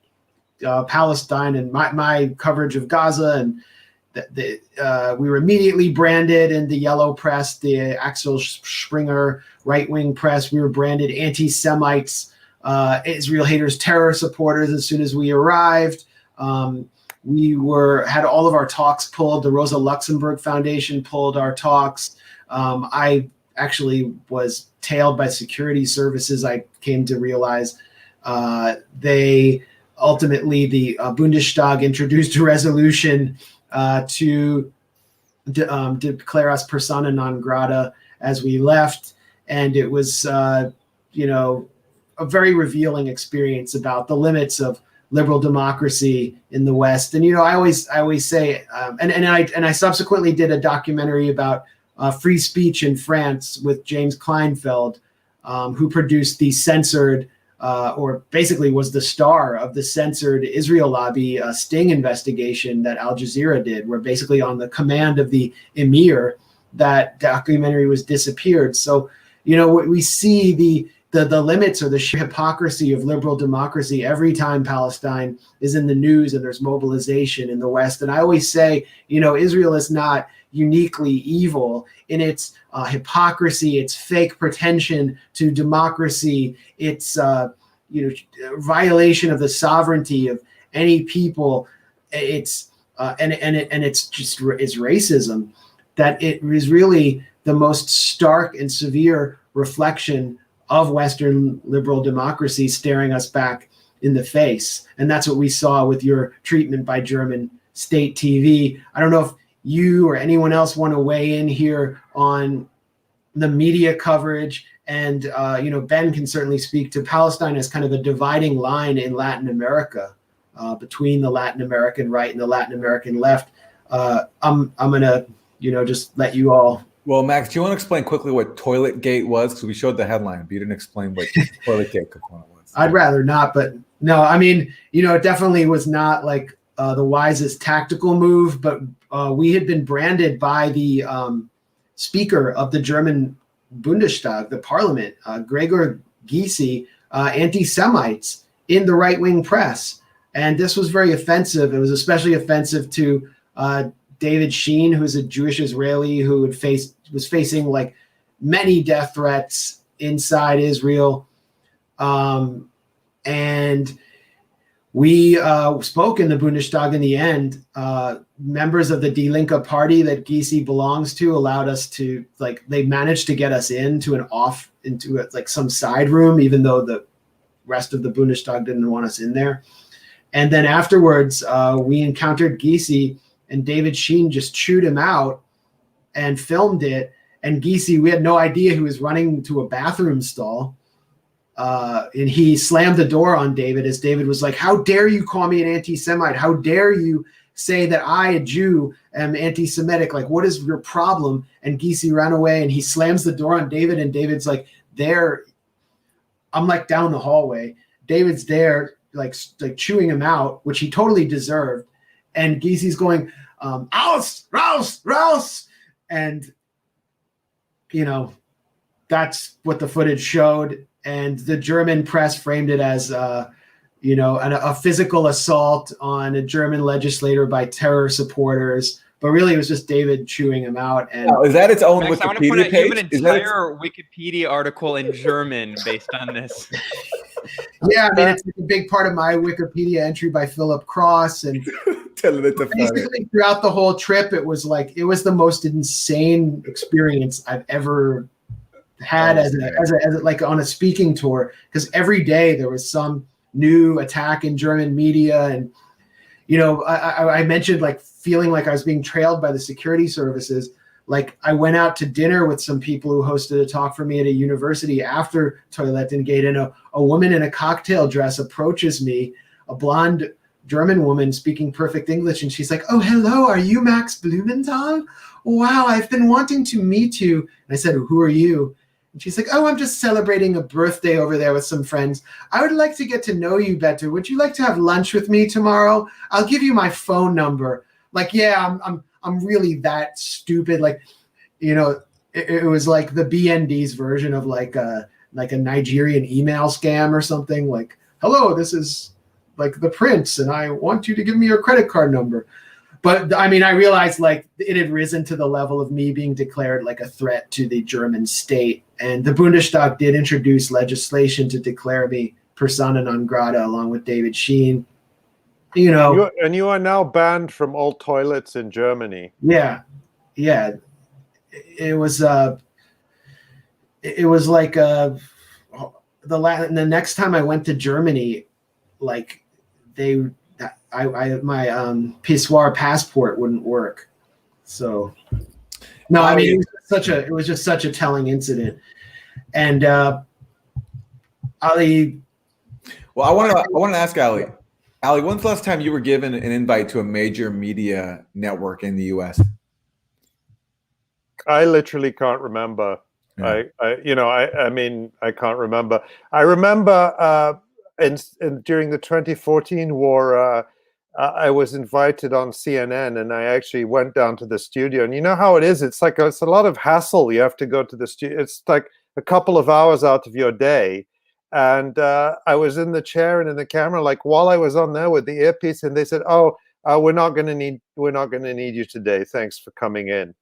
Palestine and my coverage of Gaza, and we were immediately branded in the yellow press, the Axel Springer right-wing press. We were branded anti-Semites, Israel haters, terror supporters as soon as we arrived. We had all of our talks pulled. The Rosa Luxemburg Foundation pulled our talks. I actually was tailed by security services, I came to realize. They ultimately, the Bundestag introduced a resolution to declare us persona non grata as we left. And it was, a very revealing experience about the limits of liberal democracy in the West. And, I always say, and I subsequently did a documentary about free speech in France with James Kleinfeld, who produced the censored, or basically was the star of the censored Israel lobby sting investigation that Al Jazeera did, where basically on the command of the emir, that documentary was disappeared. So, we see the limits or the sheer hypocrisy of liberal democracy every time Palestine is in the news and there's mobilization in the West. And I always say, Israel is not uniquely evil in its hypocrisy, its fake pretension to democracy, its violation of the sovereignty of any people. It's it's racism. that it is really the most stark and severe reflection of Western liberal democracy staring us back in the face. And that's what we saw with your treatment by German state TV. I don't know if you or anyone else want to weigh in here on the media coverage. And, Ben can certainly speak to Palestine as kind of a dividing line in Latin America, between the Latin American right and the Latin American left. I'm going to, just let you all. Well, Max, do you want to explain quickly what Toilet Gate was? Because we showed the headline, but you didn't explain what Toilet Gate component was. I'd rather not, but no, I mean, it definitely was not like the wisest tactical move, but we had been branded by the Speaker of the German Bundestag, the parliament, Gregor Gysi, anti-Semites in the right-wing press. And this was very offensive. It was especially offensive to David Sheen, who's a Jewish Israeli who was facing like many death threats inside Israel. And we spoke in the Bundestag in the end. Members of the Die Linke party that Gysi belongs to allowed us to, they managed to get us into some side room, even though the rest of the Bundestag didn't want us in there. And then afterwards, we encountered Gysi, and David Sheen just chewed him out and filmed it. And Gysi, we had no idea he was running to a bathroom stall. And he slammed the door on David as David was like, "How dare you call me an anti-Semite? How dare you say that I, a Jew, am anti-Semitic? Like, what is your problem?" And Gysi ran away, and he slams the door on David, and David's like, there. I'm like down the hallway. David's there, like chewing him out, which he totally deserved. And Gysi's going, "Raus, raus, raus." And, that's what the footage showed. And the German press framed it as, a physical assault on a German legislator by terror supporters. But really, it was just David chewing him out. And is that its own Max, Wikipedia I want to point out page? you have an entire Wikipedia article in German based on this. Yeah, I mean, it's a big part of my Wikipedia entry by Philip Cross. And basically throughout the whole trip, it was the most insane experience I've ever had as on a speaking tour, because every day there was some new attack in German media. And I mentioned feeling like I was being trailed by the security services. I went out to dinner with some people who hosted a talk for me at a university after Toilet Gate, and a woman in a cocktail dress approaches me, a blonde German woman speaking perfect English, and she's like, "Oh, hello, are you Max Blumenthal? Wow, I've been wanting to meet you." And I said, "Who are you?" And she's like, "Oh, I'm just celebrating a birthday over there with some friends. I would like to get to know you better. Would you like to have lunch with me tomorrow? I'll give you my phone number." Yeah, I'm really that stupid. It was like the BND's version of a Nigerian email scam or something. "Hello, this is the prince, and I want you to give me your credit card number." But I mean, I realized it had risen to the level of me being declared a threat to the German state. And the Bundestag did introduce legislation to declare me persona non grata along with David Sheen. You are now banned from all toilets in Germany. Yeah. It was the next time I went to Germany, my Pissoir passport wouldn't work. So no, I mean, it was just such a telling incident. And Ali, well, I want to ask Ali, when's the last time you were given an invite to a major media network in the U.S.? I literally can't remember. Yeah. I mean, I can't remember. I remember during the 2014 war, I was invited on CNN, and I actually went down to the studio. And you know how it is? It's a lot of hassle. You have to go to the studio. It's like a couple of hours out of your day. And I was in the chair and in the camera, while I was on there with the earpiece, and they said, "Oh, we're not going to need you today. Thanks for coming in."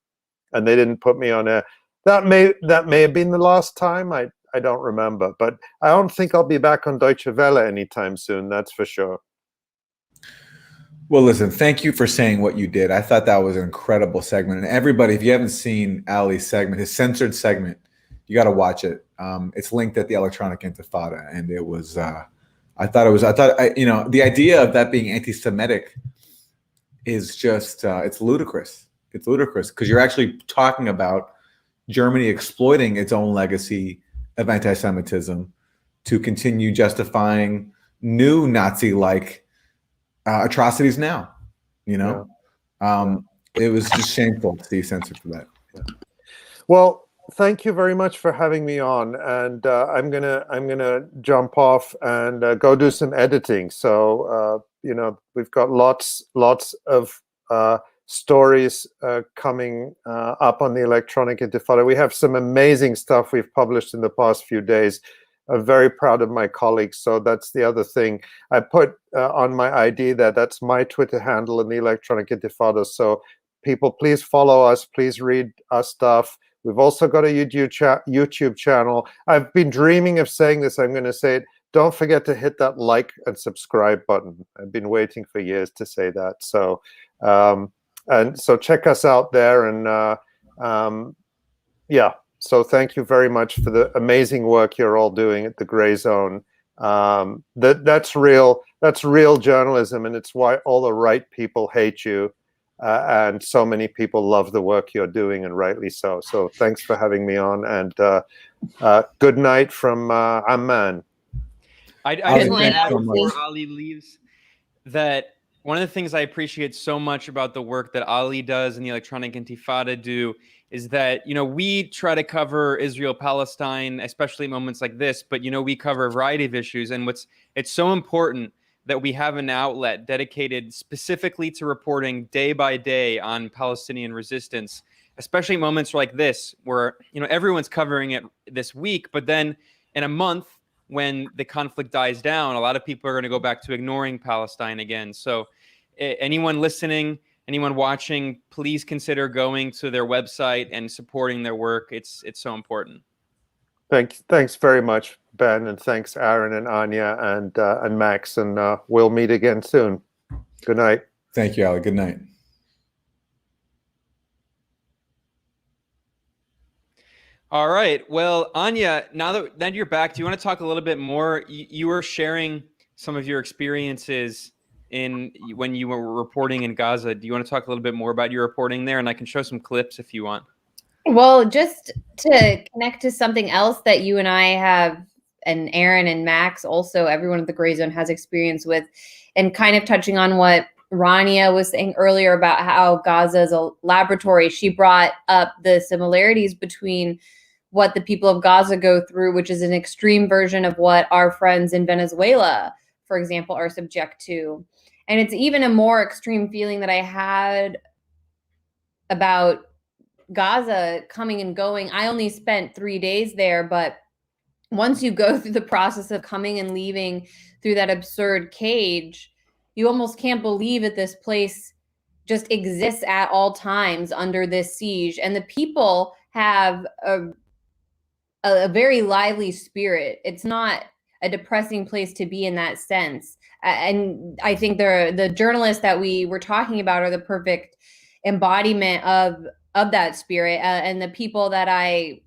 And they didn't put me on air. That may have been the last time. I don't remember, but I don't think I'll be back on Deutsche Welle anytime soon. That's for sure. Well, listen, thank you for saying what you did. I thought that was an incredible segment. And everybody, if you haven't seen Ali's segment, his censored segment, you got to watch it. It's linked at the Electronic Intifada, and it was. The idea of that being anti-Semitic is just it's ludicrous. It's ludicrous because you're actually talking about Germany exploiting its own legacy of anti-Semitism to continue justifying new Nazi-like atrocities now. You know, it was just shameful to see censored for that. Yeah. Well, thank you very much for having me on, and I'm gonna jump off and go do some editing. So we've got lots of stories coming up on the Electronic Intifada. We have some amazing stuff we've published in the past few days. I'm very proud of my colleagues. So that's the other thing I put on my ID there. That's my Twitter handle in the Electronic Intifada. So people, please follow us. Please read our stuff. We've also got a YouTube channel. I've been dreaming of saying this. I'm going to say it. Don't forget to hit that like and subscribe button. I've been waiting for years to say that. So, and so check us out there. And yeah. So thank you very much for the amazing work you're all doing at the Gray Zone. That's real journalism, and it's why all the right people hate you, and so many people love the work you're doing, and rightly so. So thanks for having me on, and good night from Amman. I just want to add before Ali leaves that one of the things I appreciate so much about the work that Ali does and the Electronic Intifada do is that, we try to cover Israel-Palestine, especially moments like this, but, we cover a variety of issues. And it's so important that we have an outlet dedicated specifically to reporting day by day on Palestinian resistance, especially moments like this where, everyone's covering it this week, but then in a month when the conflict dies down, a lot of people are going to go back to ignoring Palestine again. So anyone listening, anyone watching, please consider going to their website and supporting their work. It's so important. Thanks very much, Ben, and thanks, Aaron and Anya and Max, and we'll meet again soon. Good night. Thank you, Ali. Good night. All right. Well, Anya, now that you're back, do you want to talk a little bit more? You were sharing some of your experiences when you were reporting in Gaza. Do you want to talk a little bit more about your reporting there? And I can show some clips if you want. Well, just to connect to something else that you and I have, and Aaron and Max, also everyone at the Gray Zone has experience with, and kind of touching on what Rania was saying earlier about how Gaza is a laboratory. She brought up the similarities between what the people of Gaza go through, which is an extreme version of what our friends in Venezuela, for example, are subject to. And it's even a more extreme feeling that I had about Gaza coming and going. I only spent 3 days there, but once you go through the process of coming and leaving through that absurd cage, you almost can't believe that this place just exists at all times under this siege. And the people have a very lively spirit. It's not a depressing place to be in that sense. And I think the journalists that we were talking about are the perfect embodiment of that spirit. And the people that I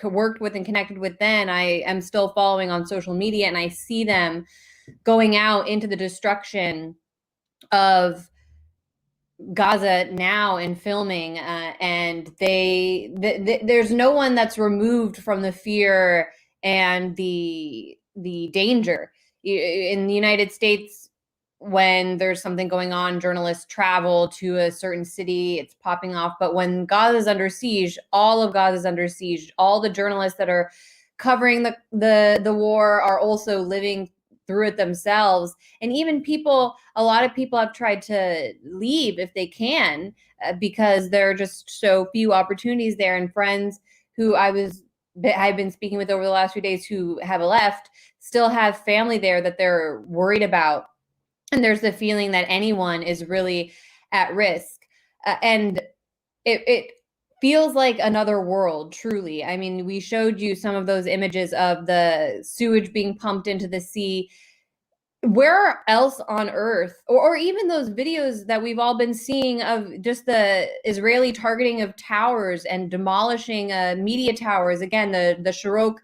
worked with and connected with then, I am still following on social media, and I see them going out into the destruction of Gaza now and filming, and there's no one that's removed from the fear and the danger. In the United States, when there's something going on, journalists travel to a certain city, it's popping off. But when Gaza is under siege, all of Gaza is under siege. All the journalists that are covering the war are also living through it themselves. And even a lot of people have tried to leave if they can, because there are just so few opportunities there. And friends who I've been speaking with over the last few days who have left still have family there that they're worried about. And there's the feeling that anyone is really at risk. And it feels like another world, truly. I mean, we showed you some of those images of the sewage being pumped into the sea. where else on earth, or even those videos that we've all been seeing of just the Israeli targeting of towers and demolishing media towers. Again, the Shirok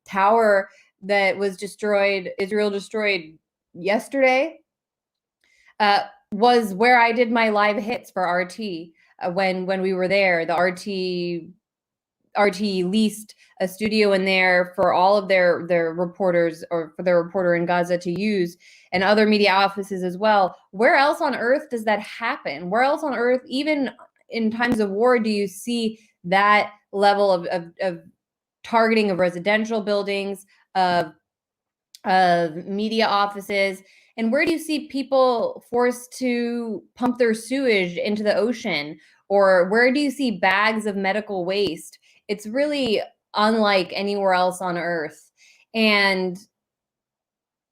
tower that was destroyed, Israel destroyed yesterday, was where I did my live hits for RT when we were there. The RT leased a studio in there for all of their reporters, or for their reporter in Gaza to use, and other media offices as well. Where else on earth does that happen? Where else on earth, even in times of war, do you see that level of targeting of residential buildings, of media offices? And where do you see people forced to pump their sewage into the ocean? Or where do you see bags of medical waste? It's really unlike anywhere else on earth. And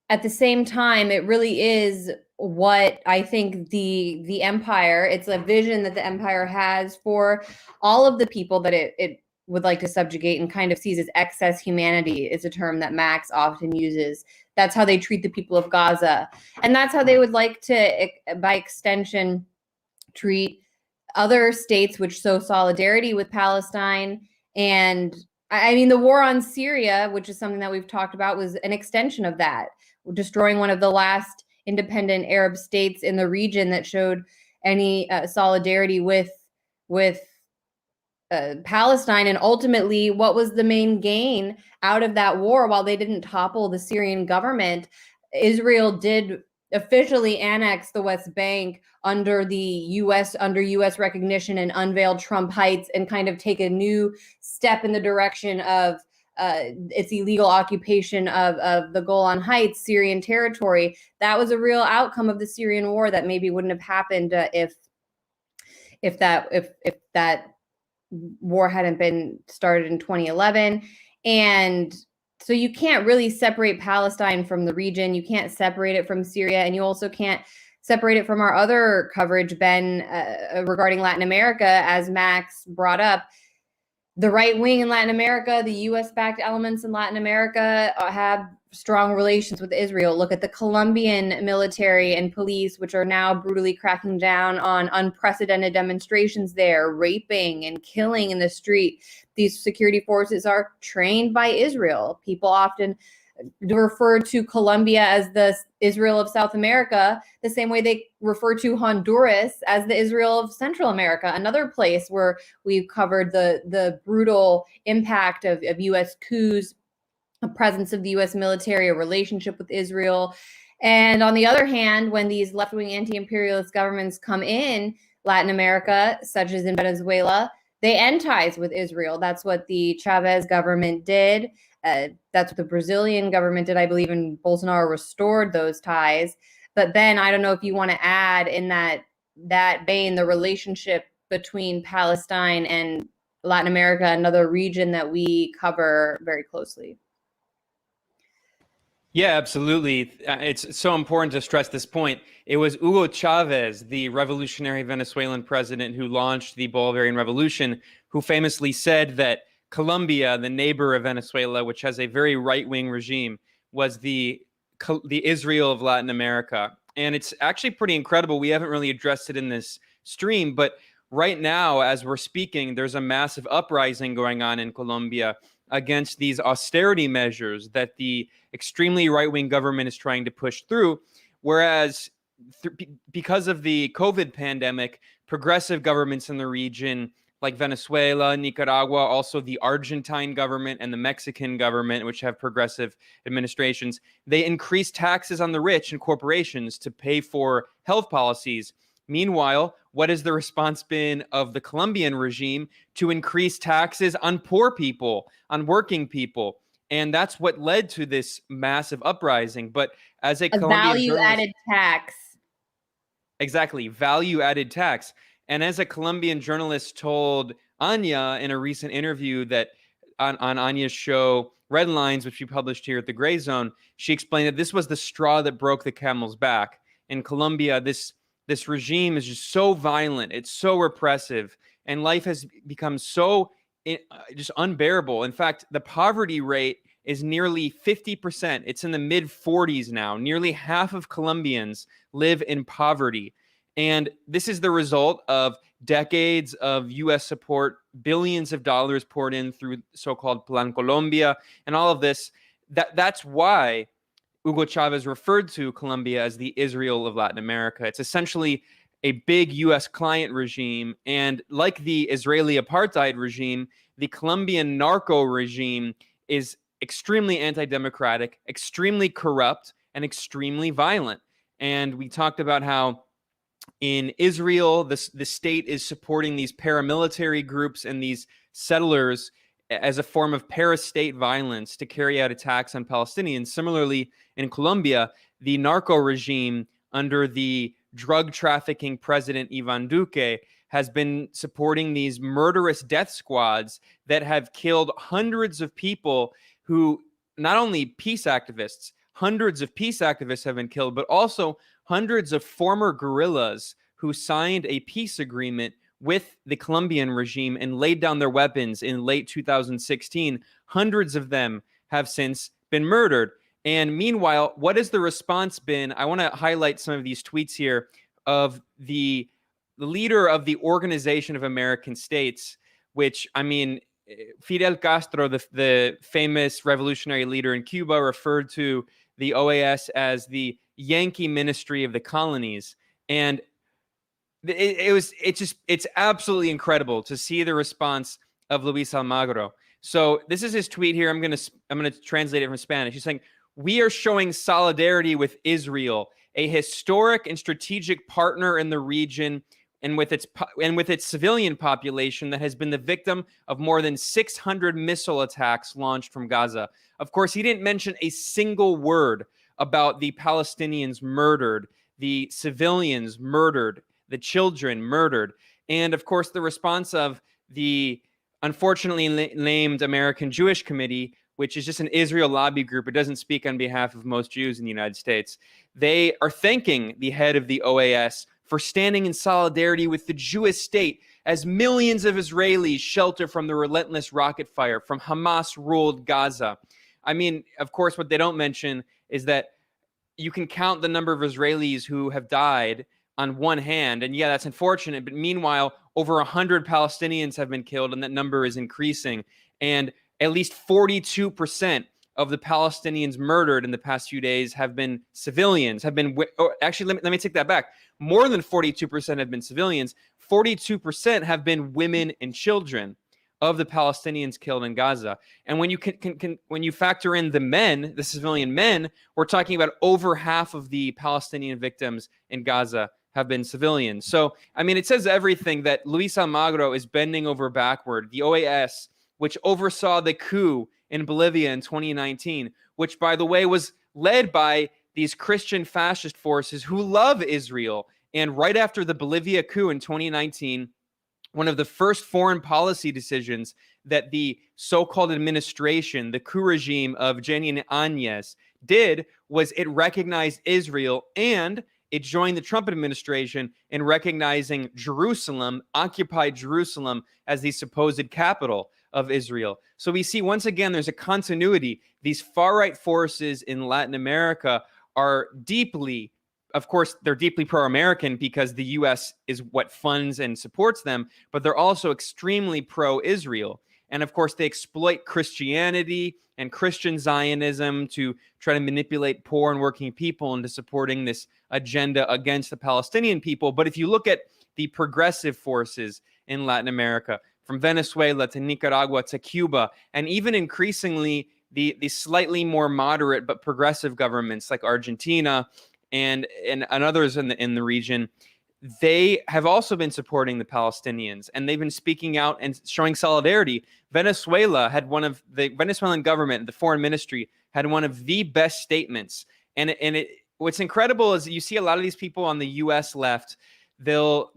at the same time, it really is what I think the empire, it's a vision that the empire has for all of the people that it would like to subjugate, and kind of sees as excess humanity is a term that Max often uses. That's how they treat the people of Gaza. And that's how they would like to, by extension, treat other states which show solidarity with Palestine. And I mean, the war on Syria, which is something that we've talked about, was an extension of that, destroying one of the last independent Arab states in the region that showed any solidarity with Palestine. And ultimately, what was the main gain out of that war? While they didn't topple the Syrian government, Israel did officially annex the West Bank under U.S. recognition, and unveiled Trump Heights, and kind of take a new step in the direction of its illegal occupation of the Golan Heights, Syrian territory. That was a real outcome of the Syrian war that maybe wouldn't have happened if that war hadn't been started in 2011. And so you can't really separate Palestine from the region. You can't separate it from Syria. And you also can't separate it from our other coverage, Ben, regarding Latin America. As Max brought up, the right wing in Latin America, the US-backed elements in Latin America have strong relations with Israel. Look at the Colombian military and police, which are now brutally cracking down on unprecedented demonstrations there, raping and killing in the street. These security forces are trained by Israel. People often refer to Colombia as the Israel of South America, the same way they refer to Honduras as the Israel of Central America, another place where we've covered the brutal impact of U.S. coups, a presence of the U.S. military, a relationship with Israel. And on the other hand, when these left-wing anti-imperialist governments come in Latin America, such as in Venezuela, they end ties with Israel. That's what the Chavez government did. That's what the Brazilian government did, I believe, and Bolsonaro restored those ties. But Ben, I don't know if you want to add in that vein the relationship between Palestine and Latin America, another region that we cover very closely. Yeah, absolutely. It's so important to stress this point. It was Hugo Chavez, the revolutionary Venezuelan president who launched the Bolivarian Revolution, who famously said that Colombia, the neighbor of Venezuela, which has a very right-wing regime, was the Israel of Latin America. And it's actually pretty incredible. We haven't really addressed it in this stream, but right now, as we're speaking, there's a massive uprising going on in Colombia against these austerity measures that the extremely right-wing government is trying to push through. Whereas because of the COVID pandemic, progressive governments in the region like Venezuela, Nicaragua, also the Argentine government and the Mexican government, which have progressive administrations, they increase taxes on the rich and corporations to pay for health policies. Meanwhile, what has the response been of the Colombian regime? To increase taxes on poor people, on working people. And that's what led to this massive uprising. But as a value-added tax. Exactly, value-added tax. And as a Colombian journalist told Anya in a recent interview that on Anya's show, Red Lines, which we published here at the Gray Zone, she explained that this was the straw that broke the camel's back. In Colombia, this regime is just so violent, it's so repressive, and life has become so just unbearable. In fact, the poverty rate is nearly 50%. It's in the mid 40s now. Nearly half of Colombians live in poverty. And this is the result of decades of U.S. support, billions of dollars poured in through so-called Plan Colombia, and all of this. That's why Hugo Chavez referred to Colombia as the Israel of Latin America. It's essentially a big U.S. client regime. And like the Israeli apartheid regime, the Colombian narco regime is extremely anti-democratic, extremely corrupt, and extremely violent. And we talked about how in Israel, the state is supporting these paramilitary groups and these settlers as a form of para-state violence to carry out attacks on Palestinians. Similarly, in Colombia, the narco regime under the drug trafficking president Ivan Duque has been supporting these murderous death squads that have killed hundreds of people who, not only peace activists, hundreds of peace activists have been killed, but also hundreds of former guerrillas who signed a peace agreement with the Colombian regime and laid down their weapons in late 2016. Hundreds of them have since been murdered. And meanwhile, what has the response been? I want to highlight some of these tweets here of the leader of the Organization of American States, which, I mean, Fidel Castro, the famous revolutionary leader in Cuba, referred to the OAS as the Yankee Ministry of the Colonies. And it's absolutely incredible to see the response of Luis Almagro. So this is his tweet here. I'm gonna translate it from Spanish. He's saying, "We are showing solidarity with Israel, a historic and strategic partner in the region, and with its civilian population that has been the victim of more than 600 missile attacks launched from Gaza." Of course, he didn't mention a single word about the Palestinians murdered, the civilians murdered, the children murdered. And of course, the response of the unfortunately named American Jewish Committee, which is just an Israel lobby group, it doesn't speak on behalf of most Jews in the United States. They are thanking the head of the OAS for standing in solidarity with the Jewish state as millions of Israelis shelter from the relentless rocket fire from Hamas-ruled Gaza. I mean, of course, what they don't mention is that you can count the number of Israelis who have died on one hand, and yeah, that's unfortunate, but meanwhile, over 100 Palestinians have been killed, and that number is increasing, and at least 42% of the Palestinians murdered in the past few days have been civilians, actually, let me take that back. More than 42% have been civilians. 42% have been women and children of the Palestinians killed in Gaza. And when you factor in the men, the civilian men, we're talking about over half of the Palestinian victims in Gaza have been civilians. So, I mean, it says everything that Luis Almagro is bending over backward. The OAS, which oversaw the coup in Bolivia in 2019, which, by the way, was led by these Christian fascist forces who love Israel. And right after the Bolivia coup in 2019, one of the first foreign policy decisions that the so-called administration, the coup regime of Jenny Áñez, did was it recognized Israel, and it joined the Trump administration in recognizing Jerusalem, occupied Jerusalem, as the supposed capital of Israel. So we see, once again, there's a continuity. These far-right forces in Latin America are deeply, of course, they're deeply pro-American because the U.S. is what funds and supports them, but they're also extremely pro-Israel. And of course, they exploit Christianity and Christian Zionism to try to manipulate poor and working people into supporting this agenda against the Palestinian people. But if you look at the progressive forces in Latin America, from Venezuela to Nicaragua to Cuba, and even increasingly the slightly more moderate but progressive governments like Argentina and others in the region, they have also been supporting the Palestinians, and they've been speaking out and showing solidarity. Venezuela had one of the Venezuelan government, the foreign ministry, had one of the best statements. And what's incredible is you see a lot of these people on the U.S. left, the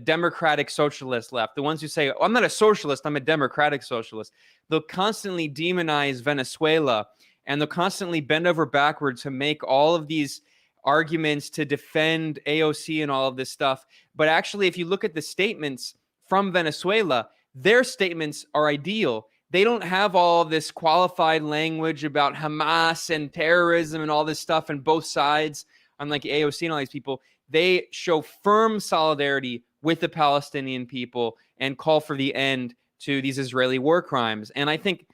democratic socialist left, the ones who say, oh, I'm not a socialist, I'm a democratic socialist. They'll constantly demonize Venezuela, and they'll constantly bend over backwards to make all of these arguments to defend AOC and all of this stuff. But actually, if you look at the statements from Venezuela, their statements are ideal. they don't have all this qualified language about Hamas and terrorism and all this stuff on both sides, unlike AOC and all these people. They show firm solidarity with the Palestinian people and call for the end to these Israeli war crimes. And I think,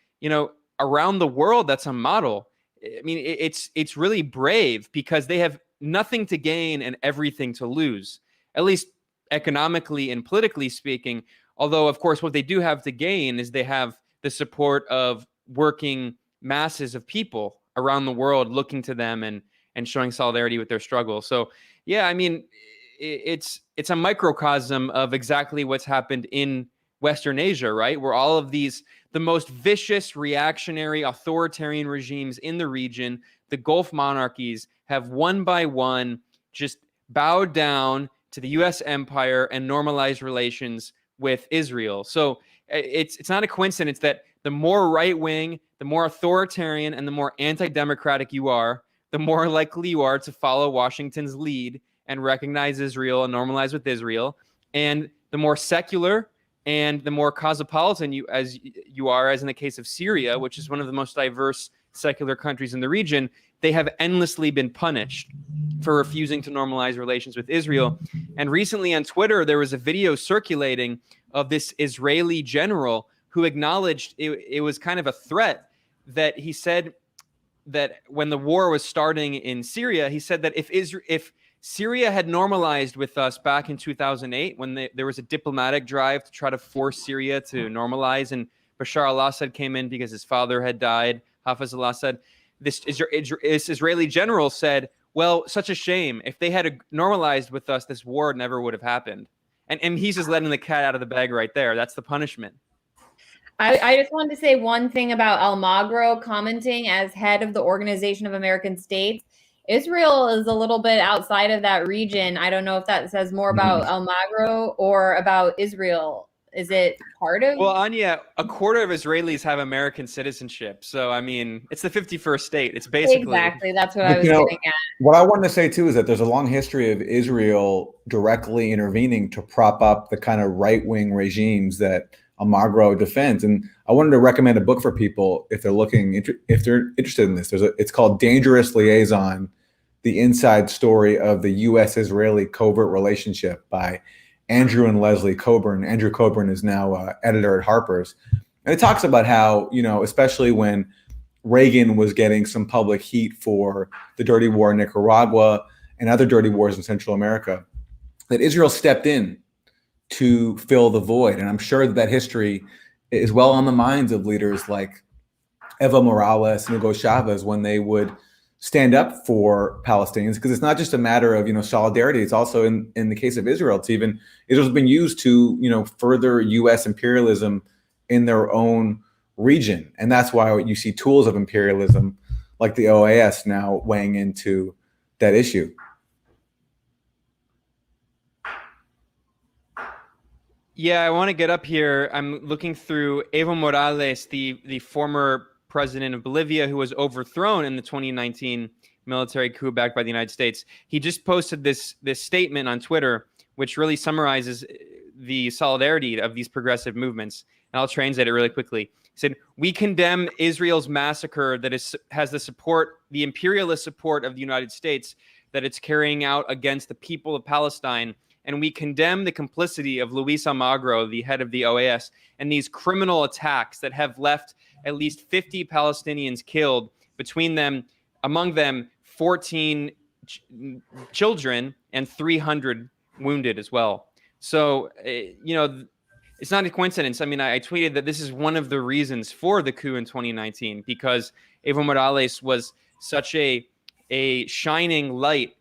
around the world, that's a model. I mean, it's really brave because they have nothing to gain and everything to lose, at least economically and politically speaking. Although, of course, what they do have to gain is they have the support of working masses of people around the world looking to them and showing solidarity with their struggle. So, yeah, I mean, it's a microcosm of exactly what's happened in Western Asia, right? Where all of these, the most vicious, reactionary, authoritarian regimes in the region, the Gulf monarchies, have one by one just bowed down to the U.S. empire and normalized relations with Israel. So it's not a coincidence that the more right-wing, the more authoritarian, and the more anti-democratic you are, the more likely you are to follow Washington's lead and recognize Israel and normalize with Israel. And the more secular and the more cosmopolitan you are, as in the case of Syria, which is one of the most diverse secular countries in the region, they have endlessly been punished for refusing to normalize relations with Israel. And recently on Twitter, there was a video circulating of this Israeli general who acknowledged it was kind of a threat, that he said that when the war was starting in Syria, he said that if Syria had normalized with us back in 2008, when there was a diplomatic drive to try to force Syria to normalize, and Bashar al-Assad came in because his father had died, Hafez al-Assad, this Israeli general said, well, such a shame. If they had normalized with us, this war never would have happened. And he's just letting the cat out of the bag right there. That's the punishment. I just wanted to say one thing about Almagro commenting as head of the Organization of American States. Israel is a little bit outside of that region. I don't know if that says more about Almagro or about Israel. Is it part of? Well, Anya, a quarter of Israelis have American citizenship. So, I mean, it's the 51st state. It's basically... Exactly. That's what I was getting at. What I wanted to say, too, is that there's a long history of Israel directly intervening to prop up the kind of right-wing regimes that Almagro defends. And I wanted to recommend a book for people if they're interested in this. It's called Dangerous Liaison, The Inside Story of the U.S.-Israeli Covert Relationship by Andrew and Leslie Coburn. Andrew Coburn is now editor at Harper's. And it talks about how, especially when Reagan was getting some public heat for the dirty war in Nicaragua and other dirty wars in Central America, that Israel stepped in to fill the void. And I'm sure that history is well on the minds of leaders like Evo Morales and Hugo Chavez when they would stand up for Palestinians, because it's not just a matter of, solidarity. It's also in the case of Israel, Israel's been used to, further U.S. imperialism in their own region. And that's why you see tools of imperialism like the OAS now weighing into that issue. Yeah, I want to get up here. I'm looking through Evo Morales, the former president of Bolivia, who was overthrown in the 2019 military coup backed by the United States. He just posted this statement on Twitter, which really summarizes the solidarity of these progressive movements. And I'll translate it really quickly. He said, "We condemn Israel's massacre that has the imperialist support of the United States that it's carrying out against the people of Palestine. And we condemn the complicity of Luis Almagro, the head of the OAS, and these criminal attacks that have left at least 50 Palestinians killed, among them 14 children and 300 wounded as well." So, it's not a coincidence. I mean, I tweeted that this is one of the reasons for the coup in 2019, because Evo Morales was such a shining light.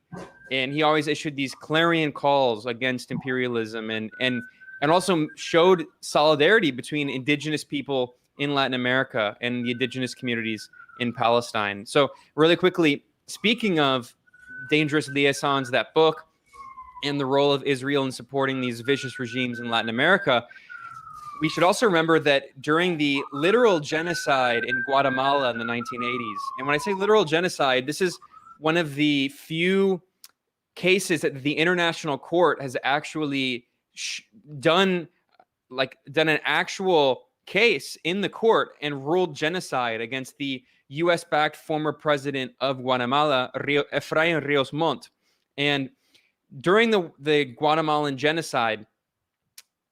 And he always issued these clarion calls against imperialism and also showed solidarity between indigenous people in Latin America and the indigenous communities in Palestine. So really quickly, speaking of Dangerous Liaisons, that book, and the role of Israel in supporting these vicious regimes in Latin America, we should also remember that during the literal genocide in Guatemala in the 1980s, and when I say literal genocide, this is one of the few cases that the international court has actually done an actual case in the court and ruled genocide against the US-backed former president of Guatemala, Efrain Rios Montt. And during the Guatemalan genocide,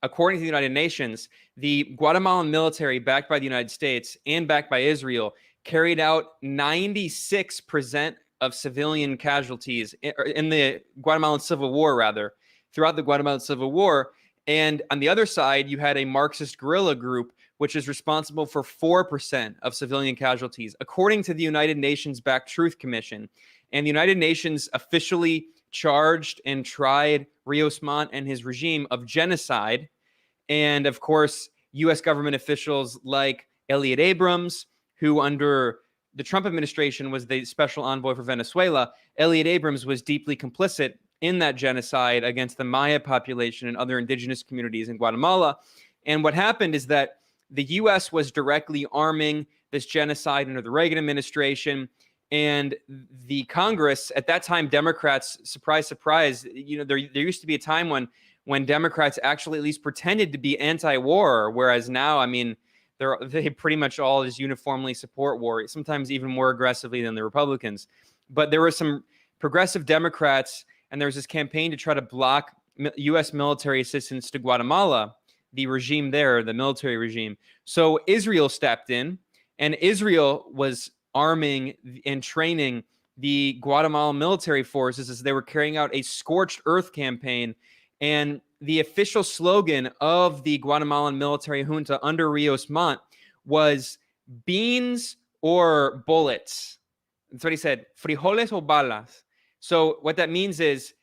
according to the United Nations, the Guatemalan military, backed by the United States and backed by Israel, carried out 96% of civilian casualties in the Guatemalan Civil War, throughout the Guatemalan Civil War. And on the other side, you had a Marxist guerrilla group, which is responsible for 4% of civilian casualties, according to the United Nations-backed Truth Commission. And the United Nations officially charged and tried Rios Montt and his regime of genocide. And of course, US government officials like Elliot Abrams, who under the Trump administration was the special envoy for Venezuela, Elliot Abrams was deeply complicit in that genocide against the Maya population and other indigenous communities in Guatemala. And what happened is that the US was directly arming this genocide under the Reagan administration. And the Congress, at that time, Democrats, surprise, surprise, there used to be a time when Democrats actually at least pretended to be anti-war, whereas now, I mean, they pretty much all just uniformly support war, sometimes even more aggressively than the Republicans. But there were some progressive Democrats, and there was this campaign to try to block U.S. military assistance to Guatemala, the regime there, the military regime. So Israel stepped in, and Israel was arming and training the Guatemalan military forces as they were carrying out a scorched earth campaign. And the official slogan of the Guatemalan military junta under Rios Montt was beans or bullets. That's what he said, frijoles o balas. So what that means is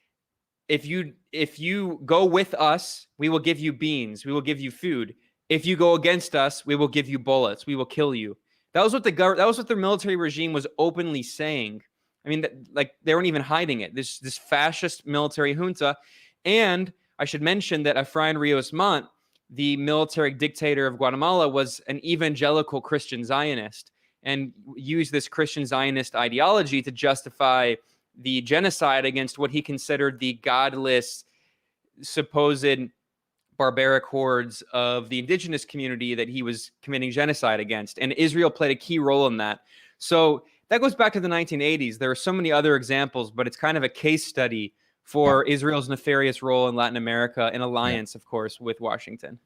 if you go with us, we will give you beans, we will give you food. If you go against us, we will give you bullets, we will kill you. That was what the military regime was openly saying. I mean, they weren't even hiding it. This fascist military junta. And I should mention that Efrain Rios Montt, the military dictator of Guatemala, was an evangelical Christian Zionist and used this Christian Zionist ideology to justify the genocide against what he considered the godless, supposed barbaric hordes of the indigenous community that he was committing genocide against. And Israel played a key role in that. So that goes back to the 1980s. There are so many other examples, but it's kind of a case study for Israel's nefarious role in Latin America in alliance, of course, with Washington.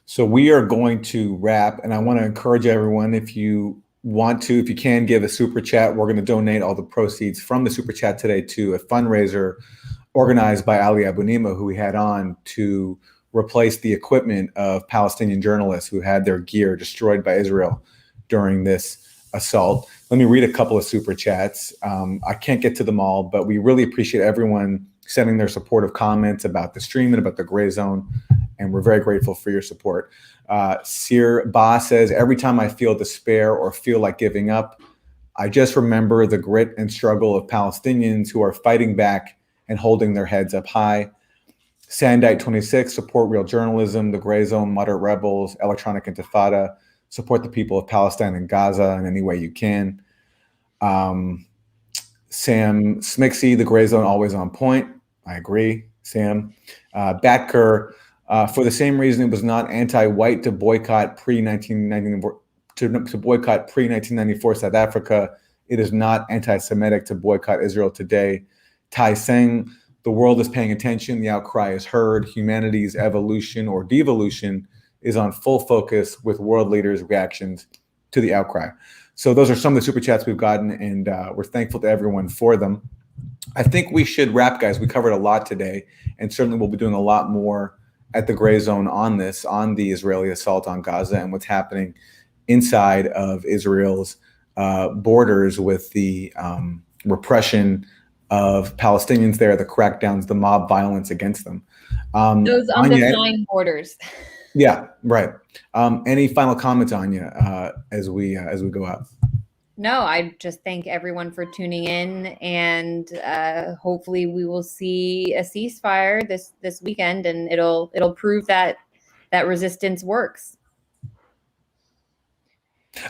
So we are going to wrap, and I want to encourage everyone, if you want to, if you can, give a super chat. We're going to donate all the proceeds from the super chat today to a fundraiser organized by Ali Abunimah, who we had on to replace the equipment of Palestinian journalists who had their gear destroyed by Israel during this assault. Let me read a couple of super chats. I can't get to them all, but we really appreciate everyone sending their supportive comments about the stream and about the Gray Zone, and we're very grateful for your support. Sir Ba says, every time I feel despair or feel like giving up, I just remember the grit and struggle of Palestinians who are fighting back and holding their heads up high. Sandite 26, support real journalism, the Gray Zone, moderate rebels, electronic intifada, support the people of Palestine and Gaza in any way you can. Sam Smixy, the Gray Zone, always on point. I agree, Sam. Batker, for the same reason it was not anti-white to boycott pre-1994 to boycott pre-1994 South Africa, it is not anti-Semitic to boycott Israel today. Tai Seng, the world is paying attention, the outcry is heard, humanity's evolution or devolution is on full focus with world leaders' reactions to the outcry. So those are some of the super chats we've gotten, and we're thankful to everyone for them. I think we should wrap, guys. We covered a lot today, and certainly we'll be doing a lot more at the Gray Zone on this, on the Israeli assault on Gaza and what's happening inside of Israel's borders with the repression of Palestinians there, the crackdowns, the mob violence against them. Those undefined borders. Yeah, right. Any final comments, Anya, as we go out? No, I just thank everyone for tuning in, and hopefully we will see a ceasefire this weekend, and it'll prove that resistance works.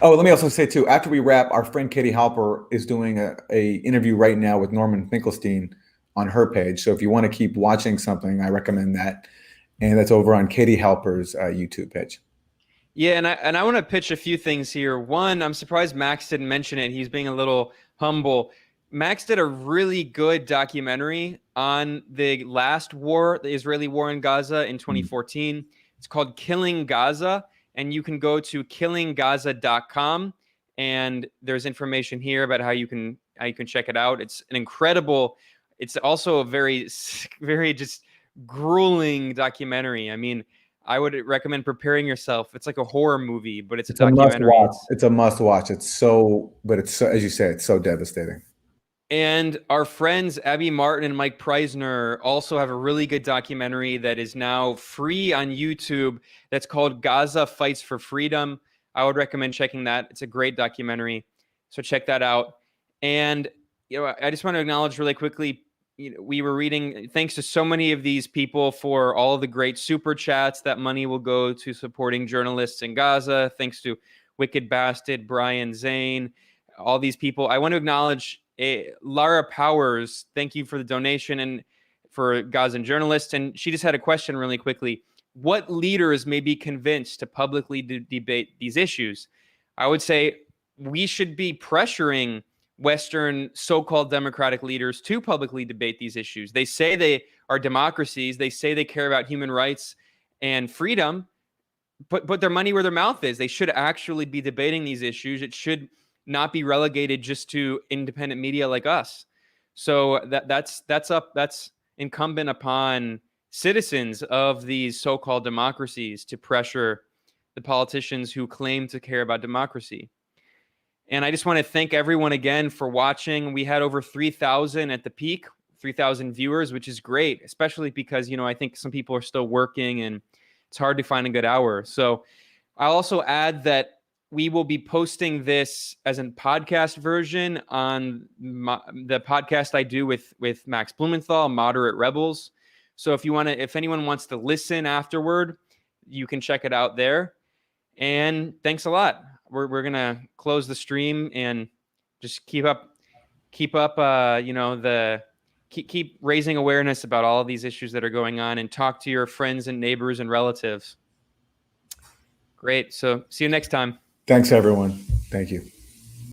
Oh, let me also say too, after we wrap, our friend Katie Halper is doing a interview right now with Norman Finkelstein on her page. So if you want to keep watching something, I recommend that. And that's over on Katie Halper's YouTube page. Yeah, and I want to pitch a few things here. One, I'm surprised Max didn't mention it. He's being a little humble. Max did a really good documentary on the last war, the Israeli war in Gaza in 2014. It's called Killing Gaza, and you can go to killinggaza.com, and there's information here about how you can check it out. It's an incredible. It's also a very just grueling documentary. I mean, I would recommend preparing yourself. It's like a horror movie, but it's a documentary. It's a must watch. It's so, as you say, it's so devastating. And our friends Abby Martin and Mike Preisner also have a really good documentary that is now free on YouTube that's called Gaza Fights for Freedom. I would recommend checking that. It's a great documentary. So check that out. And I just want to acknowledge really quickly, we were reading, thanks to so many of these people for all of the great super chats. That money will go to supporting journalists in Gaza. Thanks to Wicked Bastard, Brian Zane, all these people. I want to acknowledge Lara Powers. Thank you for the donation and for Gazan journalists. And she just had a question really quickly. What leaders may be convinced to publicly debate these issues? I would say we should be pressuring Western so-called democratic leaders to publicly debate these issues. They say they are democracies. They say they care about human rights and freedom, but put their money where their mouth is. They should actually be debating these issues. It should not be relegated just to independent media like us. So that's incumbent upon citizens of these so-called democracies to pressure the politicians who claim to care about democracy. And I just want to thank everyone again for watching. We had over 3,000 at the peak, 3,000 viewers, which is great, especially because, I think some people are still working and it's hard to find a good hour. So I'll also add that we will be posting this as a podcast version on the podcast I do with Max Blumenthal, Moderate Rebels. So if anyone wants to listen afterward, you can check it out there. And thanks a lot. We're gonna close the stream and just keep raising awareness about all of these issues that are going on, and talk to your friends and neighbors and relatives. Great. So see you next time. Thanks, everyone. Thank you.